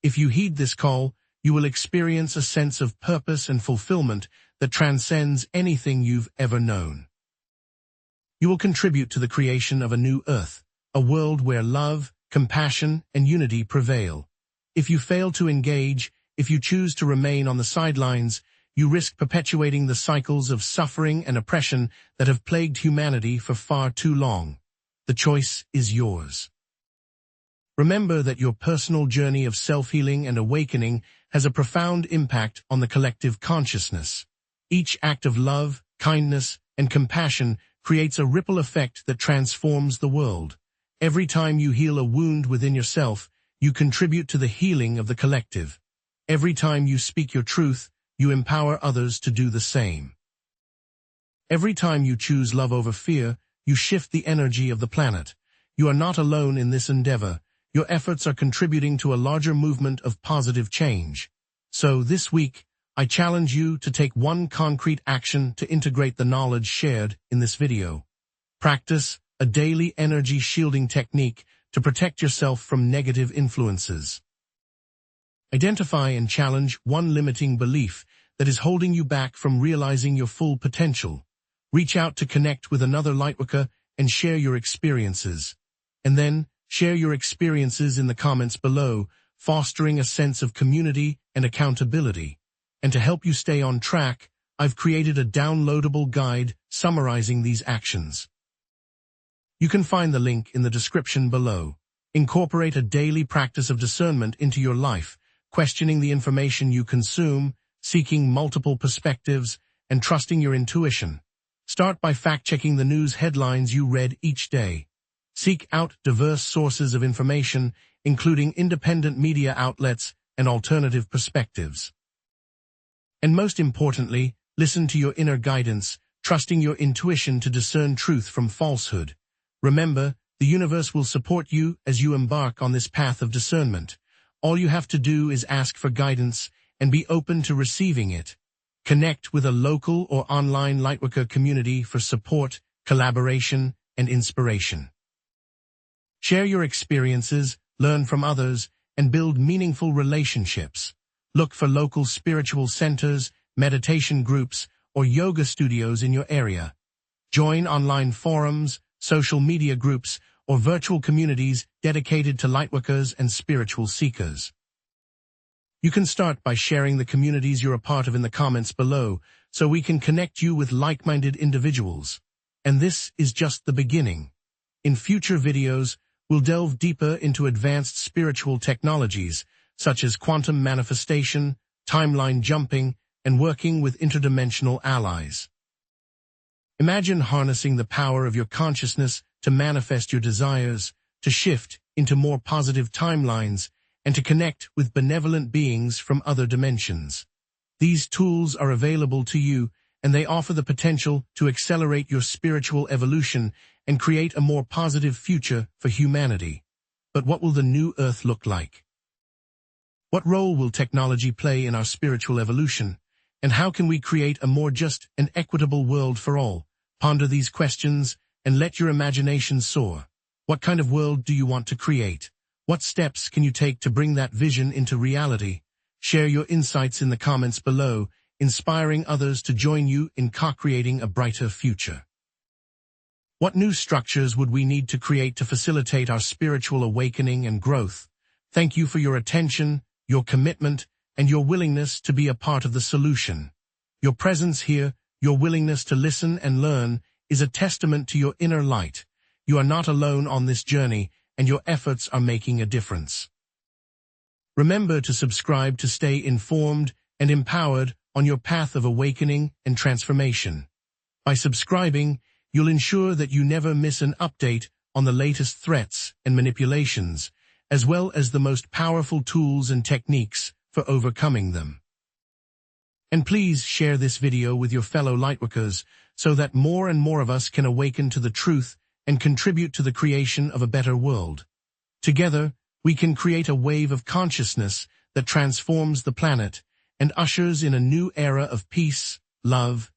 If you heed this call, you will experience a sense of purpose and fulfillment that transcends anything you've ever known. You will contribute to the creation of a new Earth, a world where love, compassion, and unity prevail. If you fail to engage, if you choose to remain on the sidelines, you risk perpetuating the cycles of suffering and oppression that have plagued humanity for far too long. The choice is yours. Remember that your personal journey of self-healing and awakening has a profound impact on the collective consciousness. Each act of love, kindness, and compassion creates a ripple effect that transforms the world. Every time you heal a wound within yourself, you contribute to the healing of the collective. Every time you speak your truth, you empower others to do the same. Every time you choose love over fear, you shift the energy of the planet. You are not alone in this endeavor. Your efforts are contributing to a larger movement of positive change. So this week, I challenge you to take one concrete action to integrate the knowledge shared in this video. Practice a daily energy shielding technique to protect yourself from negative influences. Identify and challenge one limiting belief that is holding you back from realizing your full potential. Reach out to connect with another Lightworker and share your experiences. And then, share your experiences in the comments below, fostering a sense of community and accountability. And to help you stay on track, I've created a downloadable guide summarizing these actions. You can find the link in the description below. Incorporate a daily practice of discernment into your life, questioning the information you consume, seeking multiple perspectives, and trusting your intuition. Start by fact-checking the news headlines you read each day. Seek out diverse sources of information, including independent media outlets and alternative perspectives. And most importantly, listen to your inner guidance, trusting your intuition to discern truth from falsehood. Remember, the universe will support you as you embark on this path of discernment. All you have to do is ask for guidance and be open to receiving it. Connect with a local or online Lightworker community for support, collaboration, and inspiration. Share your experiences, learn from others, and build meaningful relationships. Look for local spiritual centers, meditation groups, or yoga studios in your area. Join online forums, social media groups, or virtual communities dedicated to Lightworkers and spiritual seekers. You can start by sharing the communities you're a part of in the comments below, so we can connect you with like-minded individuals. And this is just the beginning. In future videos, we'll delve deeper into advanced spiritual technologies, such as quantum manifestation, timeline jumping, and working with interdimensional allies. Imagine harnessing the power of your consciousness to manifest your desires, to shift into more positive timelines, and to connect with benevolent beings from other dimensions. These tools are available to you, and they offer the potential to accelerate your spiritual evolution and create a more positive future for humanity. But what will the new Earth look like? What role will technology play in our spiritual evolution? And how can we create a more just and equitable world for all? Ponder these questions and let your imagination soar. What kind of world do you want to create? What steps can you take to bring that vision into reality? Share your insights in the comments below, inspiring others to join you in co-creating a brighter future. What new structures would we need to create to facilitate our spiritual awakening and growth? Thank you for your attention, your commitment, and your willingness to be a part of the solution. Your presence here, your willingness to listen and learn, is a testament to your inner light. You are not alone on this journey, and your efforts are making a difference. Remember to subscribe to stay informed and empowered on your path of awakening and transformation. By subscribing, you'll ensure that you never miss an update on the latest threats and manipulations, as well as the most powerful tools and techniques for overcoming them. And please share this video with your fellow lightworkers so that more and more of us can awaken to the truth and contribute to the creation of a better world. Together, we can create a wave of consciousness that transforms the planet and ushers in a new era of peace, love,